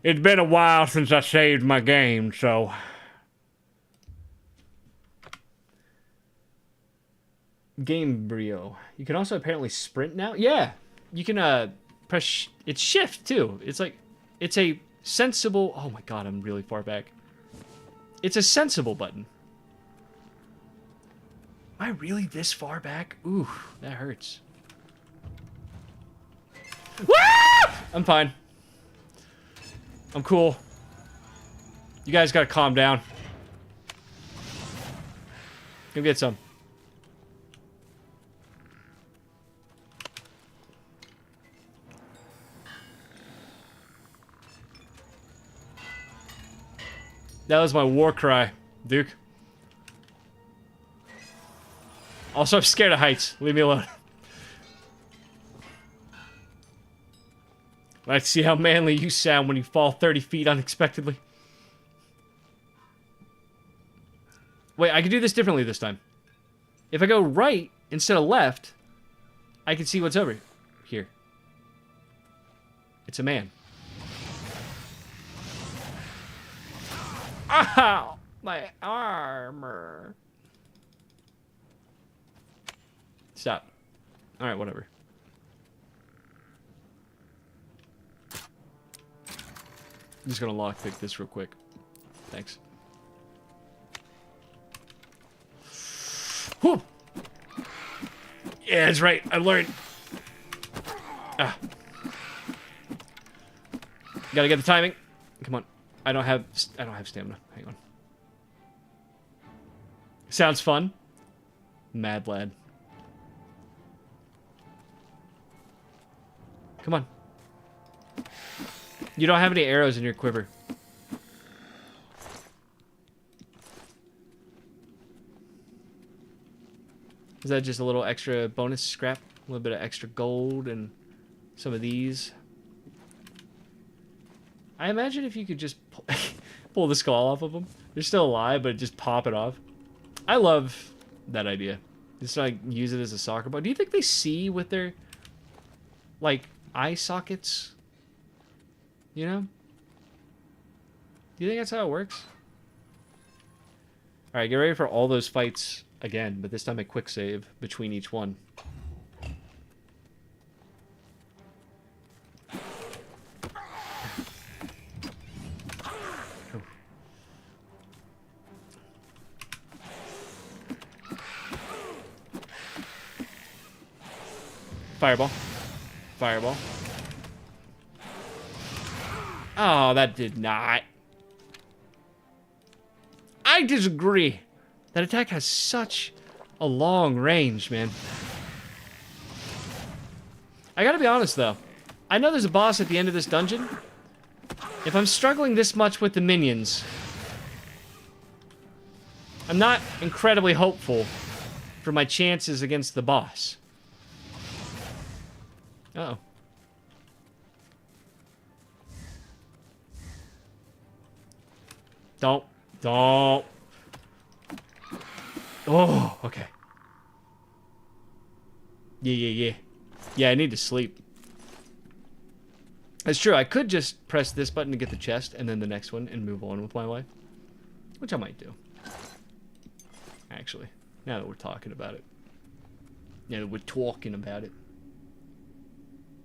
A: It's been a while since I saved my game, so... Gamebryo. You can also apparently sprint now? Yeah! You can, press... It's shift, too. It's like... It's a sensible... Oh my god, I'm really far back. It's a sensible button. Am I really this far back? Ooh, that hurts. Woo! I'm fine. I'm cool. You guys gotta calm down. Go get some. That was my war cry, Duke. Also, I'm scared of heights. Leave me alone. Let's see how manly you sound when you fall 30 feet unexpectedly. Wait, I can do this differently this time. If I go right instead of left, I can see what's over here. It's a man. Ow! My armor. Stop. Alright, whatever. I'm just gonna lockpick this real quick. Thanks. Whew! Yeah, that's right. I learned. Ah. Gotta get the timing. Come on. I don't have stamina. Hang on. Sounds fun. Mad lad. Come on. You don't have any arrows in your quiver. Is that just a little extra bonus scrap? A little bit of extra gold and some of these. I imagine if you could just pull the skull off of them. They're still alive, but just pop it off. I love that idea. Just like use it as a soccer ball. Do you think they see with their like eye sockets? You know? Do you think that's how it works? Alright, get ready for all those fights again, but this time a quick save between each one. Fireball. Fireball. Oh, that did not. I disagree. That attack has such a long range, man. I gotta be honest, though. I know there's a boss at the end of this dungeon. If I'm struggling this much with the minions, I'm not incredibly hopeful for my chances against the boss. Uh-oh. Don't. Oh, okay. Yeah. Yeah, I need to sleep. It's true, I could just press this button to get the chest, and then the next one, and move on with my life. Which I might do. Actually, now that we're talking about it. Now that we're talking about it.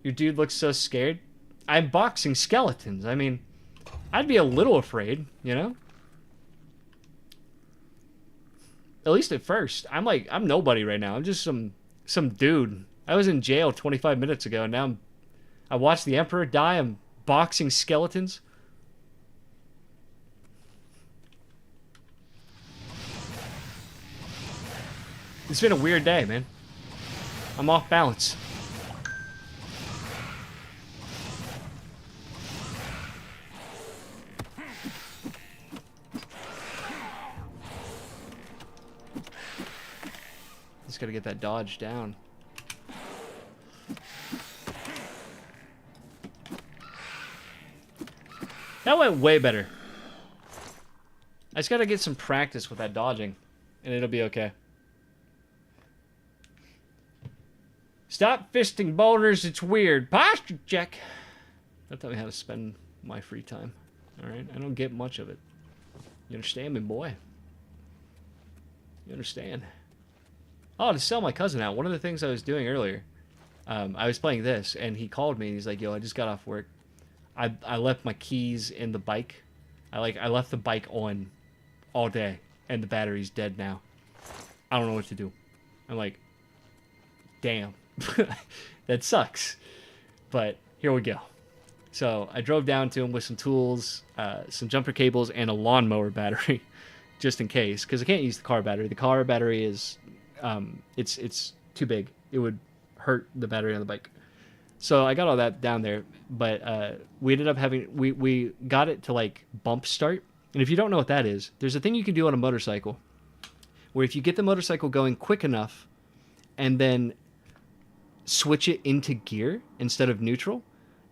A: Your dude looks so scared. I'm boxing skeletons. I mean, I'd be a little afraid, you know? At least at first. I'm nobody right now. I'm just some dude. I was in jail 25 minutes ago, and now I'm I watched the Emperor die. I'm boxing skeletons. It's been a weird day, man. I'm off balance. Just gotta get that dodge down. That went way better. I just gotta get some practice with that dodging, and it'll be okay. Stop fisting boulders, it's weird. Posture check. Don't tell me how to spend my free time. Alright, I don't get much of it. You understand me, boy? You understand? Oh, to sell my cousin out. One of the things I was doing earlier, I was playing this, and he called me, and he's like, yo, I just got off work. I left my keys in the bike. I left the bike on all day, and the battery's dead now. I don't know what to do. I'm like, damn. That sucks. But here we go. So I drove down to him with some tools, some jumper cables, and a lawnmower battery, just in case, because I can't use the car battery. The car battery is, it's too big. It would hurt the battery on the bike. So I got all that down there, but we ended up having, we got it to like bump start. And if you don't know what that is, there's a thing you can do on a motorcycle where if you get the motorcycle going quick enough and then switch it into gear instead of neutral,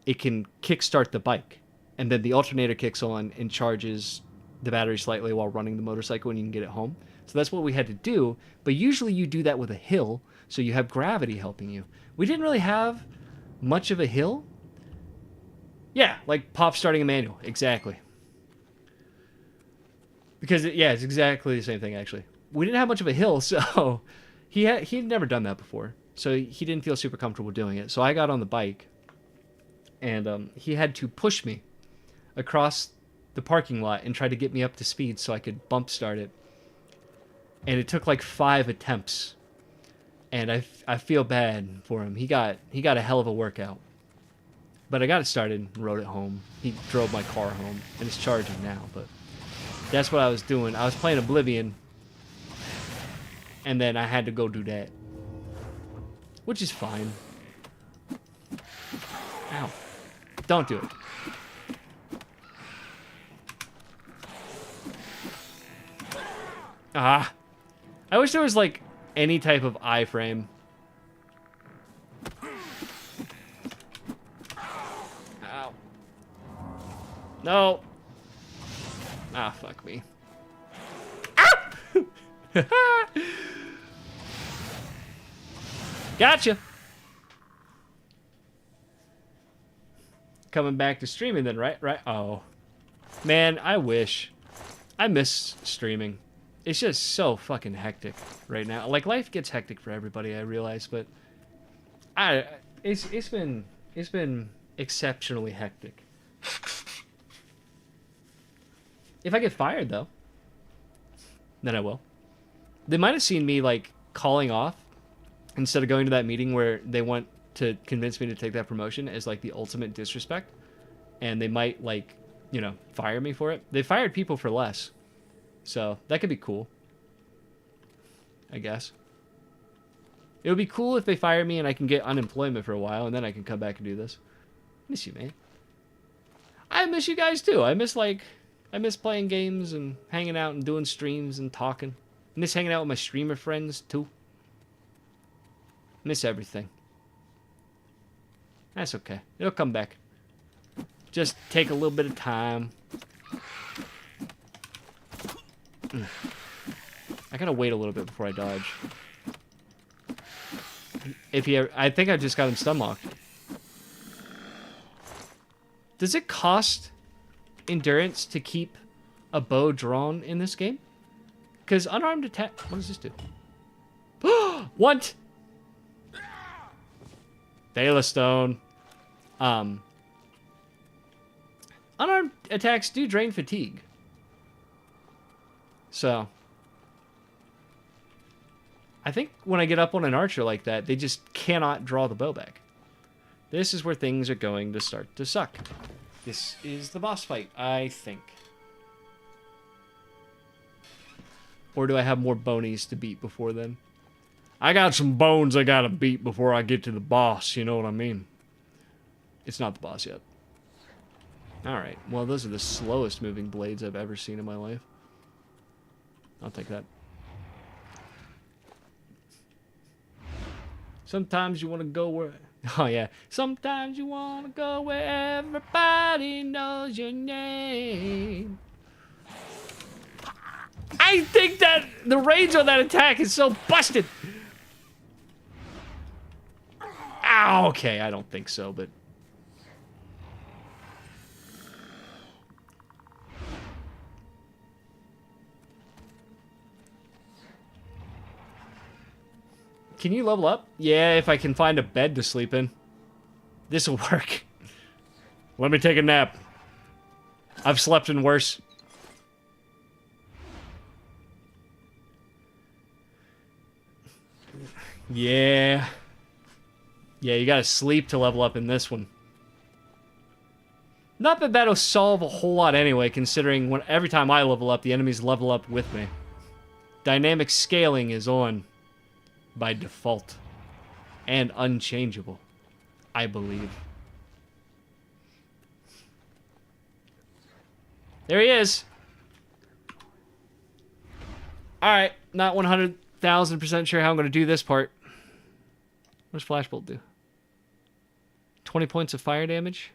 A: it can kickstart the bike. And then the alternator kicks on and charges the battery slightly while running the motorcycle, and you can get it home. So that's what we had to do. But usually you do that with a hill, so you have gravity helping you. We didn't really have much of a hill. Yeah, like pop starting a manual. Exactly. Because, it's exactly the same thing, actually. We didn't have much of a hill, so he'd never done that before. So he didn't feel super comfortable doing it. So I got on the bike, and he had to push me across the parking lot and try to get me up to speed so I could bump start it. And it took like 5 attempts. And I feel bad for him. He got a hell of a workout. But I got it started and rode it home. He drove my car home, and it's charging now. But that's what I was doing. I was playing Oblivion, and then I had to go do that. Which is fine. Ow. Don't do it. Ah. I wish there was, like, any type of iframe. Ow. No. Ah, fuck me. Ah! Gotcha. Coming back to streaming then, right? Right. Oh. Man, I wish. I miss streaming. It's just so fucking hectic right now. Like, life gets hectic for everybody, I realize, but it's been exceptionally hectic. If I get fired though, then I will. They might have seen me like calling off instead of going to that meeting where they want to convince me to take that promotion as like the ultimate disrespect, and they might like, you know, fire me for it. They fired people for less. So that could be cool, I guess. It would be cool if they fire me and I can get unemployment for a while, and then I can come back and do this. Miss you, man. I miss you guys too. I miss playing games and hanging out and doing streams and talking. I miss hanging out with my streamer friends too. Miss everything. That's okay. It'll come back. Just take a little bit of time. I gotta wait a little bit before I dodge. I think I just got him stun-locked. Does it cost endurance to keep a bow drawn in this game? Because unarmed attack... What does this do? What? Bela Stone. Unarmed attacks do drain fatigue. So, I think when I get up on an archer like that, they just cannot draw the bow back. This is where things are going to start to suck. This is the boss fight, I think. Or do I have more bonies to beat before then? I got some bones I gotta beat before I get to the boss, you know what I mean? It's not the boss yet. Alright, well those are the slowest moving blades I've ever seen in my life. I'll take that. Sometimes you want to go where... Oh, yeah. Sometimes you want to go where everybody knows your name. I think that the range on that attack is so busted. Ow, okay, I don't think so, but... Can you level up? Yeah, if I can find a bed to sleep in. This'll work. Let me take a nap. I've slept in worse. Yeah. Yeah, you gotta sleep to level up in this one. Not that that'll solve a whole lot anyway, considering every time I level up, the enemies level up with me. Dynamic scaling is on by default. And unchangeable, I believe. There he is. Alright, not 100,000% sure how I'm going to do this part. What does Flashbolt do? 20 points of fire damage?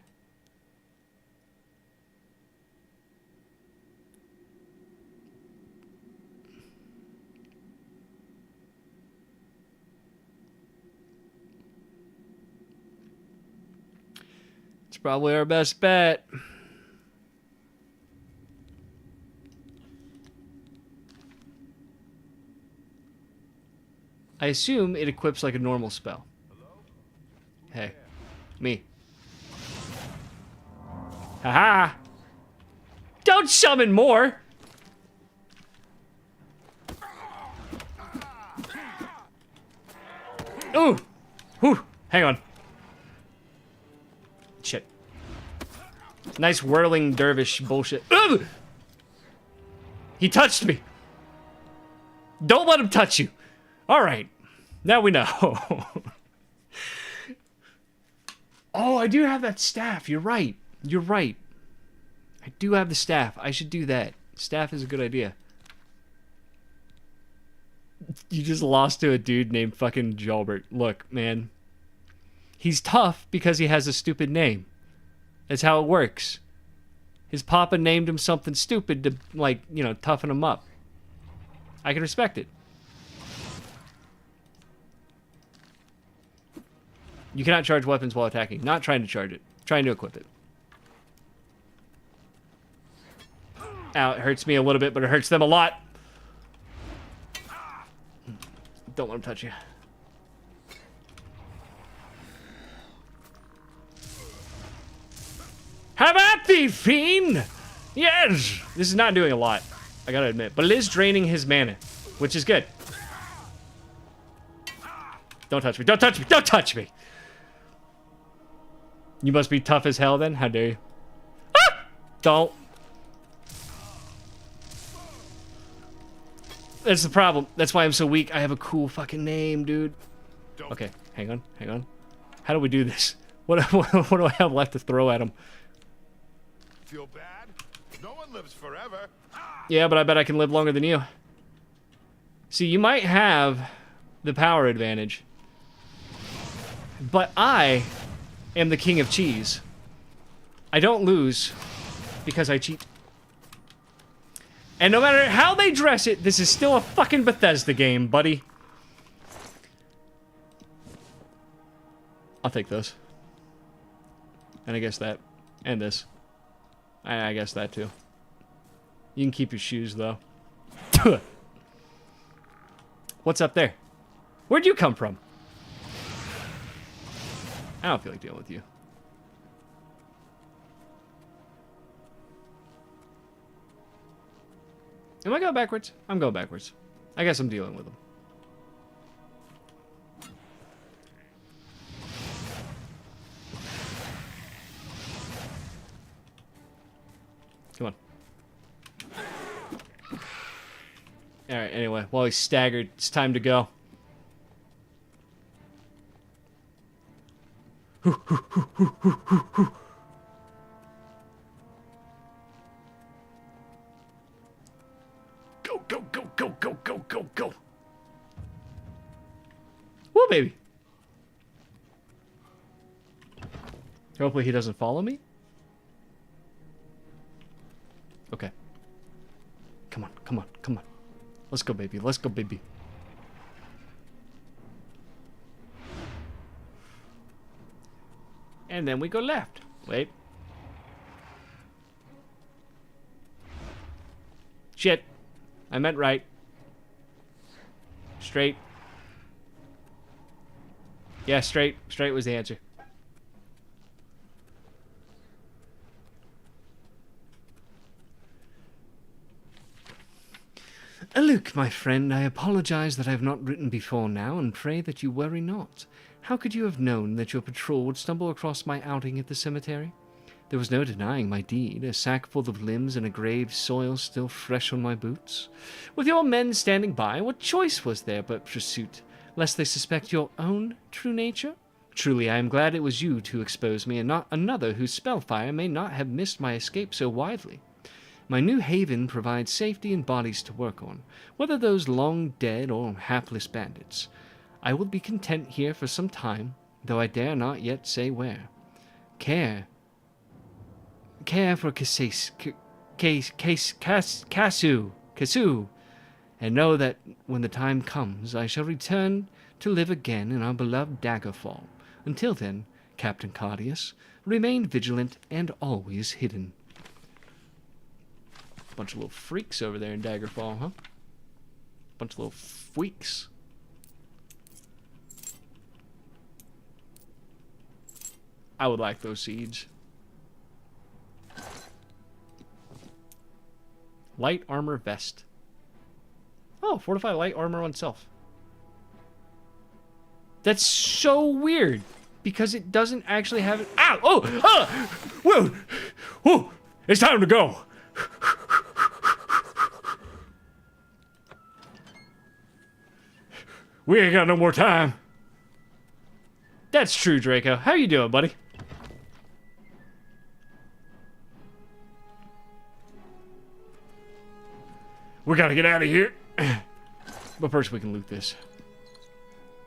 A: It's probably our best bet. I assume it equips like a normal spell. Hey, me. Haha! Don't summon more! Ooh! Whew! Hang on. Shit. Nice whirling dervish bullshit. Ugh! He touched me! Don't let him touch you! Alright. Now we know. Oh, I do have that staff. You're right. You're right. I do have the staff. I should do that. Staff is a good idea. You just lost to a dude named fucking Jalbert. Look, man. He's tough because he has a stupid name. That's how it works. His papa named him something stupid to, like, you know, toughen him up. I can respect it. You cannot charge weapons while attacking. Not trying to charge it. Trying to equip it. Ow, it hurts me a little bit, but it hurts them a lot. Don't let him touch you. Have at thee, fiend! Yes! This is not doing a lot, I gotta admit. But it is draining his mana, which is good. Don't touch me. Don't touch me. Don't touch me! You must be tough as hell then? How dare you? Ah! Don't. That's the problem. That's why I'm so weak. I have a cool fucking name, dude. Okay, hang on, hang on. How do we do this? What do I have left to throw at him?
F: Feel bad? No one lives forever.
A: Yeah, but I bet I can live longer than you. See, you might have the power advantage. But I am the king of cheese. I don't lose because I cheat. And no matter how they dress it, this is still a fucking Bethesda game, buddy. I'll take those. And I guess that. And this. I guess that too. You can keep your shoes, though. What's up there? Where'd you come from? I don't feel like dealing with you. Am I going backwards? I'm going backwards. I guess I'm dealing with them. Come on. Alright, anyway, while he's staggered, it's time to go. Go, go, go, go, go, go, go, go. Woo, baby. Hopefully he doesn't follow me. Okay. Come on, come on, come on. Let's go, baby. Let's go, baby. And then we go left. Wait. Shit. I meant right. Straight. Yeah, straight. Straight was the answer. Luke, my friend, I apologize that I have not written before now, and pray that you worry not. How could you have known that your patrol would stumble across my outing at the cemetery? There was no denying my deed, a sack full of limbs and a grave soil still fresh on my boots. With your men standing by, what choice was there but pursuit, lest they suspect your own true nature? Truly, I am glad it was you to expose me, and not another whose spellfire may not have missed my escape so widely. My new haven provides safety and bodies to work on, whether those long dead or hapless bandits. I will be content here for some time, though I dare not yet say where. Care for Kasu, and know that when the time comes, I shall return to live again in our beloved Daggerfall. Until then, Captain Cardius, remain vigilant and always hidden. Bunch of little freaks over there in Daggerfall, huh? Bunch of little freaks. I would like those seeds. Light armor vest. Oh, fortify light armor on self. That's so weird because it doesn't actually have it. Ow! Oh! Ah! Whoa! Whoa! It's time to go. We ain't got no more time. That's true, Draco. How you doing, buddy? We gotta get out of here. But first we can loot this.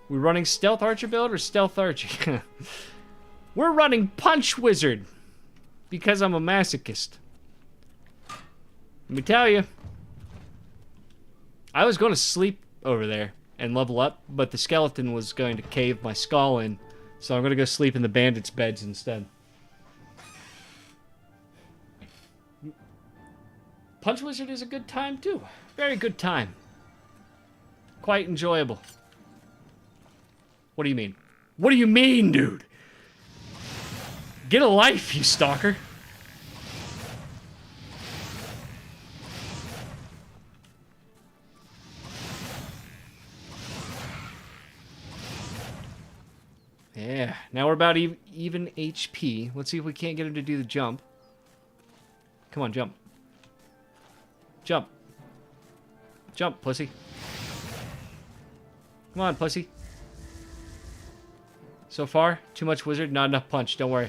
A: We running stealth archer build or stealth archer? We're running punch wizard. Because I'm a masochist. Let me tell you. I was going to sleep over there and level up, but the skeleton was going to cave my skull in, so I'm going to go sleep in the bandits' beds instead. Punch Wizard is a good time, too. Very good time. Quite enjoyable. What do you mean? What do you mean, dude? Get a life, you stalker. Yeah, now we're about even HP. Let's see if we can't get him to do the jump. Come on, jump. Jump. Jump, pussy. Come on, pussy. So far, too much wizard, not enough punch. Don't worry.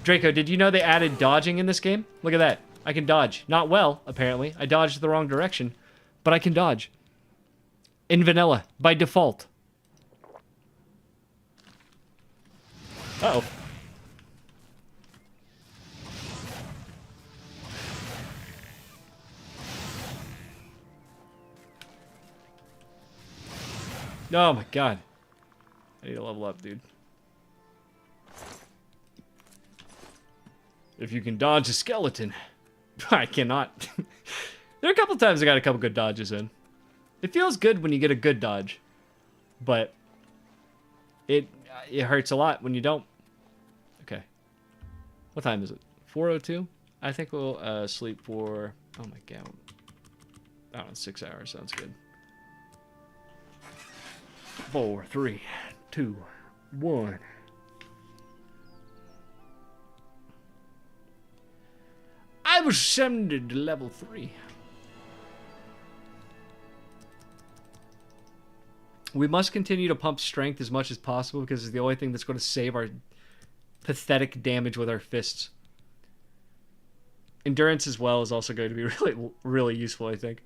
A: Draco, did you know they added dodging in this game? Look at that. I can dodge. Not well, apparently. I dodged the wrong direction, but I can dodge. In vanilla, by default. Uh-oh. Oh my god. I need to level up, dude. If you can dodge a skeleton. I cannot. There are a couple times I got a couple good dodges in. It feels good when you get a good dodge. But it hurts a lot when you don't. Okay. What time is it? 4:02? I think we'll sleep for... Oh my god. I don't know, 6 hours. Sounds good. 4, 3, 2, 1. I ascended to level 3. We must continue to pump strength as much as possible because it's the only thing that's going to save our pathetic damage with our fists. Endurance as well is also going to be really, really useful, I think.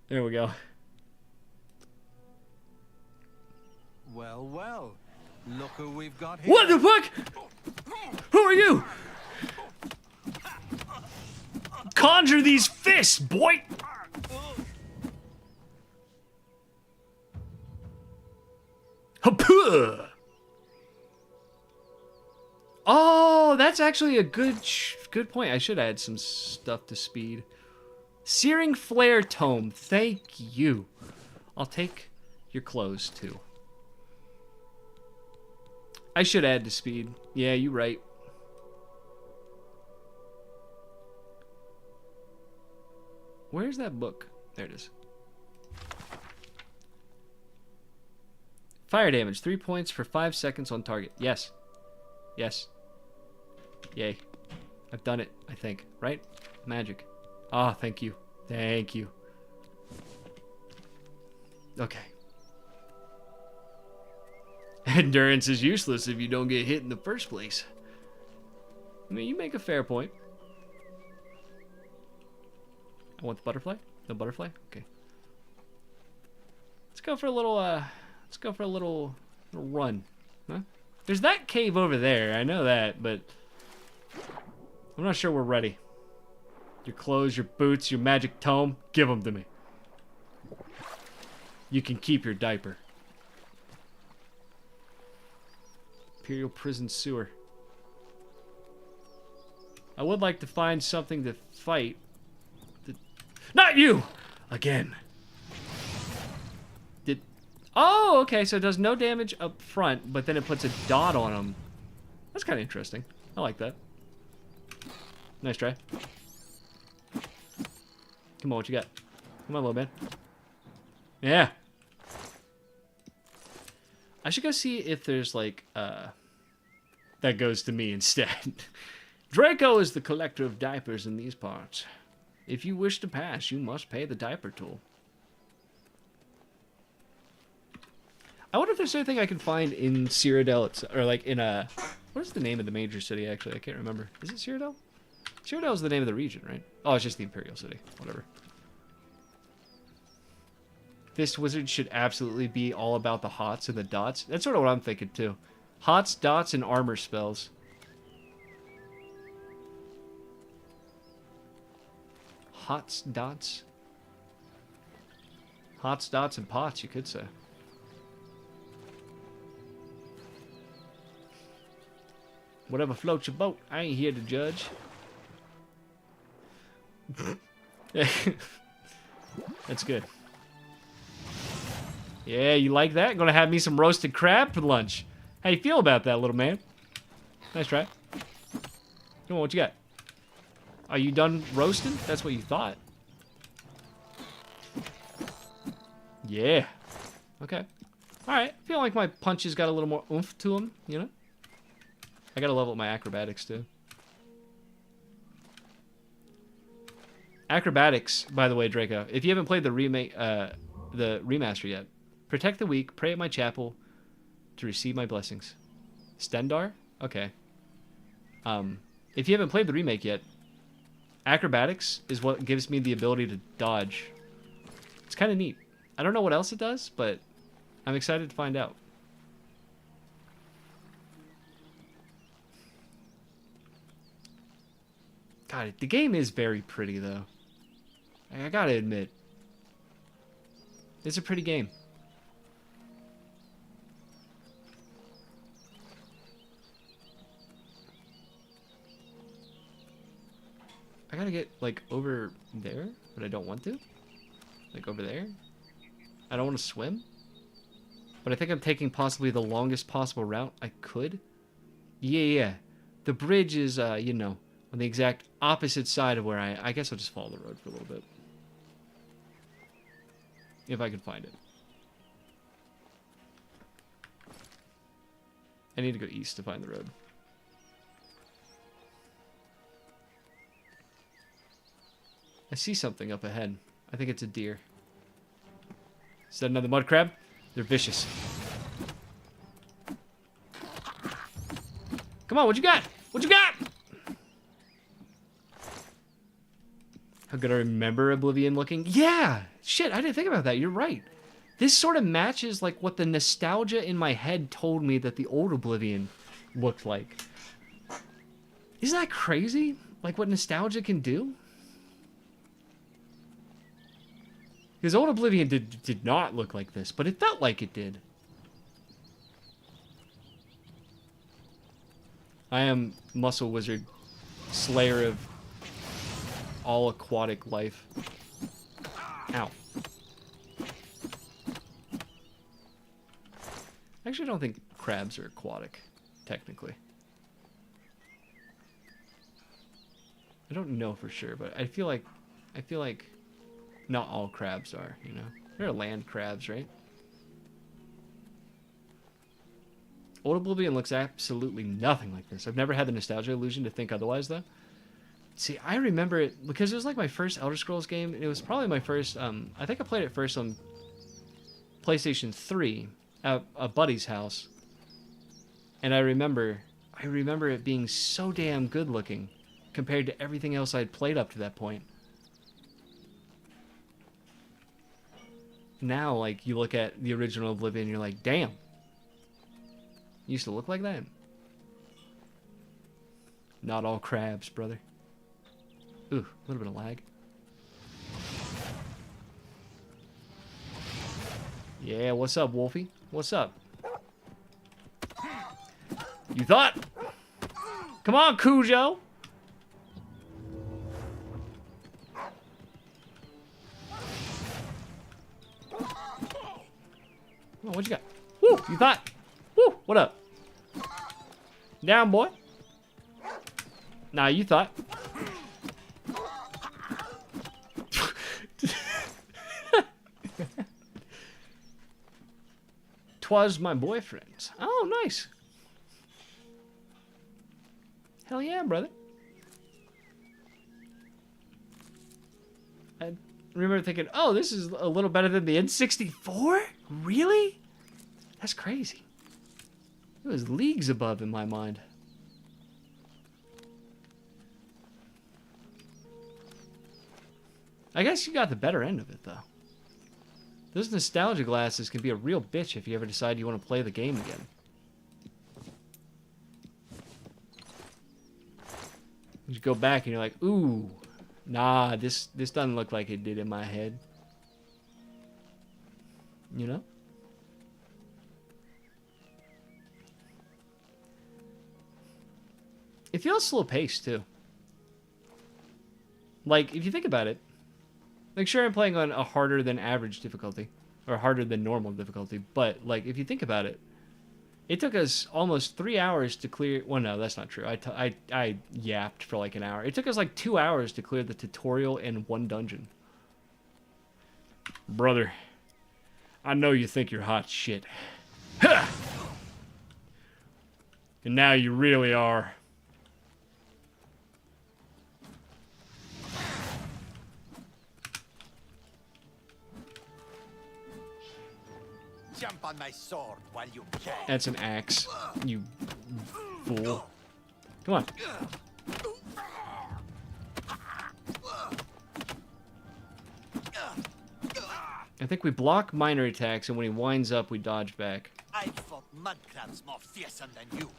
A: There we go.
I: Well, well. Look who we've got here.
A: What the fuck? Who are you? Conjure these fists, boy! Hapua! Oh, that's actually a good point. I should add some stuff to speed. Searing Flare Tome. Thank you. I'll take your clothes, too. I should add to speed. Yeah, you're right. Where's that book? There it is. Fire damage. 3 points for 5 seconds on target. Yes. Yes. Yay. I've done it, I think. Right? Magic. Ah, thank you. Thank you. Okay. Endurance is useless if you don't get hit in the first place. I mean, you make a fair point. I want the butterfly? No butterfly? Okay. Let's go for a little, little run. Huh? There's that cave over there. I know that, but I'm not sure we're ready. Your clothes, your boots, your magic tome, give them to me. You can keep your diaper. Imperial Prison Sewer. I would like to find something to fight. Not you! Again. Oh, okay, so it does no damage up front, but then it puts a dot on them. That's kind of interesting. I like that. Nice try. Come on, what you got? Come on, little man. Yeah. I should go see if there's, like, that goes to me instead. Draco is the collector of diapers in these parts. If you wish to pass, you must pay the diaper toll. I wonder if there's anything I can find in Cyrodiil, or like in a... What is the name of the major city, actually? I can't remember. Is it Cyrodiil? Cyrodiil is the name of the region, right? Oh, it's just the Imperial City. Whatever. This wizard should absolutely be all about the hots and the dots. That's sort of what I'm thinking, too. Hots, dots, and armor spells. Hots, dots. Hots, dots, and pots, you could say. Whatever floats your boat. I ain't here to judge. That's good. Yeah, you like that? Gonna have me some roasted crab for lunch. How you feel about that, little man? Nice try. Come on, what you got? Are you done roasting? That's what you thought. Yeah. Okay. Alright. I feel like my punches got a little more oomph to them, you know? I gotta level up my acrobatics, too. Acrobatics, by the way, Draco. If you haven't played the remaster yet, protect the weak, pray at my chapel to receive my blessings. Stendar? Okay. If you haven't played the remake yet, acrobatics is what gives me the ability to dodge. It's kind of neat. I don't know what else it does, but I'm excited to find out. God, the game is very pretty, though. I gotta admit. It's a pretty game. I gotta get, like, over there, but I don't want to. Like, over there. I don't want to swim. But I think I'm taking possibly the longest possible route I could. Yeah. The bridge is, you know, on the exact opposite side of where I guess I'll just follow the road for a little bit. If I can find it. I need to go east to find the road. I see something up ahead. I think it's a deer. Is that another mud crab? They're vicious. Come on, what you got? What you got? How good I remember Oblivion looking. Yeah! Shit, I didn't think about that. You're right. This sort of matches like what the nostalgia in my head told me that the old Oblivion looked like. Isn't that crazy? Like what nostalgia can do? Because old Oblivion did not look like this, but it felt like it did. I am Muscle Wizard, slayer of all aquatic life. Ow. Actually, I don't think crabs are aquatic, technically. I don't know for sure, but I feel like not all crabs are, you know? There are land crabs, right? Old Oblivion looks absolutely nothing like this. I've never had the nostalgia illusion to think otherwise, though. See, I remember it because it was like my first Elder Scrolls game. And it was probably my first, I think I played it first on PlayStation 3 at a buddy's house. And I remember it being so damn good looking compared to everything else I'd played up to that point. Now, like, you look at the original Oblivion and you're like, damn. Used to look like that? Not all crabs, brother. Ooh, a little bit of lag. Yeah, what's up, Wolfie? What's up? You thought? Come on, Cujo! Oh, what you got? Woo! You thought? Woo! What up? Down, boy. Nah, you thought. Twas my boyfriend. Oh, nice. Hell yeah, brother. I remember thinking, oh, this is a little better than the N64? Really? That's crazy. It was leagues above in my mind. I guess you got the better end of it, though. Those nostalgia glasses can be a real bitch if you ever decide you want to play the game again. You go back and you're like, ooh, nah, this doesn't look like it did in my head. You know? It feels slow-paced, too. Like, if you think about it, like, sure, I'm playing on a harder than average difficulty, or harder than normal difficulty, but, like, if you think about it, it took us almost 3 hours to clear... Well, no, that's not true. I yapped for, like, an hour. It took us, like, 2 hours to clear the tutorial in one dungeon. Brother, I know you think you're hot shit. Ha! And now you really are.
C: Jump on my sword while you can.
A: That's an axe, you fool. Come on. I think we block minor attacks, and when he winds up, we dodge back.
C: I've fought mud crabs more fearsome than you.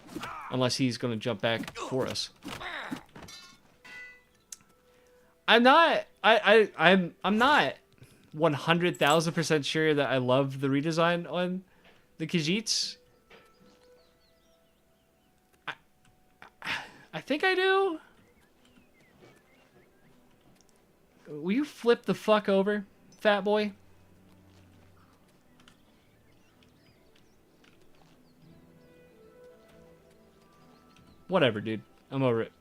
A: Unless he's going to jump back for us. I'm not 100,000% sure that I love the redesign on the Khajiits. I think I do. Will you flip the fuck over, fat boy? Whatever, dude. I'm over it.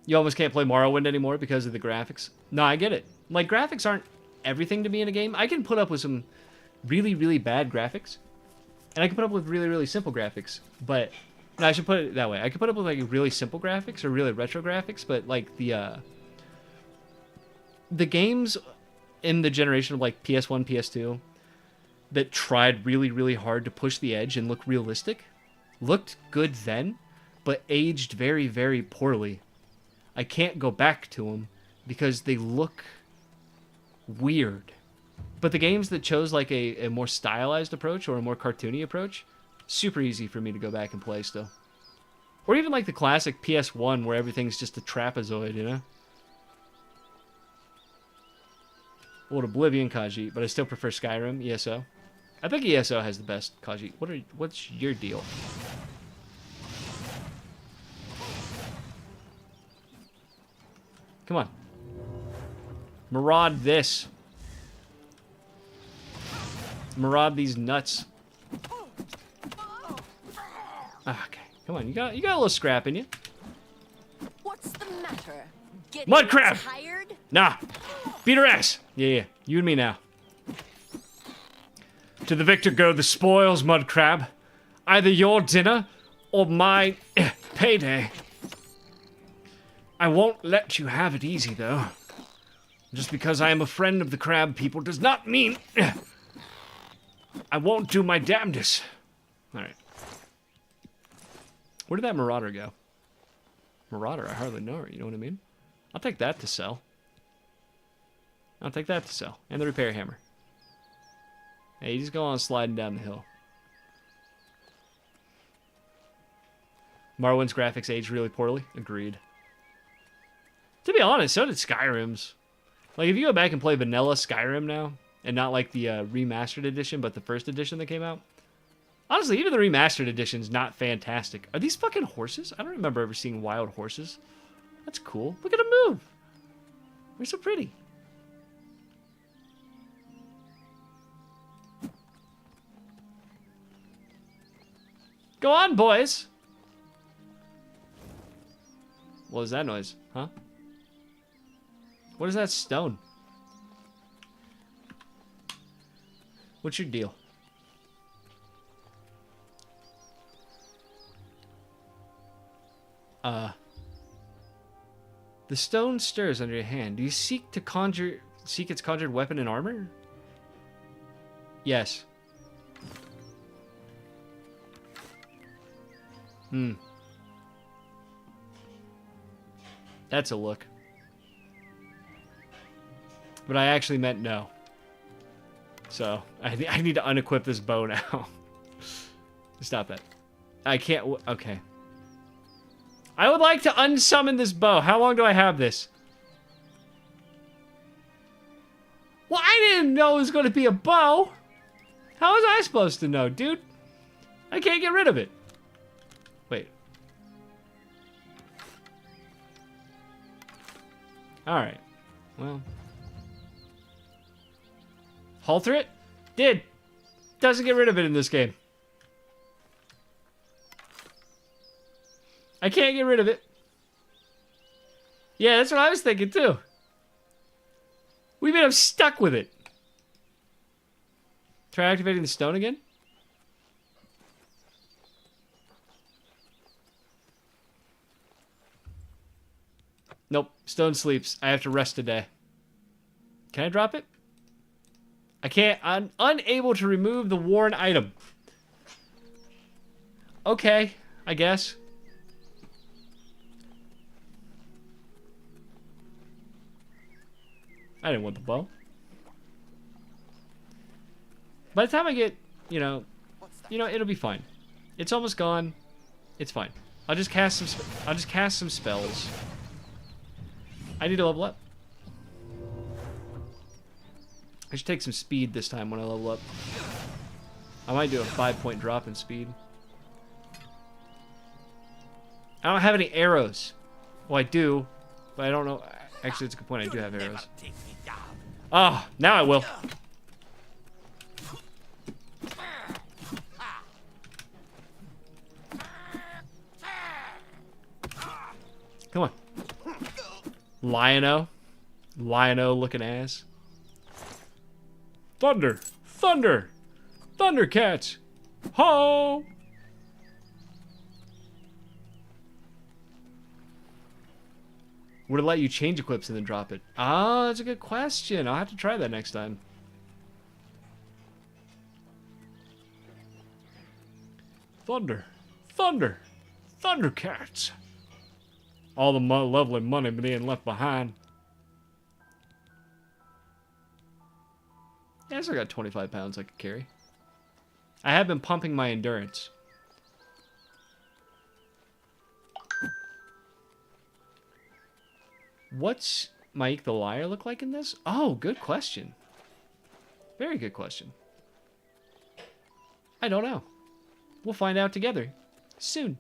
A: You almost can't play Morrowind anymore because of the graphics. No, I get it. Like, graphics aren't everything to me in a game. I can put up with some really, really bad graphics. And I can put up with really, really simple graphics. But No, I should put it that way. I could put up with like really simple graphics or really retro graphics, but like the games in the generation of like PS1, PS2 that tried really, really hard to push the edge and look realistic looked good then, but aged very, very poorly. I can't go back to them because they look weird. But the games that chose like a more stylized approach or a more cartoony approach, super easy for me to go back and play still. Or even like the classic PS1 where everything's just a trapezoid, you know? Old Oblivion Khajiit, but I still prefer Skyrim, ESO. I think ESO has the best Khajiit. What's your deal? Come on. Maraud this. Maraud these nuts. Okay, come on. You got a little scrap in you.
H: What's the matter?
A: Mud crab!
H: Tired?
A: Nah. Beat her ass. Yeah. You and me now. To the victor go the spoils, mud crab. Either your dinner or my payday. I won't let you have it easy, though. Just because I am a friend of the crab people does not mean I won't do my damnedest. Alright. Where did that marauder go? Marauder, I hardly know her, you know what I mean? I'll take that to sell. I'll take that to sell. And the repair hammer. Hey, you just go on sliding down the hill. Morrowind's graphics aged really poorly. Agreed. To be honest, so did Skyrim's. Like, if you go back and play vanilla Skyrim now, and not like the remastered edition, but the first edition that came out, honestly, even the remastered edition's not fantastic. Are these fucking horses? I don't remember ever seeing wild horses. That's cool. Look at them move. They're so pretty. Go on, boys. What was that noise? Huh? What is that stone? What's your deal? The stone stirs under your hand. Do you seek its conjured weapon and armor? Yes. That's a look. But I actually meant no. So, I need to unequip this bow now. Stop that. I can't... Okay. I would like to unsummon this bow. How long do I have this? Well, I didn't know it was going to be a bow. How was I supposed to know, dude? I can't get rid of it. Wait. Alright. Well... Halter it? Did. Doesn't get rid of it in this game. I can't get rid of it. Yeah, that's what I was thinking too. We mean I'm stuck with it. Try activating the stone again? Nope. Stone sleeps. I have to rest a day. Can I drop it? I can't. I'm unable to remove the worn item. Okay, I guess. I didn't want the bow. By the time I get, it'll be fine. It's almost gone. It's fine. I'll just cast some spells. I need to level up. I should take some speed this time when I level up. I might do a 5-point drop in speed. I don't have any arrows. Well, I do, but I don't know. Actually, it's a good point. I do have arrows. Oh, now I will. Come on. Lion-O. Lion-O looking ass. Thunder! Thunder! Thundercats! Ho! Would it let you change equips and then drop it? Oh, that's a good question. I'll have to try that next time. Thunder. Thunder. Thundercats. All the lovely money being left behind. Yeah, I still got 25 pounds I could carry. I have been pumping my endurance. What's Mike the Liar look like in this? Oh, good question. Very good question. I don't know. We'll find out together soon.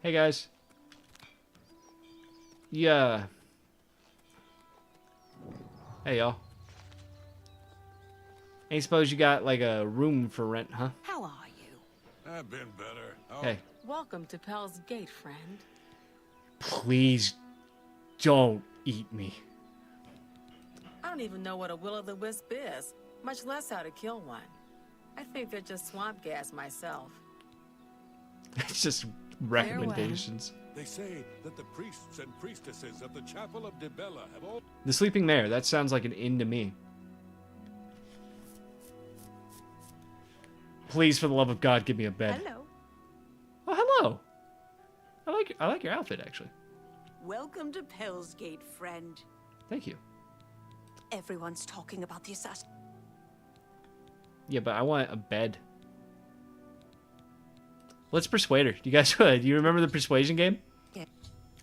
A: Hey guys. Yeah. Hey y'all. I suppose you got like a room for rent, huh?
G: How are you?
E: I've been better. Oh,
A: Hey.
G: Welcome to Pell's Gate, friend.
A: Please don't eat me.
G: I don't even know what a will-o'-the-wisp is, much less how to kill one. I think they're just swamp gas myself.
A: It's just recommendations.
E: they say that the priests and priestesses of the Chapel of Dibella have all...
A: The Sleeping Mare, that sounds like an inn to me. Please, for the love of God, give me a bed.
G: Hello.
A: Oh, hello. I like your outfit, actually.
J: Welcome to Pell's Gate, friend.
A: Thank you.
J: Everyone's talking about the assassin.
A: Yeah, but I want a bed. Let's persuade her. Do you guys do you remember the persuasion game?
J: Yeah.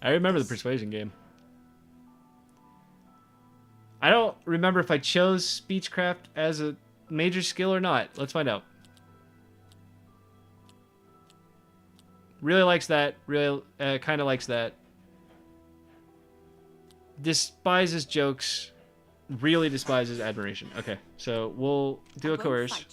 A: I remember the persuasion game. I don't remember if I chose speechcraft as a major skill or not. Let's find out. Really likes that. Really kind of likes that. Despises jokes. Really despises admiration. Okay, so we'll do a coerce.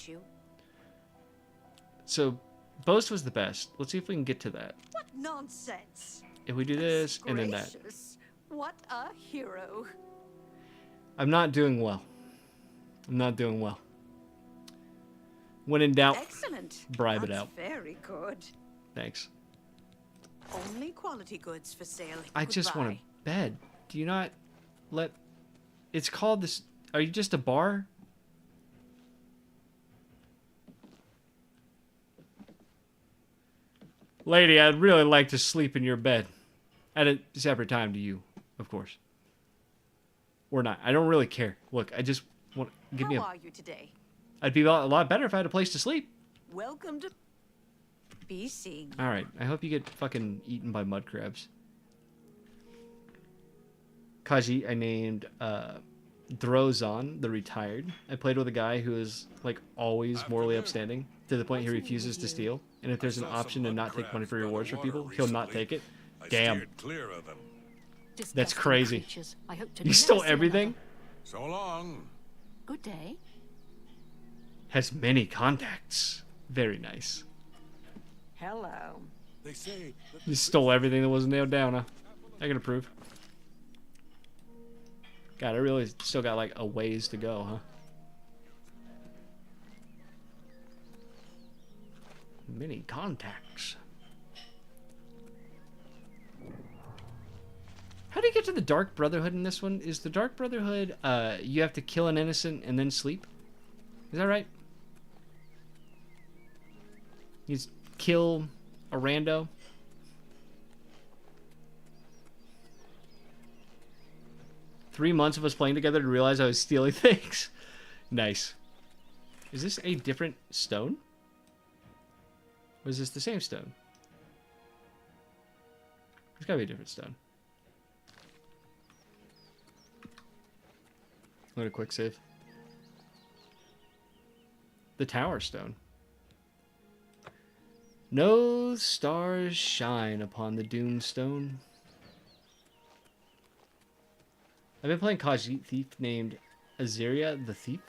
A: So boast was the best. Let's see if we can get to that.
J: What nonsense!
A: If we do this and then that.
J: Gracious. What a hero!
A: I'm not doing well. I'm not doing well. When in doubt,
J: Excellent.
A: bribe it
J: That's
A: out.
J: Very good.
A: Thanks.
J: Only quality goods for sale.
A: I just want a bed. Do you not let... It's called this... Are you just a bar? Lady, I'd really like to sleep in your bed. At a separate time to you, of course. Or not. I don't really care. Look, I just want... Give me a...
J: How are you today?
A: I'd be a lot better if I had a place to sleep.
J: Welcome to... Be seen.
A: Alright, I hope you get fucking eaten by mud crabs. Kaji, I named Drozan, the retired. I played with a guy who is, like, always morally upstanding, to the point he refuses to steal. And if there's an option to not take money for rewards for people, he'll not take it. Damn.
E: Clear of them.
A: That's crazy.
D: I hope to
A: You
D: never
A: stole
D: see
A: everything?
D: another.
E: So long.
D: Good day.
A: Has many contacts. Very nice.
J: Hello.
E: They say that
A: You stole everything that wasn't nailed down, huh? I can approve. God, I really still got like a ways to go, huh? Many contacts. How do you get to the Dark Brotherhood in this one? Is the Dark Brotherhood, you have to kill an innocent and then sleep? Is that right? You just kill a rando? Three months of us playing together to realize I was stealing things. Nice. Is this a different stone? Or is this the same stone? It's gotta be a different stone. I'm gonna quick save. The Tower Stone. No stars shine upon the Doom Stone. I've been playing Khajiit Thief named Azaria the Thief.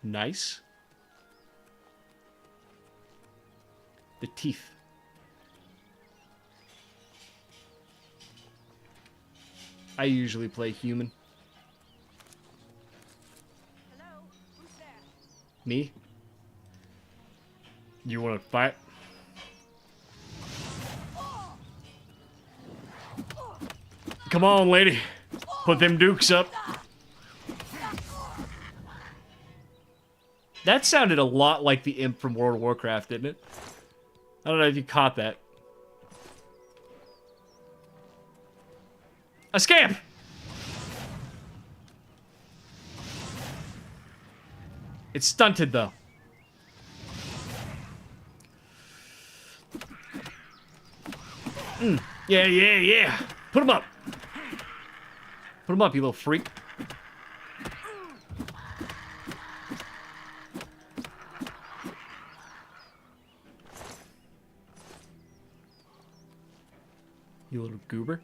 A: Nice. The Thief. I usually play human.
J: Hello. Who's there?
A: Me? You want to fight? Come on, lady. Put them dukes up. That sounded a lot like the imp from World of Warcraft, didn't it? I don't know if you caught that. A scamp! It's stunted, though. Yeah, yeah, yeah. Put him up. Put him up, you little freak. You little goober.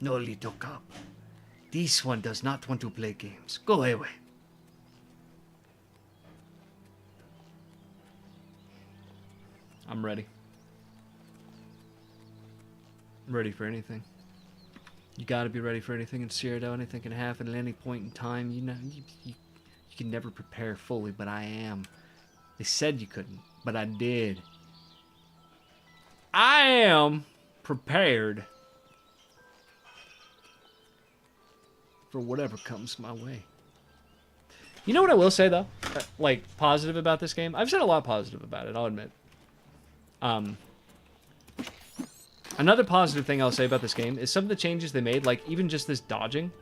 A: No, little cub. This one does not want to play games. Go away. I'm ready. I'm ready for anything. You gotta be ready for anything in Cyrodiil. Anything can happen at any point in time. You know, you can never prepare fully, but I am. They said you couldn't, but I did. I am prepared for whatever comes my way. You know what I will say, though? Like, positive about this game? I've said a lot positive about it, I'll admit. Another positive thing I'll say about this game is some of the changes they made, like, even just this dodging.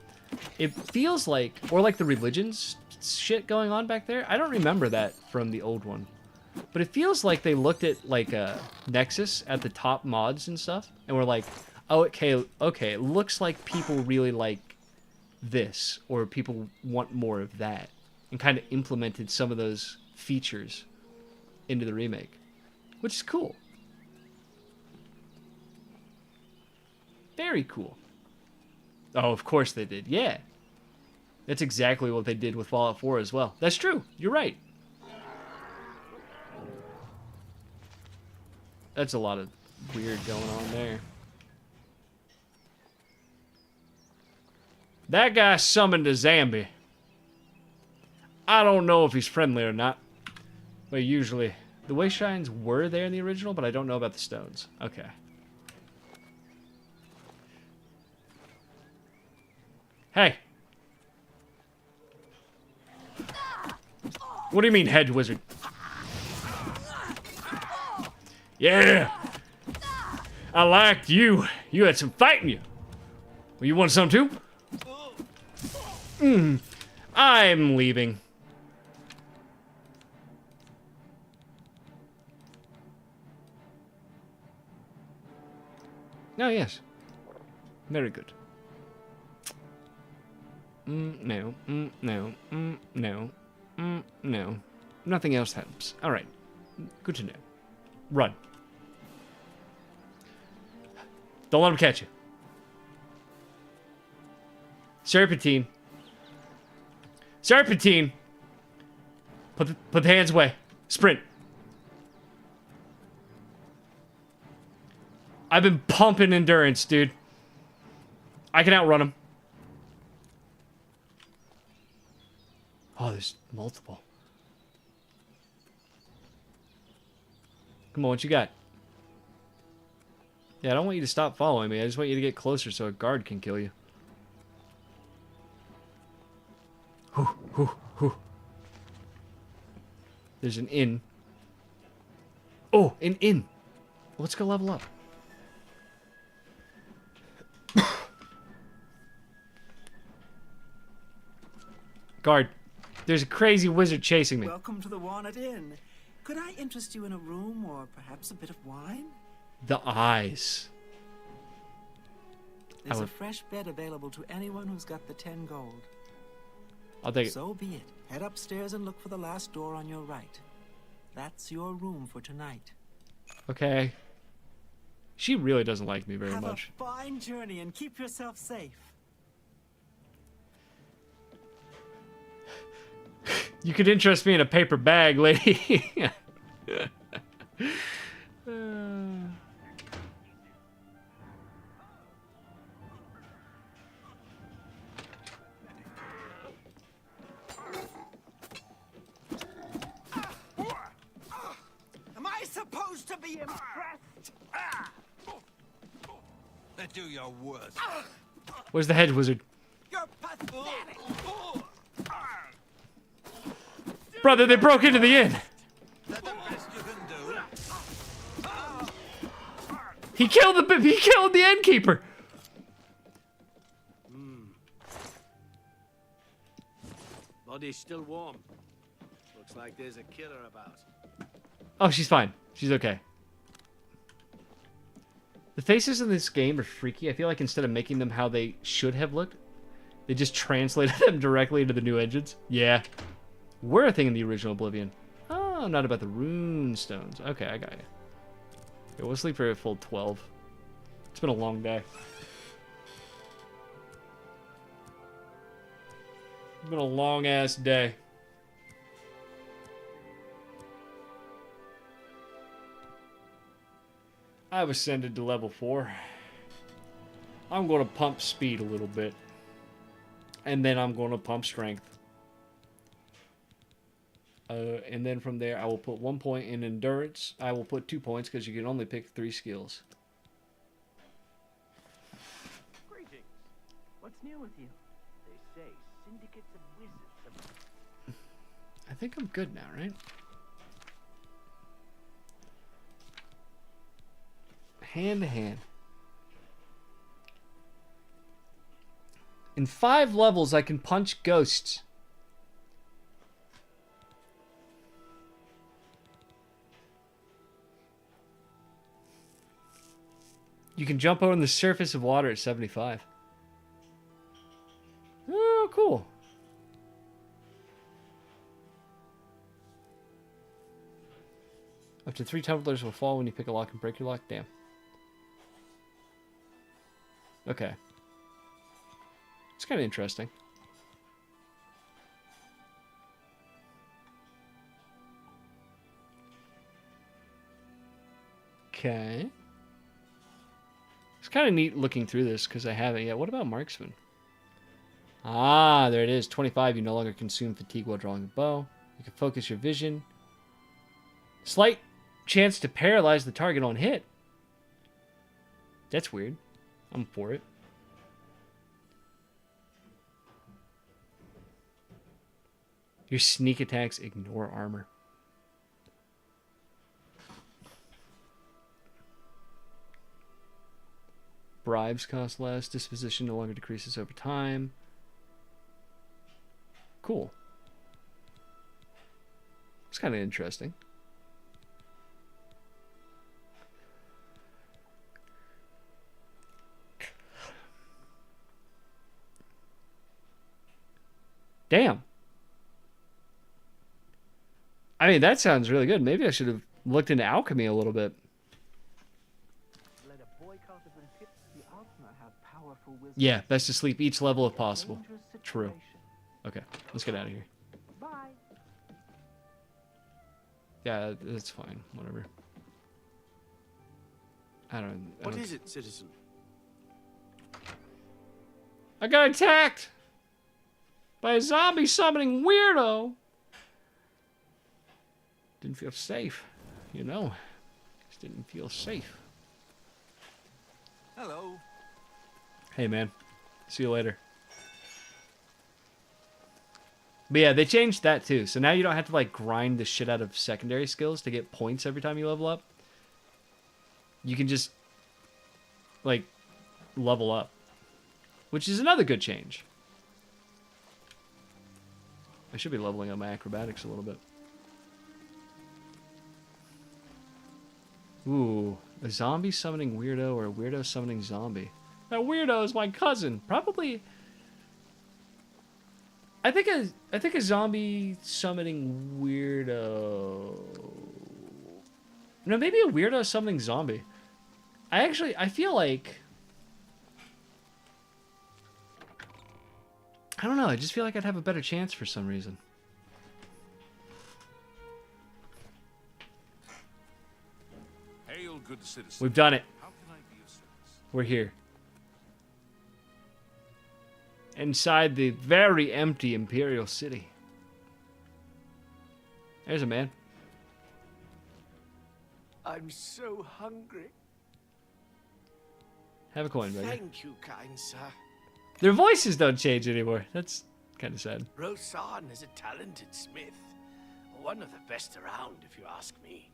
A: It feels like, or like the religions shit going on back there. I don't remember that from the old one. But it feels like they looked at, like, Nexus at the top mods and stuff, and were like, oh, okay, it looks like people really like this, or people want more of that, and kind of implemented some of those features into the remake, which is cool. Very cool. Oh, of course they did. Yeah. That's exactly what they did with Fallout 4 as well. That's true. You're right. That's a lot of weird going on there. That guy summoned a zombie. I don't know if he's friendly or not. But usually, the way shines were there in the original, but I don't know about the stones. Okay. Hey. What do you mean, hedge wizard? Yeah. I liked you. You had some fight in you. Well, you want some too? I'm leaving. Oh, yes. Very good. No. No. No. No. Nothing else helps. All right. Good to know. Run. Don't let him catch you. Serpentine. Serpentine. Put the hands away. Sprint. I've been pumping endurance, dude. I can outrun him. Oh, there's multiple. Come on, what you got? Yeah, I don't want you to stop following me. I just want you to get closer so a guard can kill you. There's an inn. Oh, an inn. Let's go level up. Guard, there's a crazy wizard chasing me.
K: Welcome to the Walnut Inn. Could I interest you in a room or perhaps a bit of wine?
A: The eyes.
K: There's a fresh bed available to anyone who's got the 10 gold.
A: I'll take it.
K: So be it. Head upstairs and look for the last door on your right. That's your room for tonight.
A: Okay. She really doesn't like me very
K: Have
A: much.
K: a fine journey and keep yourself safe.
A: You could interest me in a paper bag, lady.
K: Am I supposed to be impressed?
I: Do your worst.
A: Where's the hedge wizard?
I: You're pathetic.
A: Brother, they broke into the inn.
I: Is that the best you can do?
A: He killed the innkeeper.
L: Body's still warm. Looks like there's a killer about.
A: Oh, she's fine. She's okay. The faces in this game are freaky. I feel like instead of making them how they should have looked, they just translated them directly into the new engines. Yeah. We're a thing in the original Oblivion. Oh, not about the rune stones. Okay, I got you. Okay, we'll sleep for a full 12. It's been a long day. It's been a long-ass day. I've ascended to level 4. I'm going to pump speed a little bit. And then I'm going to pump strength. And then from there, I will put 1 point in endurance. I will put 2 points because you can only pick 3 skills.
M: Greetings. What's new with you? They say syndicates of wizards have...
A: I think I'm good now, right? Hand to hand. In 5 levels, I can punch ghosts. You can jump on the surface of water at 75. Oh, cool. Up to 3 tumblers will fall when you pick a lock and break your lock. Damn. Okay. It's kind of interesting. Okay. It's kind of neat looking through this because I haven't yet. What about marksman? Ah, there it is. 25. You no longer consume fatigue while drawing a bow. You can focus your vision. Slight chance to paralyze the target on hit. That's weird. I'm for it. Your sneak attacks ignore armor. Bribes cost less. Disposition no longer decreases over time. Cool. It's kind of interesting. Damn. I mean, that sounds really good. Maybe I should have looked into alchemy a little bit. Yeah, best to sleep each level if possible. True. Okay, let's get out of here.
J: Bye.
A: Yeah, that's fine. Whatever.
L: What is it, citizen?
A: I got attacked by a zombie summoning weirdo. Didn't feel safe, you know. Just didn't feel safe.
I: Hello.
A: Hey, man. See you later. But yeah, they changed that too. So now you don't have to like grind the shit out of secondary skills to get points every time you level up. You can just like level up, which is another good change. I should be leveling up my acrobatics a little bit. Ooh, a zombie summoning weirdo or a weirdo summoning zombie. That weirdo is my cousin. Probably. I think a zombie summoning weirdo. No, maybe a weirdo summoning zombie. I feel like. I don't know. I just feel like I'd have a better chance for some reason.
E: Hail, good citizen.
A: We've done it.
E: How can I be of service?
A: We're here. Inside the very empty Imperial City. There's a man.
M: I'm so hungry.
A: Have a coin, buddy.
L: Thank you, kind sir.
A: Their voices don't change anymore. That's kind of sad.
L: Rosan is a talented smith. One of the best around, if you ask me.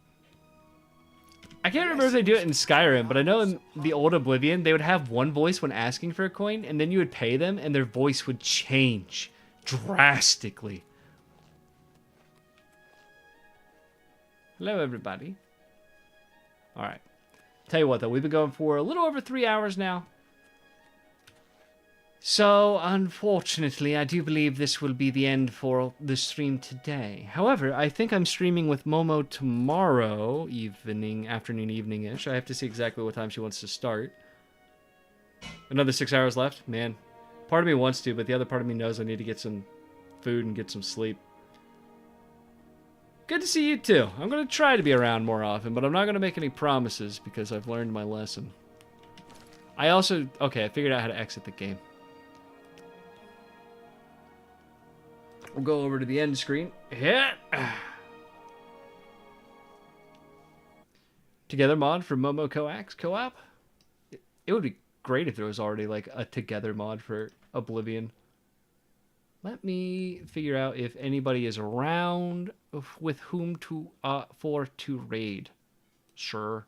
A: I can't remember if they do it in Skyrim, but I know in the old Oblivion, they would have one voice when asking for a coin, and then you would pay them, and their voice would change drastically. Hello, everybody. All right. Tell you what, though, we've been going for a little over 3 hours now. So, unfortunately, I do believe this will be the end for the stream today. However, I think I'm streaming with Momo tomorrow afternoon, evening-ish. I have to see exactly what time she wants to start. Another 6 hours left? Man, part of me wants to, but the other part of me knows I need to get some food and get some sleep. Good to see you, too. I'm going to try to be around more often, but I'm not going to make any promises because I've learned my lesson. Okay, I figured out how to exit the game. We'll go over to the end screen. Yeah. Together mod for Momo Coax co-op. It would be great if there was already like a together mod for Oblivion. Let me figure out if anybody is around with whom to raid. Sure.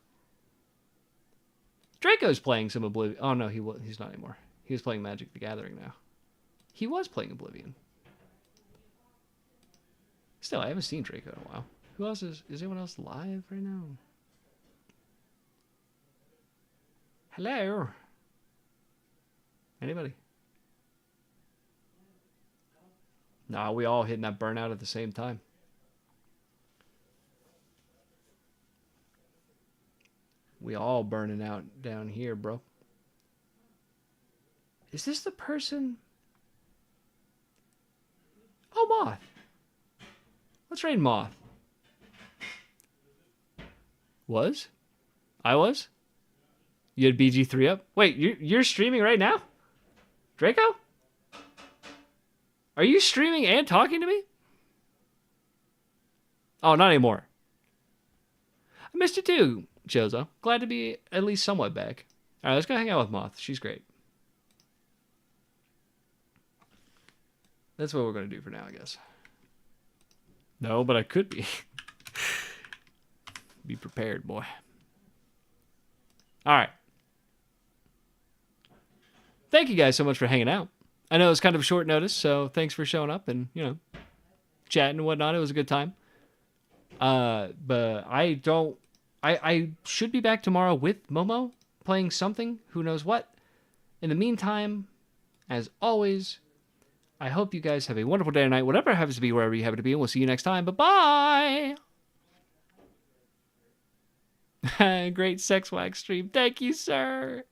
A: Draco's playing some Oblivion. Oh no, he's not anymore. He was playing Magic the Gathering now. He was playing Oblivion. Still, I haven't seen Draco in a while. Who else is anyone else live right now? Hello? Anybody? Nah, we all hitting that burnout at the same time. We all burning out down here, bro. Is this the person? Oh, Moth. Let's raid Moth. Was? I was? You had BG3 up? Wait, you're streaming right now? Draco? Are you streaming and talking to me? Oh, not anymore. I missed you too, Jozo. Glad to be at least somewhat back. Alright, let's go hang out with Moth. She's great. That's what we're going to do for now, I guess. No, but I could be. Be prepared, boy. Alright. Thank you guys so much for hanging out. I know it's kind of short notice, so thanks for showing up and, chatting and whatnot. It was a good time. But I should be back tomorrow with Momo, playing something, who knows what. In the meantime, as always, I hope you guys have a wonderful day or night, whatever it happens to be, wherever you happen to be, and we'll see you next time. Bye-bye! Great sex wax stream. Thank you, sir.